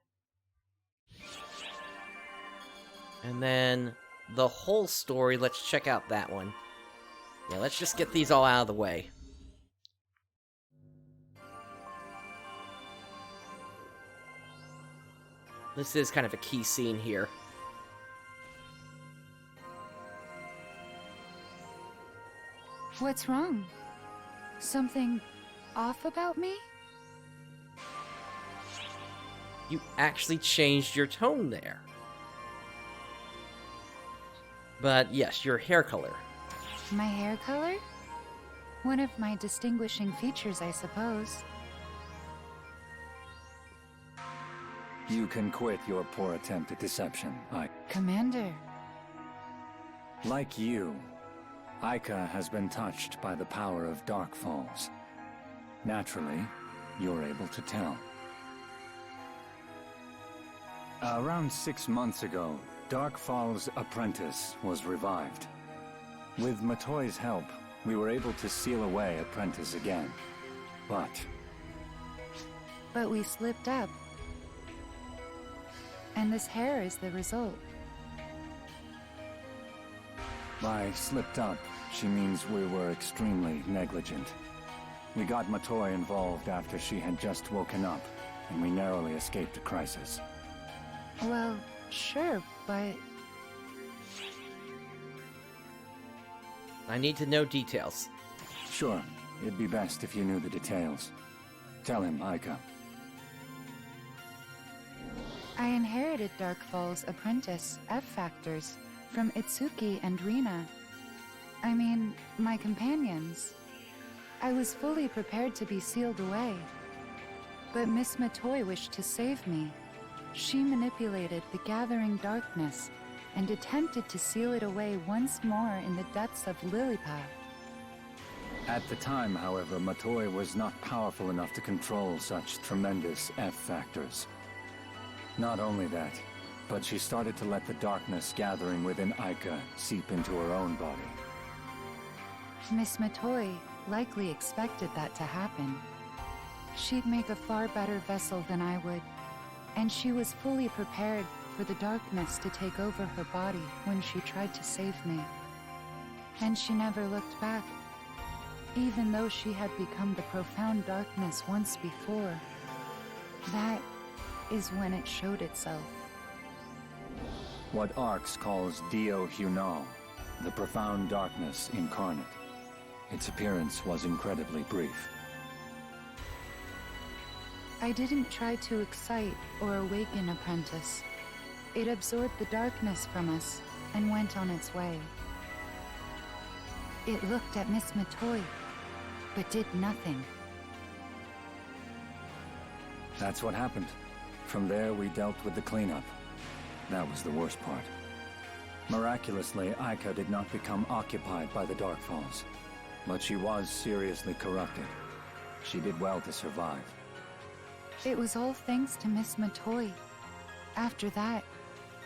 And then the whole story, let's check out that one. Yeah, let's just get these all out of the way. This is kind of a key scene here. What's wrong? Something off about me? You actually changed your tone there. But yes, your hair color. My hair color? One of my distinguishing features, I suppose. You can quit your poor attempt at deception, Commander. Like you, Aika has been touched by the power of Dark Falls. Naturally, you're able to tell. Around 6 months ago, Dark Falls' apprentice was revived. With Matoi's help, we were able to seal away apprentice again. But we slipped up. And this hair is the result. by slipped up, she means we were extremely negligent. We got Matoi involved after she had just woken up, and we narrowly escaped a crisis. Well, sure, but... I need to know details. Sure. It'd be best if you knew the details. Tell him, Aika. I inherited Darkfall's apprentice, F-Factors, from Itsugi and Rina. I mean, my companions. I was fully prepared to be sealed away. But Miss Matoi wished to save me. She manipulated the gathering darkness and attempted to seal it away once more in the depths of Lilliput. At the time, however, Matoi was not powerful enough to control such tremendous F-Factors. Not only that, but she started to let the darkness gathering within Aika seep into her own body. Miss Matoi likely expected that to happen. She'd make a far better vessel than I would, and she was fully prepared for the darkness to take over her body when she tried to save me. And she never looked back, even though she had become the profound darkness once before. That is when it showed itself. What Arx calls Dio Hunal, the profound darkness incarnate. Its appearance was incredibly brief. I didn't try to excite or awaken Apprentice. It absorbed the darkness from us and went on its way. It looked at Miss Matoi, but did nothing. That's what happened. From there, we dealt with the cleanup. That was the worst part. Miraculously, Aika did not become occupied by the Darkfalls, but she was seriously corrupted. She did well to survive. It was all thanks to Miss Matoi. After that,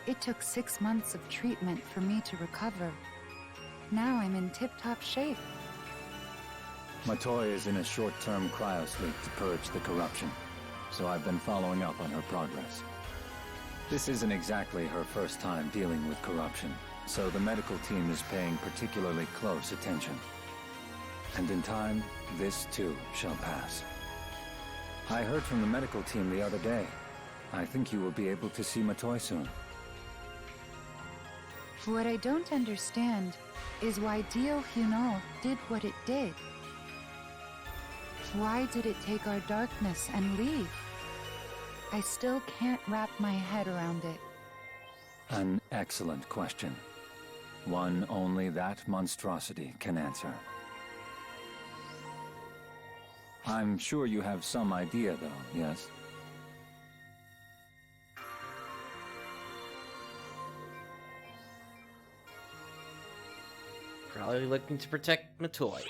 it took 6 months of treatment for me to recover. Now I'm in tip-top shape. Matoi is in a short-term cryosleep to purge the corruption, so I've been following up on her progress. This isn't exactly her first time dealing with corruption, so the medical team is paying particularly close attention. And in time, this too shall pass. I heard from the medical team the other day. I think you will be able to see Matoi soon. What I don't understand is why Dio Hunal did what it did. Why did it take our darkness and leave? I still can't wrap my head around it. An excellent question. One only that monstrosity can answer. I'm sure you have some idea, though, yes? Probably looking to protect Matoi.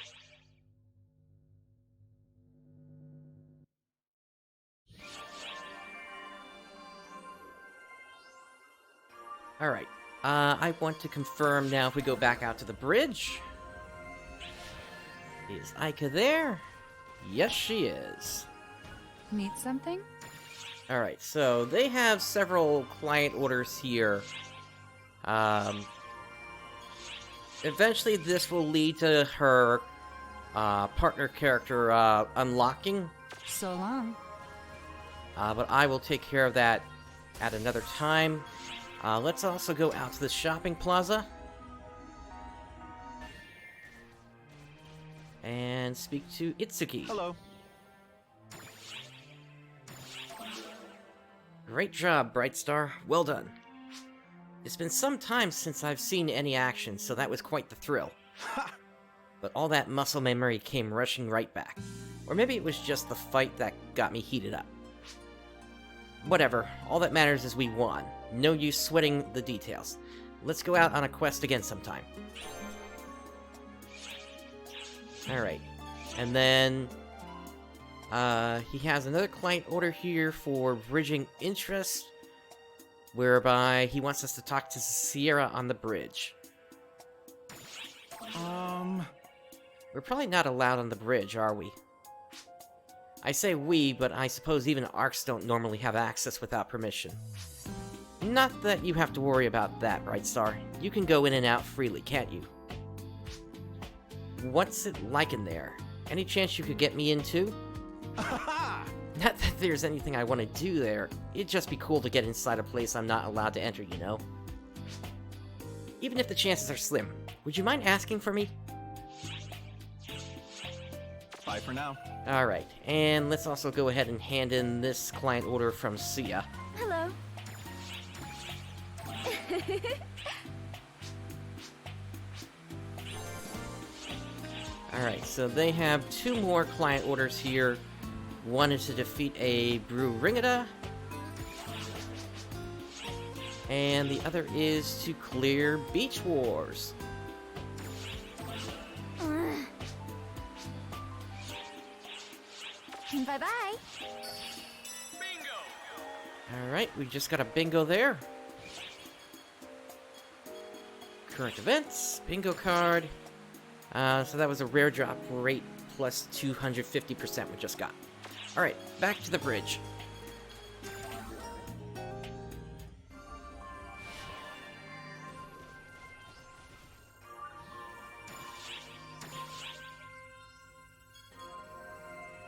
Alright, I want to confirm now if we go back out to the bridge. Is Aika there? Yes, she is. Need something? Alright, so they have several client orders here. Eventually this will lead to her partner character unlocking. So long. But I will take care of that at another time. Let's also go out to the shopping plaza. And speak to Itsugi. Hello. Great job, Brightstar. Well done. It's been some time since I've seen any action, so that was quite the thrill. But all that muscle memory came rushing right back. Or maybe it was just the fight that got me heated up. Whatever, all that matters is we won. No use sweating the details. Let's go out on a quest again sometime. Alright. And then he has another client order here for bridging interest, whereby he wants us to talk to Sierra on the bridge. We're probably not allowed on the bridge, are we? I say we, but I suppose even Arcs don't normally have access without permission. Not that you have to worry about that, Brightstar. You can go in and out freely, can't you? What's it like in there? Any chance you could get me in too? Not that there's anything I want to do there. It'd just be cool to get inside a place I'm not allowed to enter, you know? Even if the chances are slim, would you mind asking for me? Bye for now. Alright, and let's also go ahead and hand in this client order from Sia. Hello. Alright, so they have 2 more client orders here. One is to defeat a Brewringada, and the other is to clear Beach Wars. Bye-bye. Alright, we just got a bingo there. Current events, bingo card. So that was a rare drop rate plus 250% we just got. Alright, back to the bridge.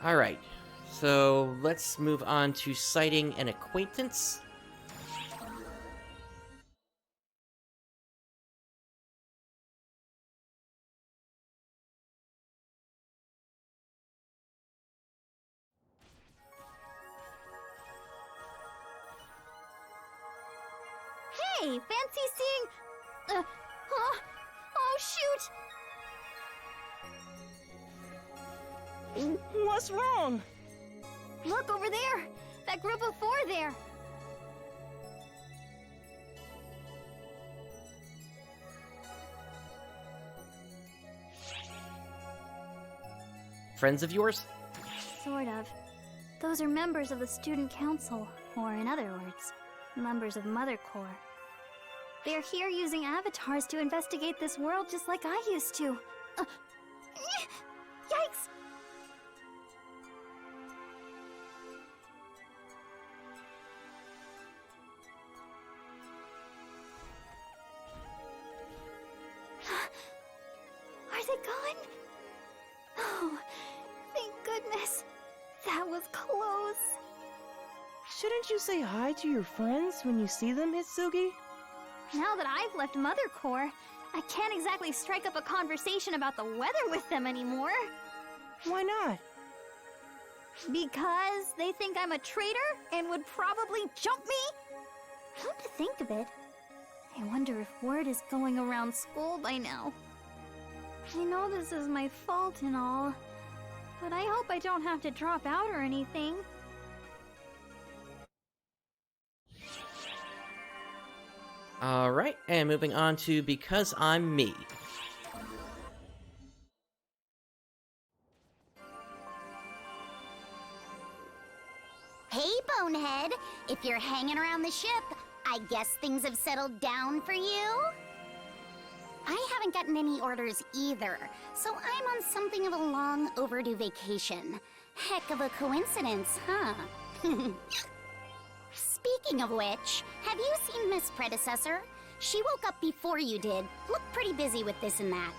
Alright, so let's move on to citing an acquaintance. Hey, fancy seeing... oh, shoot! What's wrong? Look over there! That group of 4 there! Friends of yours? Sort of. Those are members of the student council, or in other words, members of Mother Corps. They're here using avatars to investigate this world just like I used to. Yikes! Are they gone? Oh, thank goodness. That was close. Shouldn't you say hi to your friends when you see them, Itsugi? Now that I've left Mother Corps, I can't exactly strike up a conversation about the weather with them anymore. Why not? Because they think I'm a traitor and would probably jump me? Come to think of it, I wonder if word is going around school by now. I know this is my fault and all, but I hope I don't have to drop out or anything. Alright, and moving on to Because I'm Me. Hey, Bonehead. If you're hanging around the ship, I guess things have settled down for you? I haven't gotten any orders either, so I'm on something of a long overdue vacation. Heck of a coincidence, huh? Speaking of which, have you seen Miss Predecessor? She woke up before you did. Looked pretty busy with this and that.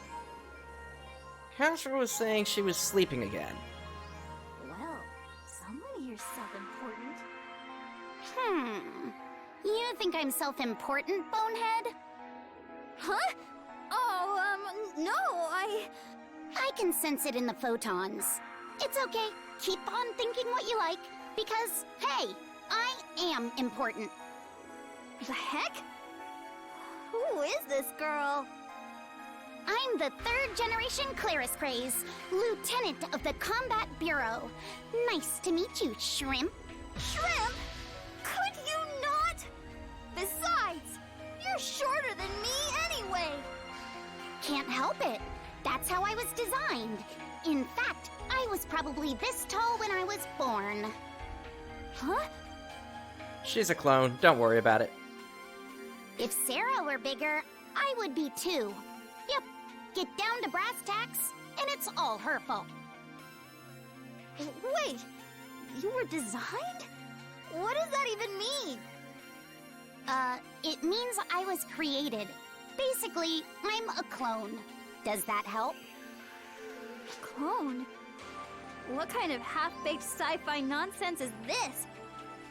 Hasra was saying she was sleeping again. Well, someone here's self-important. You think I'm self-important, Bonehead? Huh? Oh, no, I can sense it in the photons. It's okay. Keep on thinking what you like, because, hey, I am important. The heck? Who is this girl? I'm the 3rd generation Claris Craze, Lieutenant of the Combat Bureau. Nice to meet you, Shrimp. Shrimp? Could you not? Besides, you're shorter than me anyway. Can't help it. That's how I was designed. In fact, I was probably this tall when I was born. Huh? She's a clone, don't worry about it. If Sarah were bigger, I would be too. Yep, get down to brass tacks, and it's all her fault. Wait, you were designed? What does that even mean? It means I was created. Basically, I'm a clone. Does that help? Clone? What kind of half-baked sci-fi nonsense is this?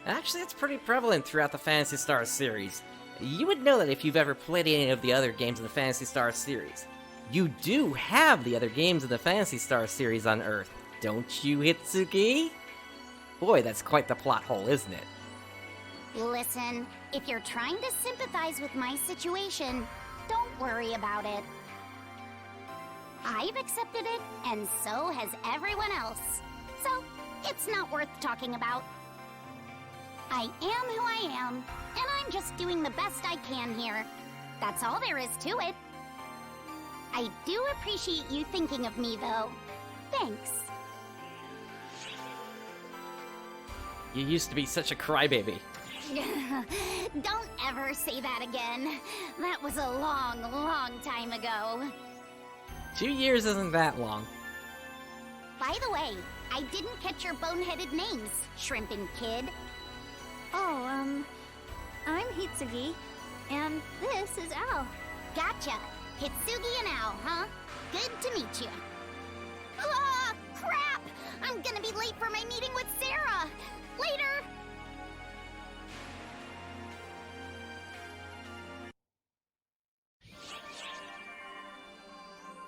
Actually, it's pretty prevalent throughout the Phantasy Star series. You would know that if you've ever played any of the other games in the Phantasy Star series. You do have the other games in the Phantasy Star series on Earth. don't you, Itsugi? Boy, that's quite the plot hole, isn't it? Listen, if you're trying to sympathize with my situation, don't worry about it. I've accepted it, and so has everyone else. So, it's not worth talking about. I am who I am, and I'm just doing the best I can here. That's all there is to it. I do appreciate you thinking of me, though. Thanks. You used to be such a crybaby. Don't ever say that again. That was a long, long time ago. 2 years isn't that long. By the way, I didn't catch your boneheaded names, Shrimpin' Kid. Oh, I'm Itsugi, and this is Al. Gotcha. Itsugi and Al, huh? Good to meet you. Ah, crap! I'm gonna be late for my meeting with Sarah. Later!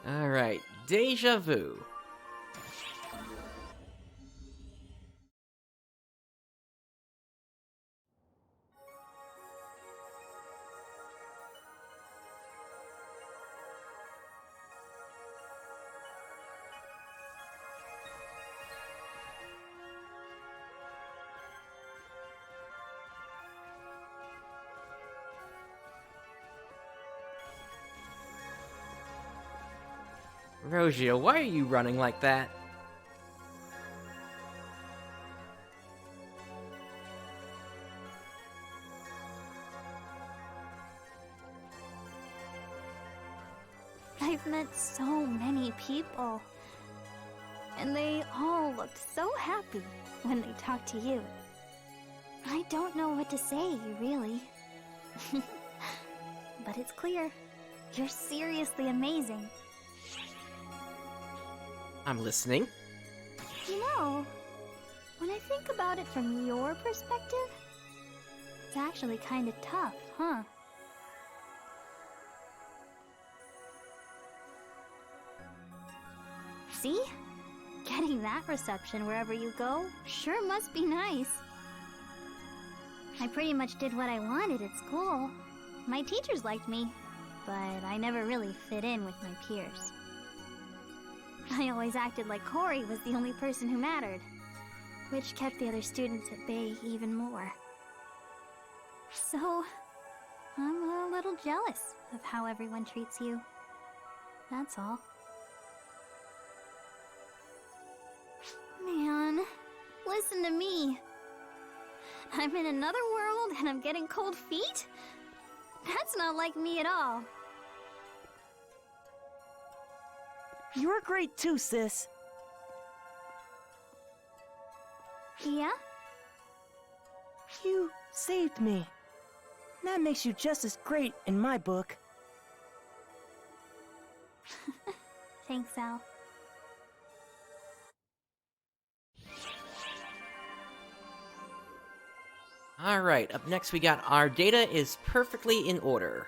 Alright, Deja Vu. Rosia, why are you running like that? I've met so many people, and they all looked so happy when they talked to you. I don't know what to say, really. But it's clear, you're seriously amazing. I'm listening. You know, when I think about it from your perspective, it's actually kind of tough, huh? See? Getting that reception wherever you go sure must be nice. I pretty much did what I wanted at school. My teachers liked me, but I never really fit in with my peers. I always acted like Corey was the only person who mattered, which kept the other students at bay even more. So, I'm a little jealous of how everyone treats you. That's all. Man, listen to me. I'm in another world and I'm getting cold feet? That's not like me at all. You're great too, sis. Yeah? You saved me. That makes you just as great in my book. Thanks, Al. Alright, up next we got our data is perfectly in order.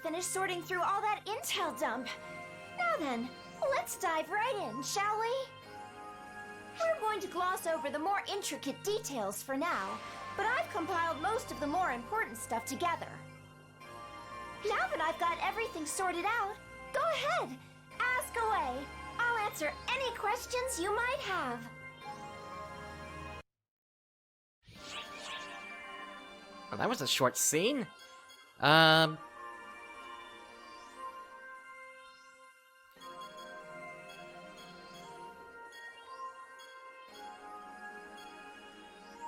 Finished sorting through all that intel dump. Now then, let's dive right in, shall we? We're going to gloss over the more intricate details for now, but I've compiled most of the more important stuff together. Now that I've got everything sorted out, go ahead, ask away. I'll answer any questions you might have. Well, that was a short scene.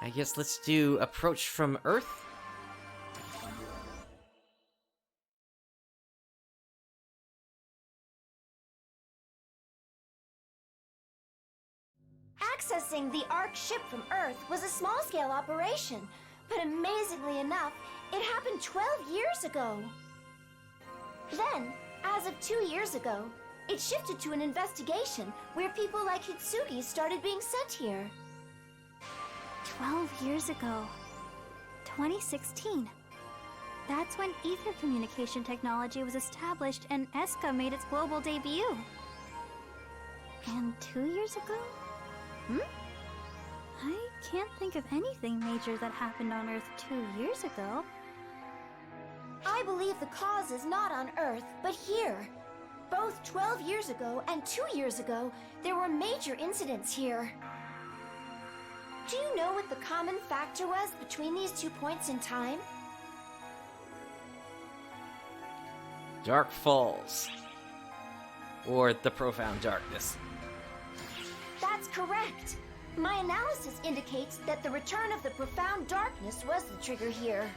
I guess let's do approach from Earth. Accessing the Ark ship from Earth was a small-scale operation, but amazingly enough, it happened 12 years ago. Then, as of 2 years ago, it shifted to an investigation where people like Itsugi started being sent here. 12 years ago. 2016. That's when ether communication technology was established and ESCA made its global debut. And 2 years ago? I can't think of anything major that happened on Earth 2 years ago. I believe the cause is not on Earth, but here. Both 12 years ago and 2 years ago, there were major incidents here. Do you know what the common factor was between these 2 points in time? Dark Falls. Or the Profound Darkness. That's correct. My analysis indicates that the return of the Profound Darkness was the trigger here.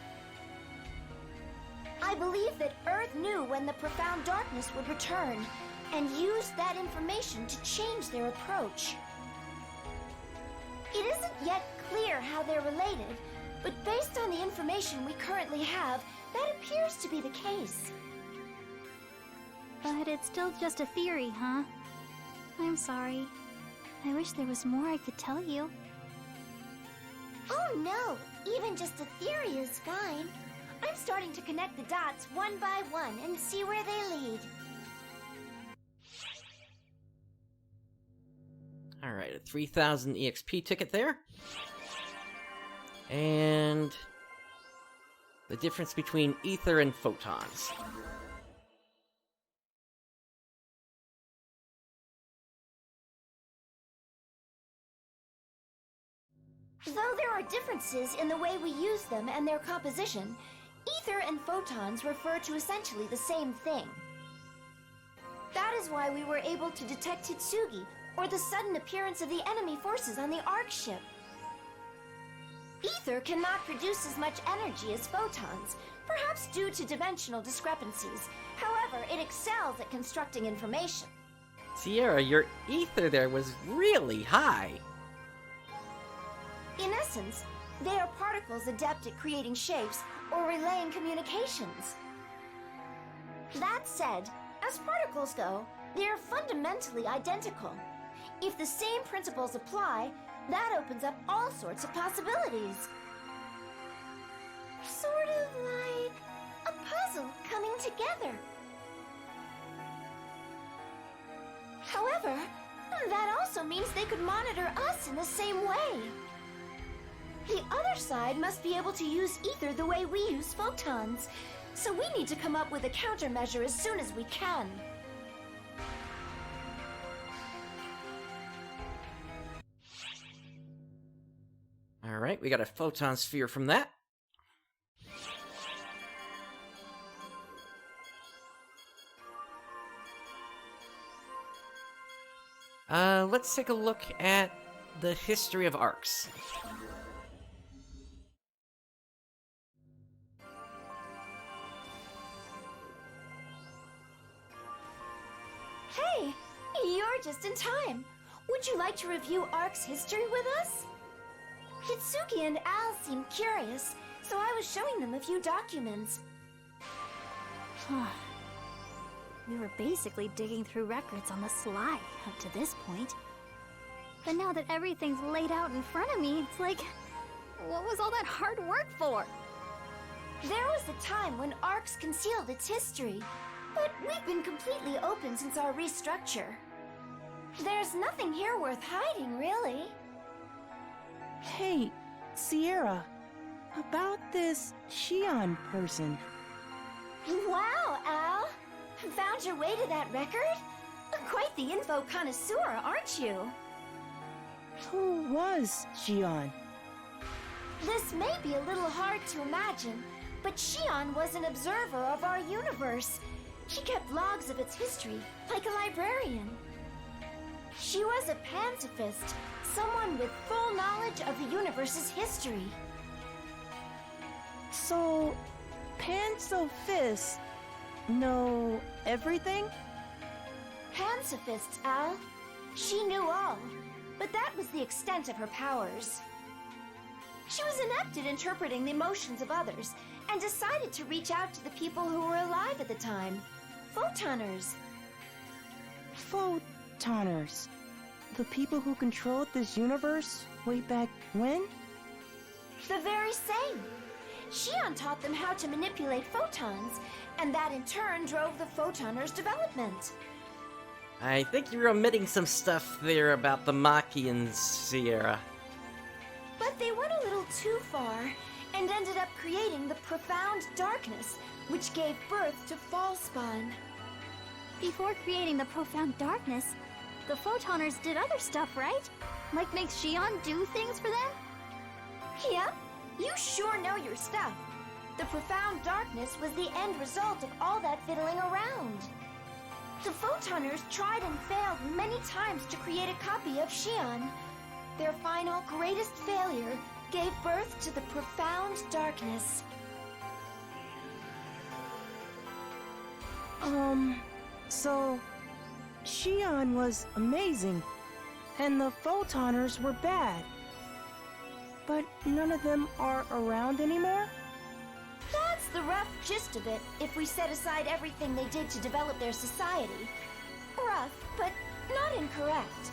I believe that Earth knew when the Profound Darkness would return, and used that information to change their approach. It isn't yet clear how they're related, but based on the information we currently have, that appears to be the case. But it's still just a theory, huh? I'm sorry. I wish there was more I could tell you. Oh no! Even just a theory is fine. I'm starting to connect the dots one by one and see where they lead. Alright, a 3,000 EXP ticket there. And the difference between ether and photons. Though there are differences in the way we use them and their composition, ether and photons refer to essentially the same thing. That is why we were able to detect Itsugi, or the sudden appearance of the enemy forces on the Ark ship. Ether cannot produce as much energy as photons, perhaps due to dimensional discrepancies. However, it excels at constructing information. Sierra, your ether there was really high. In essence, they are particles adept at creating shapes or relaying communications. That said, as particles go, they are fundamentally identical. If the same principles apply, that opens up all sorts of possibilities. Sort of like a puzzle coming together. However, that also means they could monitor us in the same way. The other side must be able to use ether the way we use photons, so we need to come up with a countermeasure as soon as we can. Alright, we got a photon sphere from that. Let's take a look at the history of arcs. Hey, you're just in time. Would you like to review Ark's history with us? Itsugi and Al seemed curious, so I was showing them a few documents. We were basically digging through records on the sly up to this point. But now that everything's laid out in front of me, it's like, what was all that hard work for? There was a time when Arks concealed its history, but we've been completely open since our restructure. There's nothing here worth hiding, really. Hey, Sierra, about this Shion person. Wow, Al! Found your way to that record? Quite the info connoisseur, aren't you? Who was Shion? This may be a little hard to imagine, but Shion was an observer of our universe. She kept logs of its history, like a librarian. She was a pacifist, someone with full knowledge of the universe's history. So, Pacifist know everything? Pacifist, Al. She knew all, but that was the extent of her powers. She was inept at interpreting the emotions of others, and decided to reach out to the people who were alive at the time. Photoners. Photoners. The people who controlled this universe way back when? The very same. Shion taught them how to manipulate photons, and that in turn drove the Photoners' development. I think you're omitting some stuff there about the Maki and Sierra. But they went a little too far, and ended up creating the profound darkness, which gave birth to Fallspawn. Before creating the profound darkness, the Photoners did other stuff, right? Like make Shion do things for them? Yep, you sure know your stuff. The profound darkness was the end result of all that fiddling around. The Photoners tried and failed many times to create a copy of Shion. Their final greatest failure gave birth to the profound darkness. So Shion was amazing, and the Photoners were bad. But none of them are around anymore? That's the rough gist of it, if we set aside everything they did to develop their society. Rough, but not incorrect.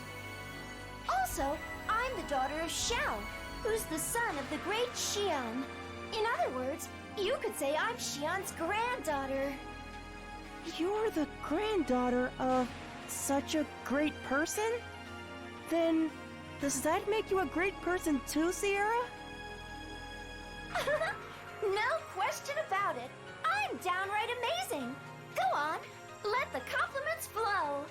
Also, I'm the daughter of Xiao, who's the son of the great Shion. In other words, you could say I'm Shion's granddaughter. You're the granddaughter of such a great person? Then, does that make you a great person too, Sierra? No question about it. I'm downright amazing. Go on, let the compliments flow.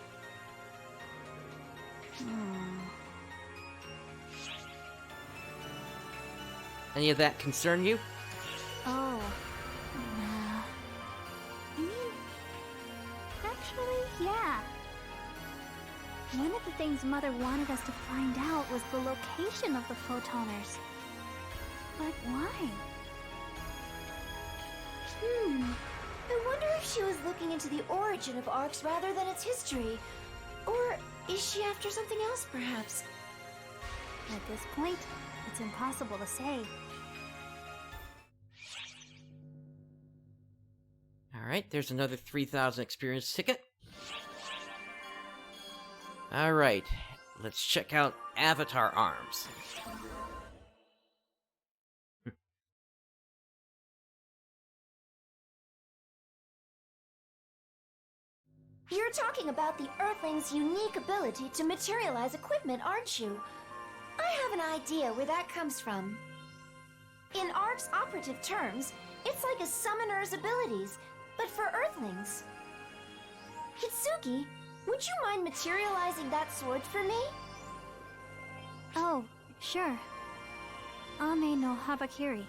Any of that concern you? Oh. Actually, yeah. One of the things Mother wanted us to find out was the location of the Photoners. But why? I wonder if she was looking into the origin of ARCs rather than its history. Or is she after something else, perhaps? At this point, it's impossible to say. Alright, there's another 3,000 experience ticket. Alright, let's check out Avatar Arms. You're talking about the Earthling's unique ability to materialize equipment, aren't you? I have an idea where that comes from. In ARC's operative terms, it's like a summoner's abilities, but for Earthlings. Itsugi, would you mind materializing that sword for me? Oh, sure. Ame no Habakiri.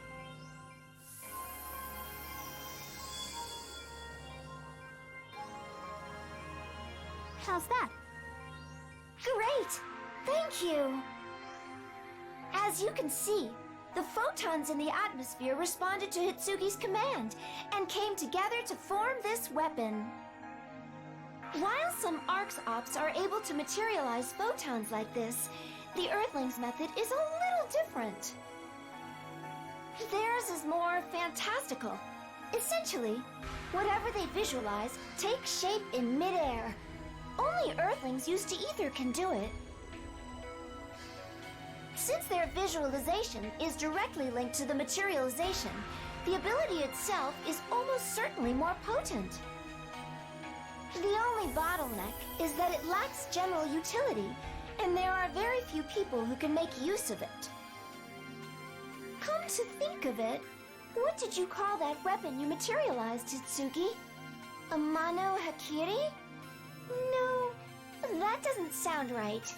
How's that? Great! Thank you! As you can see, the photons in the atmosphere responded to Hitsugi's command and came together to form this weapon. While some ARC's ops are able to materialize photons like this, the Earthlings' method is a little different. Theirs is more fantastical. Essentially, whatever they visualize takes shape in midair. Only Earthlings used to ether can do it. Since their visualization is directly linked to the materialization, the ability itself is almost certainly more potent. The only bottleneck is that it lacks general utility, and there are very few people who can make use of it. Come to think of it, what did you call that weapon you materialized, Itsugi? A Mano Hakiri? No, that doesn't sound right.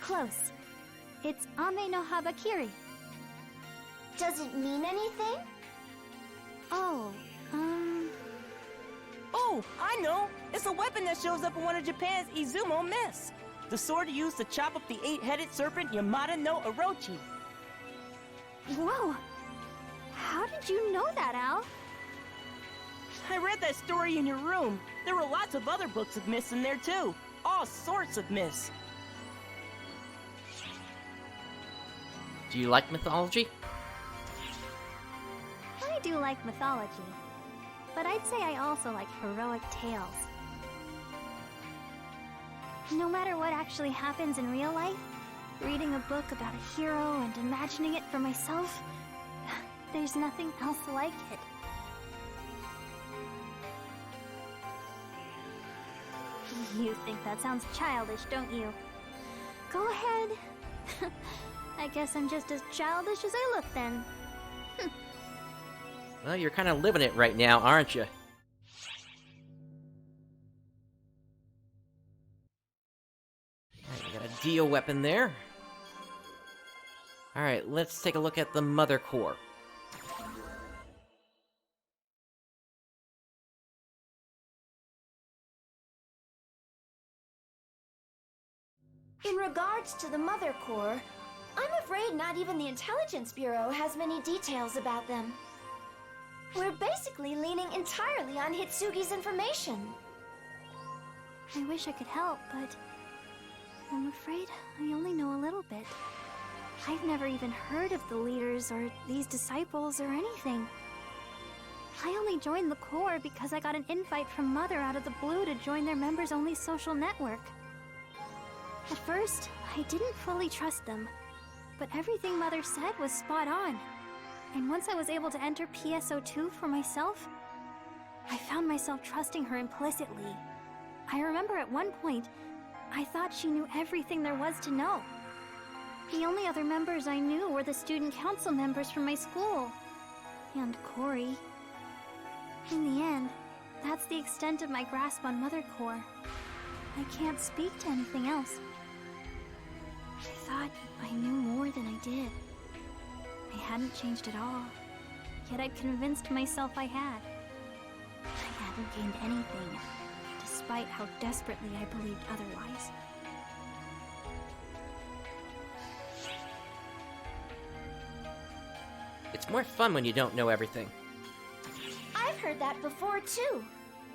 Close. It's Ame no Habakiri. Does it mean anything? Oh, Oh, I know! It's a weapon that shows up in one of Japan's Izumo myths. The sword used to chop up the 8-headed serpent Yamada no Orochi. Whoa! How did you know that, Al? I read that story in your room. There were lots of other books of myths in there too. All sorts of myths. Do you like mythology? I do like mythology, but I'd say I also like heroic tales. No matter what actually happens in real life, reading a book about a hero and imagining it for myself, there's nothing else like it. You think that sounds childish, don't you? Go ahead. I guess I'm just as childish as I look then. Well, you're kind of living it right now, aren't you? Alright, we got a Dio weapon there. Alright, let's take a look at the Mother Core. In regards to the Mother Core, I'm afraid not even the Intelligence Bureau has many details about them. We're basically leaning entirely on Hitsugi's information. I wish I could help, but I'm afraid I only know a little bit. I've never even heard of the leaders or these disciples or anything. I only joined the Corps because I got an invite from Mother out of the blue to join their members-only social network. At first, I didn't fully trust them, but everything Mother said was spot on. And once I was able to enter PSO2 for myself, I found myself trusting her implicitly. I remember at one point, I thought she knew everything there was to know. The only other members I knew were the student council members from my school. And Corey. In the end, that's the extent of my grasp on Mother Core. I can't speak to anything else. I thought I knew more than I did. I hadn't changed at all, yet I'd convinced myself I had. I hadn't gained anything, despite how desperately I believed otherwise. It's more fun when you don't know everything. I've heard that before too,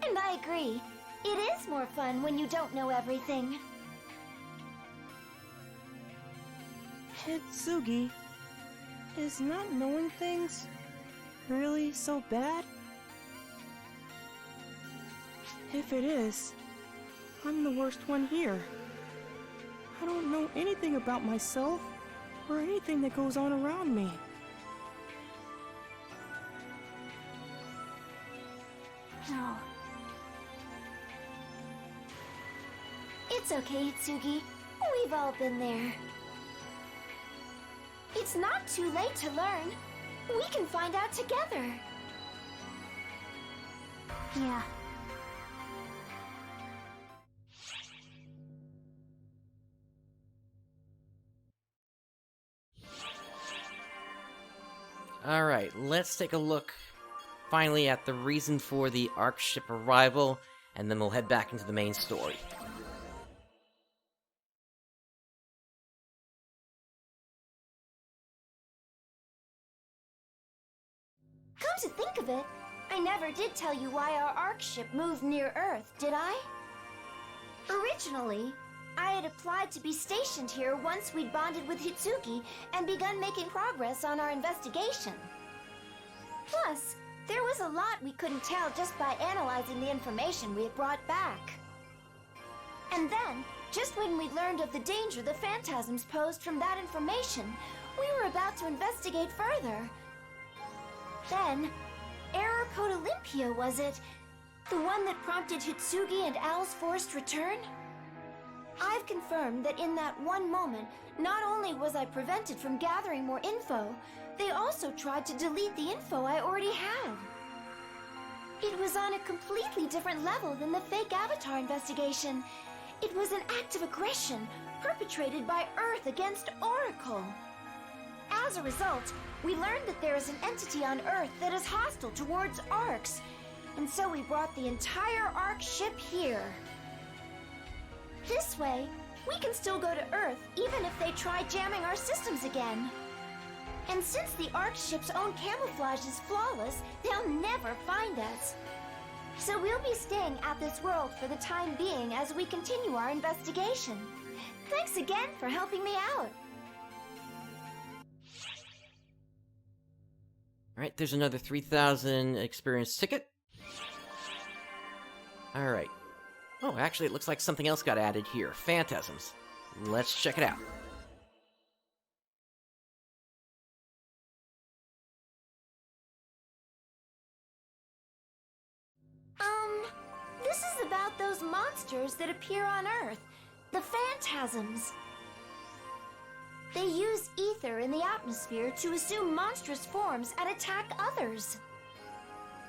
and I agree. It is more fun when you don't know everything. Itsugi, is not knowing things really so bad? If it is, I'm the worst one here. I don't know anything about myself or anything that goes on around me. No. It's okay, Itsugi. We've all been there. It's not too late to learn. We can find out together. Yeah. Alright, let's take a look finally at the reason for the Ark ship arrival, and then we'll head back into the main story. Come to think of it, I never did tell you why our Ark ship moved near Earth, did I? Originally, I had applied to be stationed here once we'd bonded with Itsugi and begun making progress on our investigation. Plus, there was a lot we couldn't tell just by analyzing the information we had brought back. And then, just when we learned of the danger the Phantasms posed from that information, we were about to investigate further. Then, Error Code Olympia, was it? The one that prompted Itsugi and Owl's forced return? I've confirmed that in that one moment, not only was I prevented from gathering more info, they also tried to delete the info I already had. It was on a completely different level than the fake Avatar investigation. It was an act of aggression perpetrated by Earth against Oracle. As a result, we learned that there is an entity on Earth that is hostile towards Arks, and so we brought the entire Ark ship here. This way, we can still go to Earth even if they try jamming our systems again. And since the Ark ship's own camouflage is flawless, they'll never find us. So we'll be staying at this world for the time being as we continue our investigation. Thanks again for helping me out. Alright, there's another 3,000 experience ticket. Alright. Oh, actually, it looks like something else got added here. Phantasms. Let's check it out. This is about those monsters that appear on Earth. The Phantasms. They use ether in the atmosphere to assume monstrous forms and attack others.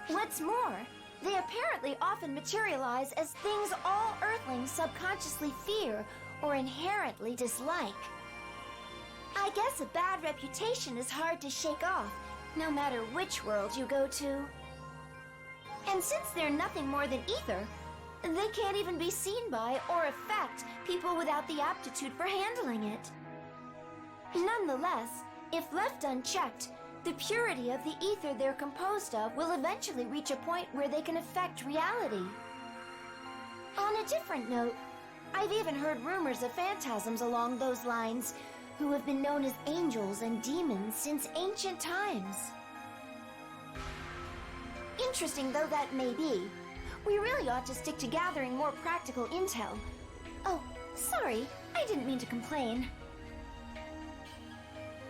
What's more, they apparently often materialize as things all Earthlings subconsciously fear or inherently dislike. I guess a bad reputation is hard to shake off, no matter which world you go to. And since they're nothing more than ether, they can't even be seen by or affect people without the aptitude for handling it. Nonetheless, if left unchecked, the purity of the ether they're composed of will eventually reach a point where they can affect reality. On a different note, I've even heard rumors of phantasms along those lines, who have been known as angels and demons since ancient times. Interesting though that may be, we really ought to stick to gathering more practical intel. Oh, sorry, I didn't mean to complain.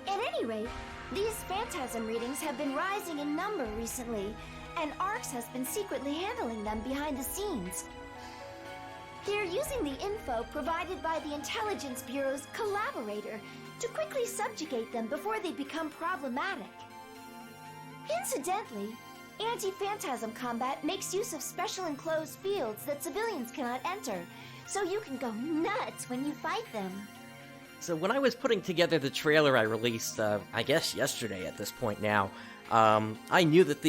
At any rate, these phantasm readings have been rising in number recently, and ARX has been secretly handling them behind the scenes. They're using the info provided by the Intelligence Bureau's Collaborator to quickly subjugate them before they become problematic. Incidentally, anti-phantasm combat makes use of special enclosed fields that civilians cannot enter, so you can go nuts when you fight them. So when I was putting together the trailer I released, I guess yesterday at this point now, I knew that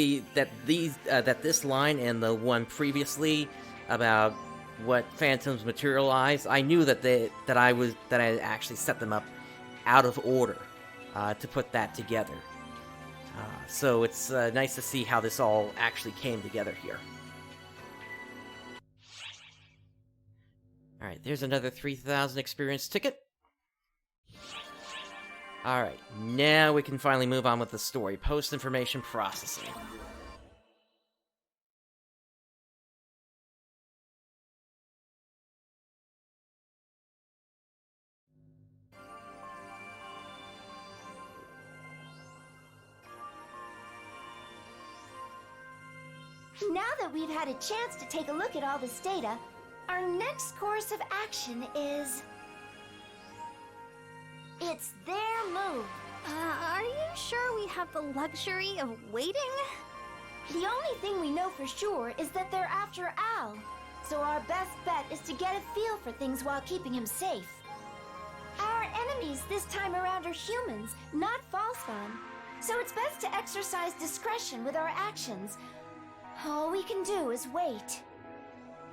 this line and the one previously about what phantoms materialize, I knew that I had actually set them up out of order to put that together. So it's nice to see how this all actually came together here. Alright, there's another 3,000 experience ticket. Alright, now we can finally move on with the story. Post-information processing. Now that we've had a chance to take a look at all this data, our next course of action is... it's their move. Are you sure we have the luxury of waiting? The only thing we know for sure is that they're after Al, so our best bet is to get a feel for things while keeping him safe. Our enemies this time around are humans, not Falspawn, so it's best to exercise discretion with our actions. All we can do is wait.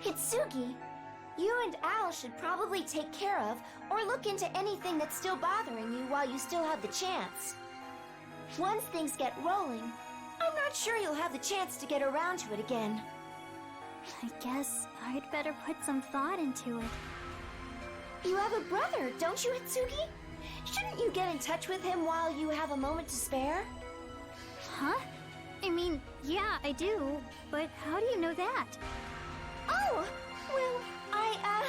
Itsugi, you and Al should probably take care of or look into anything that's still bothering you while you still have the chance. Once things get rolling, I'm not sure you'll have the chance to get around to it again. I guess I'd better put some thought into it. You have a brother, don't you, Itsugi? Shouldn't you get in touch with him while you have a moment to spare? Huh? I mean, yeah, I do, but how do you know that? Oh, well, I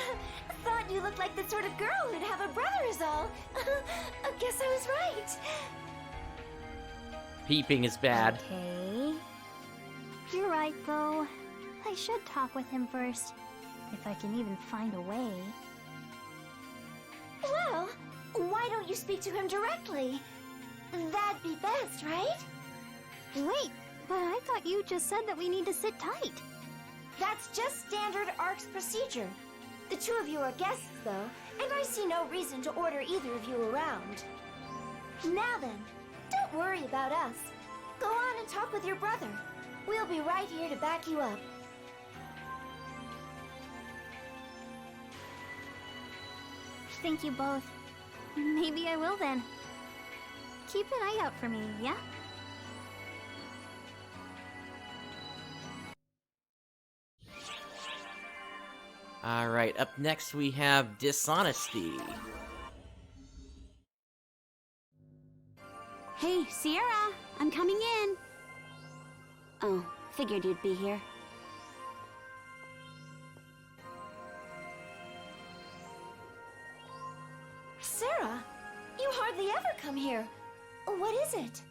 thought you looked like the sort of girl who'd have a brother is all. I guess I was right. Peeping is bad. Okay. You're right, though. I should talk with him first, if I can even find a way. Well, why don't you speak to him directly? That'd be best, right? Wait, but I thought you just said that we need to sit tight. That's just standard ARX procedure. The two of you are guests, though, and I see no reason to order either of you around. Now then, don't worry about us. Go on and talk with your brother. We'll be right here to back you up. Thank you both. Maybe I will then. Keep an eye out for me, yeah? Alright, up next we have Dishonesty. Hey, Sierra, I'm coming in. Oh, figured you'd be here. Sarah, you hardly ever come here. What is it?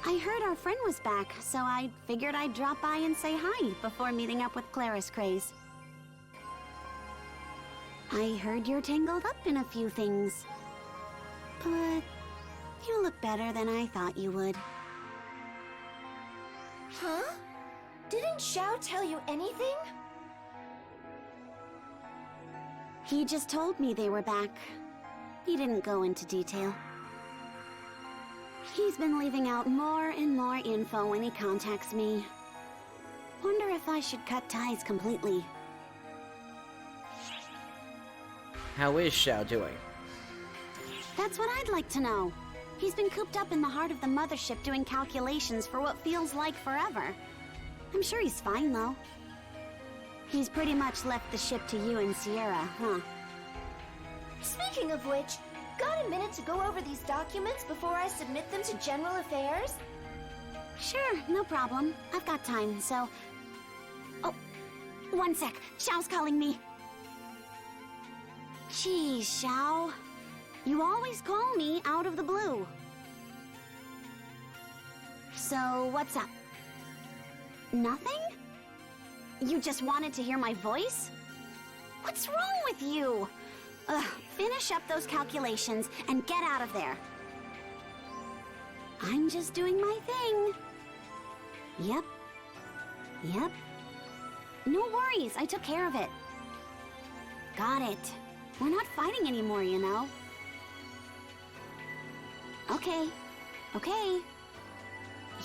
I heard our friend was back, so I figured I'd drop by and say hi before meeting up with Claris Craze. I heard you're tangled up in a few things. But you look better than I thought you would. Huh? Didn't Xiao tell you anything? He just told me they were back. He didn't go into detail. He's been leaving out more and more info when he contacts me. Wonder if I should cut ties completely. How is Xiao doing? That's what I'd like to know. He's been cooped up in the heart of the mothership doing calculations for what feels like forever. I'm sure he's fine, though. He's pretty much left the ship to you and Sierra, huh? Speaking of which, got a minute to go over these documents before I submit them to General Affairs? Sure, no problem. I've got time, so... Oh, one sec. Xiao's calling me. Geez, Xiao. You always call me out of the blue. So, what's up? Nothing? You just wanted to hear my voice? What's wrong with you? Ugh, finish up those calculations and get out of there. I'm just doing my thing. Yep. No worries, I took care of it. Got it. We're not fighting anymore, you know. Okay.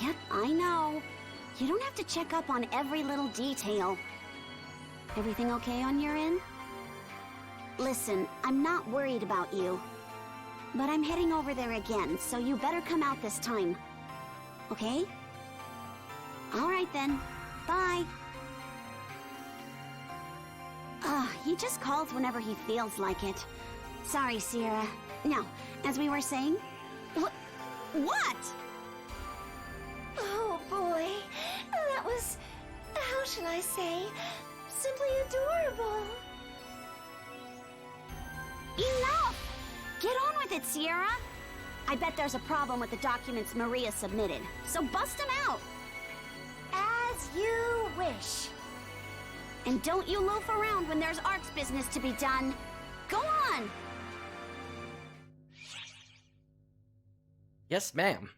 Yep, I know. You don't have to check up on every little detail. Everything okay on your end? Listen, I'm not worried about you. But I'm heading over there again, so you better come out this time. Okay? Alright then. Bye. He just calls whenever he feels like it. Sorry, Sierra. Now, as we were saying... What? Oh boy, that was... how should I say? Simply adorable. Enough! Get on with it, Sierra! I bet there's a problem with the documents Maria submitted, so bust them out! As you wish. And don't you loaf around when there's Ark's business to be done. Go on! Yes, ma'am.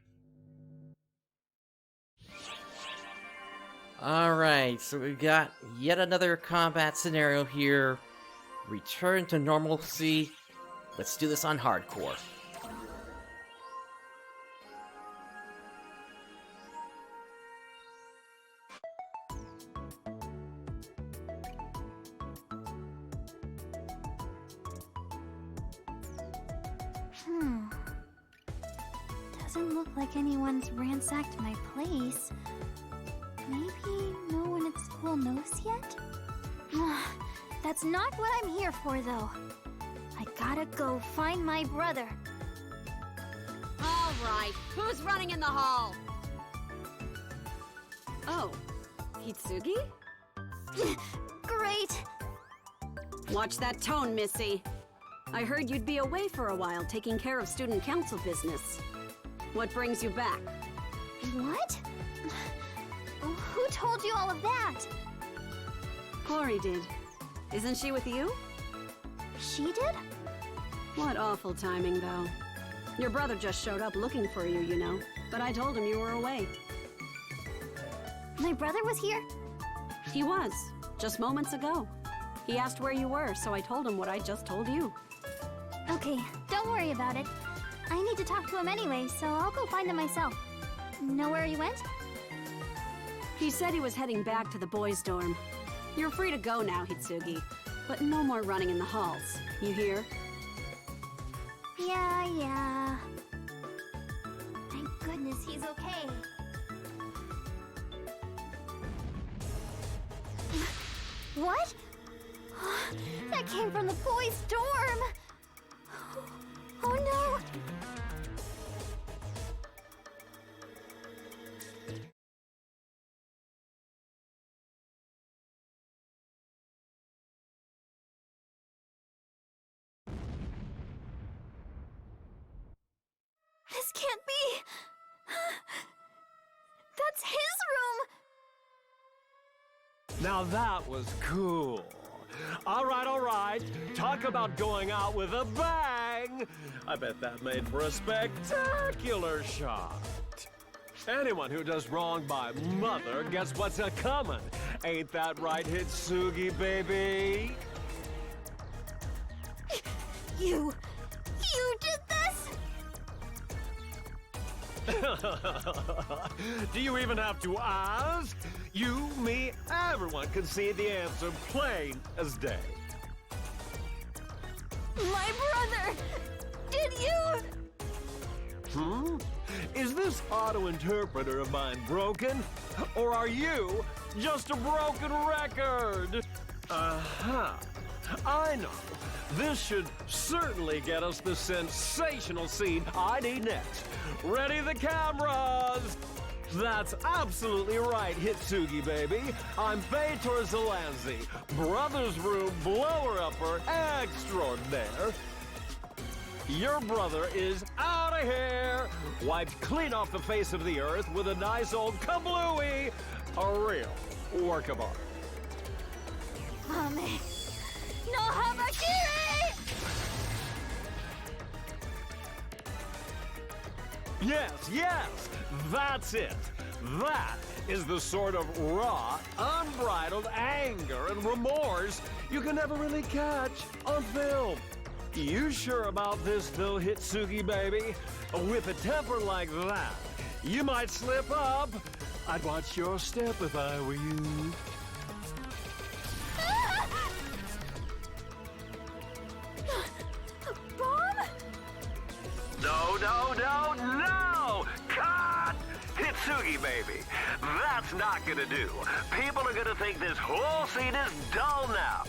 Alright, so we've got yet another combat scenario here. Return to normalcy. Let's do this on hardcore. Doesn't look like anyone's ransacked my place. Maybe no one at school knows yet? That's not what I'm here for, though. I gotta go find my brother. All right, who's running in the hall? Oh, Itsugi? Great! Watch that tone, Missy. I heard you'd be away for a while taking care of student council business. What brings you back? What? Who told you all of that? Corey did. Isn't she with you? She did? What awful timing, though. Your brother just showed up looking for you, you know. But I told him you were away. My brother was here? He was, just moments ago. He asked where you were, so I told him what I just told you. Okay, don't worry about it. I need to talk to him anyway, so I'll go find him myself. Know where he went? He said he was heading back to the boys' dorm. You're free to go now, Itsugi. But no more running in the halls. You hear? Yeah. Thank goodness he's okay. What? That came from the boys' dorm! Oh no! This can't be. That's his room! Now that was cool. All right. Talk about going out with a bang. I bet that made for a spectacular shot. Anyone who does wrong by Mother gets what's a-comin'. Ain't that right, Itsugi, baby? You did this? Do you even have to ask? You, me, everyone can see the answer plain as day. My brother! Did you? Is this auto-interpreter of mine broken? Or are you just a broken record? I know. This should certainly get us the sensational scene I need next. Ready the cameras! That's absolutely right, Itsugi, baby. I'm Bethor Zelazny, Brother's Room blower-upper extraordinaire. Your brother is out of here, wiped clean off the face of the earth with a nice old kablooey. A real work of art. Mame. No harakiri! Yes, that's it. That is the sort of raw, unbridled anger and remorse you can never really catch on film. You sure about this, though, Itsugi, baby? With a temper like that, you might slip up. I'd watch your step if I were you. No! Cut! Itsugi, baby. That's not gonna do. People are gonna think this whole scene is dull now.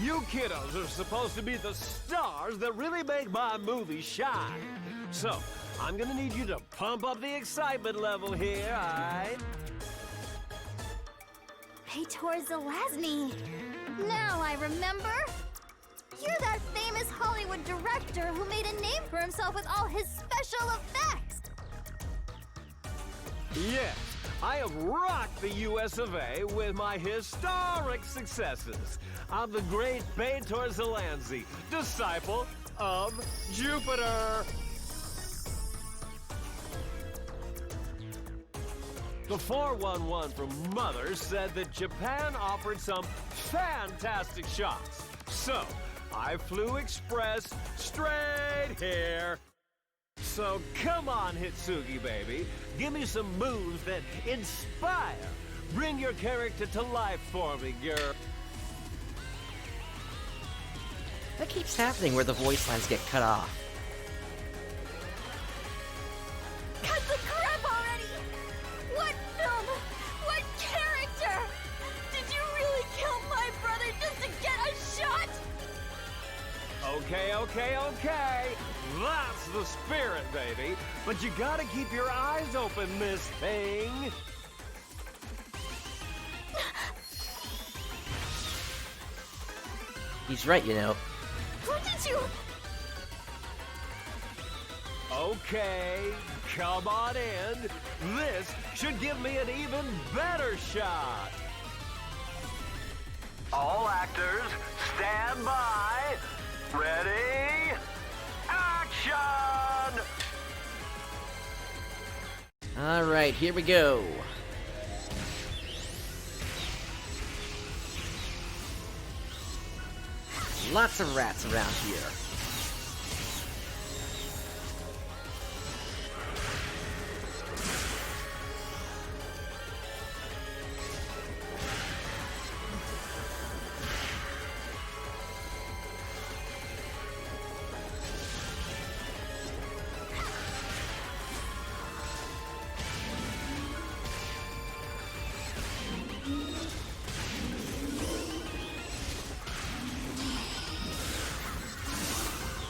You kiddos are supposed to be the stars that really make my movie shine. So, I'm gonna need you to pump up the excitement level here, alright? Bethor Zelazny. Now I remember. You're that famous Hollywood director who made a name for himself with all his special effects. Yes, I have rocked the US of A with my historic successes. I'm the great Bethor Zelazny, disciple of Jupiter. The 411 from Mother said that Japan offered some fantastic shots. So, I flew express straight here. So come on, Itsugi, baby. Give me some moves that inspire. Bring your character to life for me, girl. That keeps happening where the voice lines get cut off. Cut the crap already! What film? What character? Did you really kill my brother just to get a shot? Okay. That's the spirit, baby. But you gotta keep your eyes open, Miss Thing. He's right, you know. What did you... Okay, come on in. This should give me an even better shot. All actors, stand by. Ready? Action! Alright, here we go. Lots of rats around here.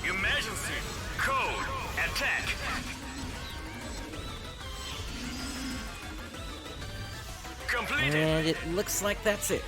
Emergency! Code! Attack! Completed! And it looks like that's it.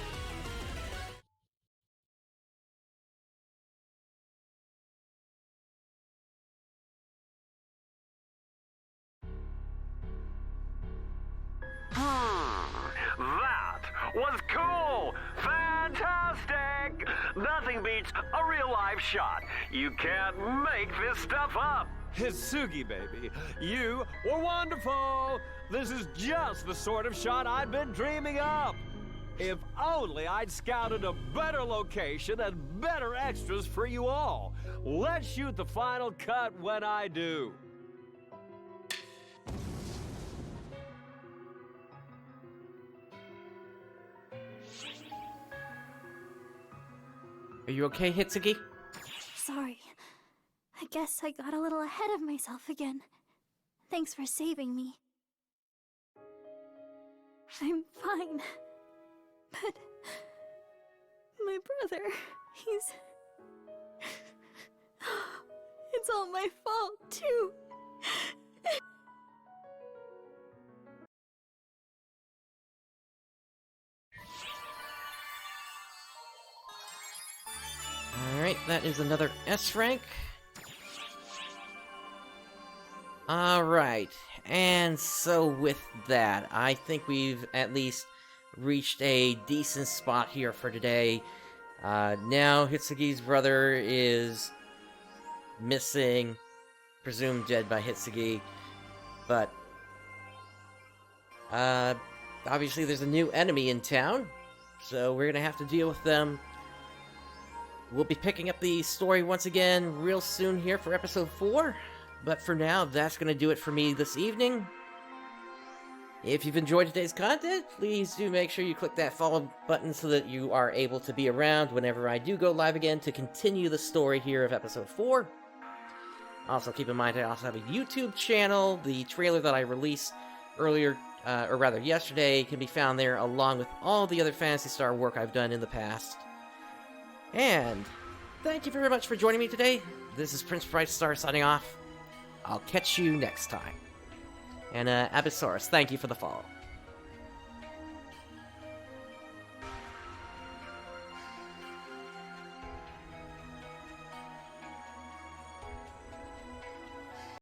was cool, fantastic. Nothing beats a real-life shot. You can't make this stuff up. Itsugi, baby, you were wonderful. This is just the sort of shot I've been dreaming up. If only I'd scouted a better location and better extras for you all. Let's shoot the final cut when I do. Are you okay, Itsugi? Sorry. I guess I got a little ahead of myself again. Thanks for saving me. I'm fine. But my brother, he's... It's all my fault, too. Alright, that is another S rank. Alright, and so with that, I think we've at least reached a decent spot here for today. Now Itsugi's brother is missing, presumed dead by Itsugi, but obviously there's a new enemy in town, so we're gonna have to deal with them. We'll be picking up the story once again real soon here for episode 4, but for now, that's gonna do it for me this evening. If you've enjoyed today's content, please do make sure you click that follow button so that you are able to be around whenever I do go live again to continue the story here of episode 4. Also, keep in mind I also have a YouTube channel. The trailer that I released earlier, or rather yesterday, can be found there along with all the other Phantasy Star work I've done in the past. And thank you very much for joining me today. This is PrinceBrightstar signing off. I'll catch you next time. And Abyssaurus, thank you for the follow.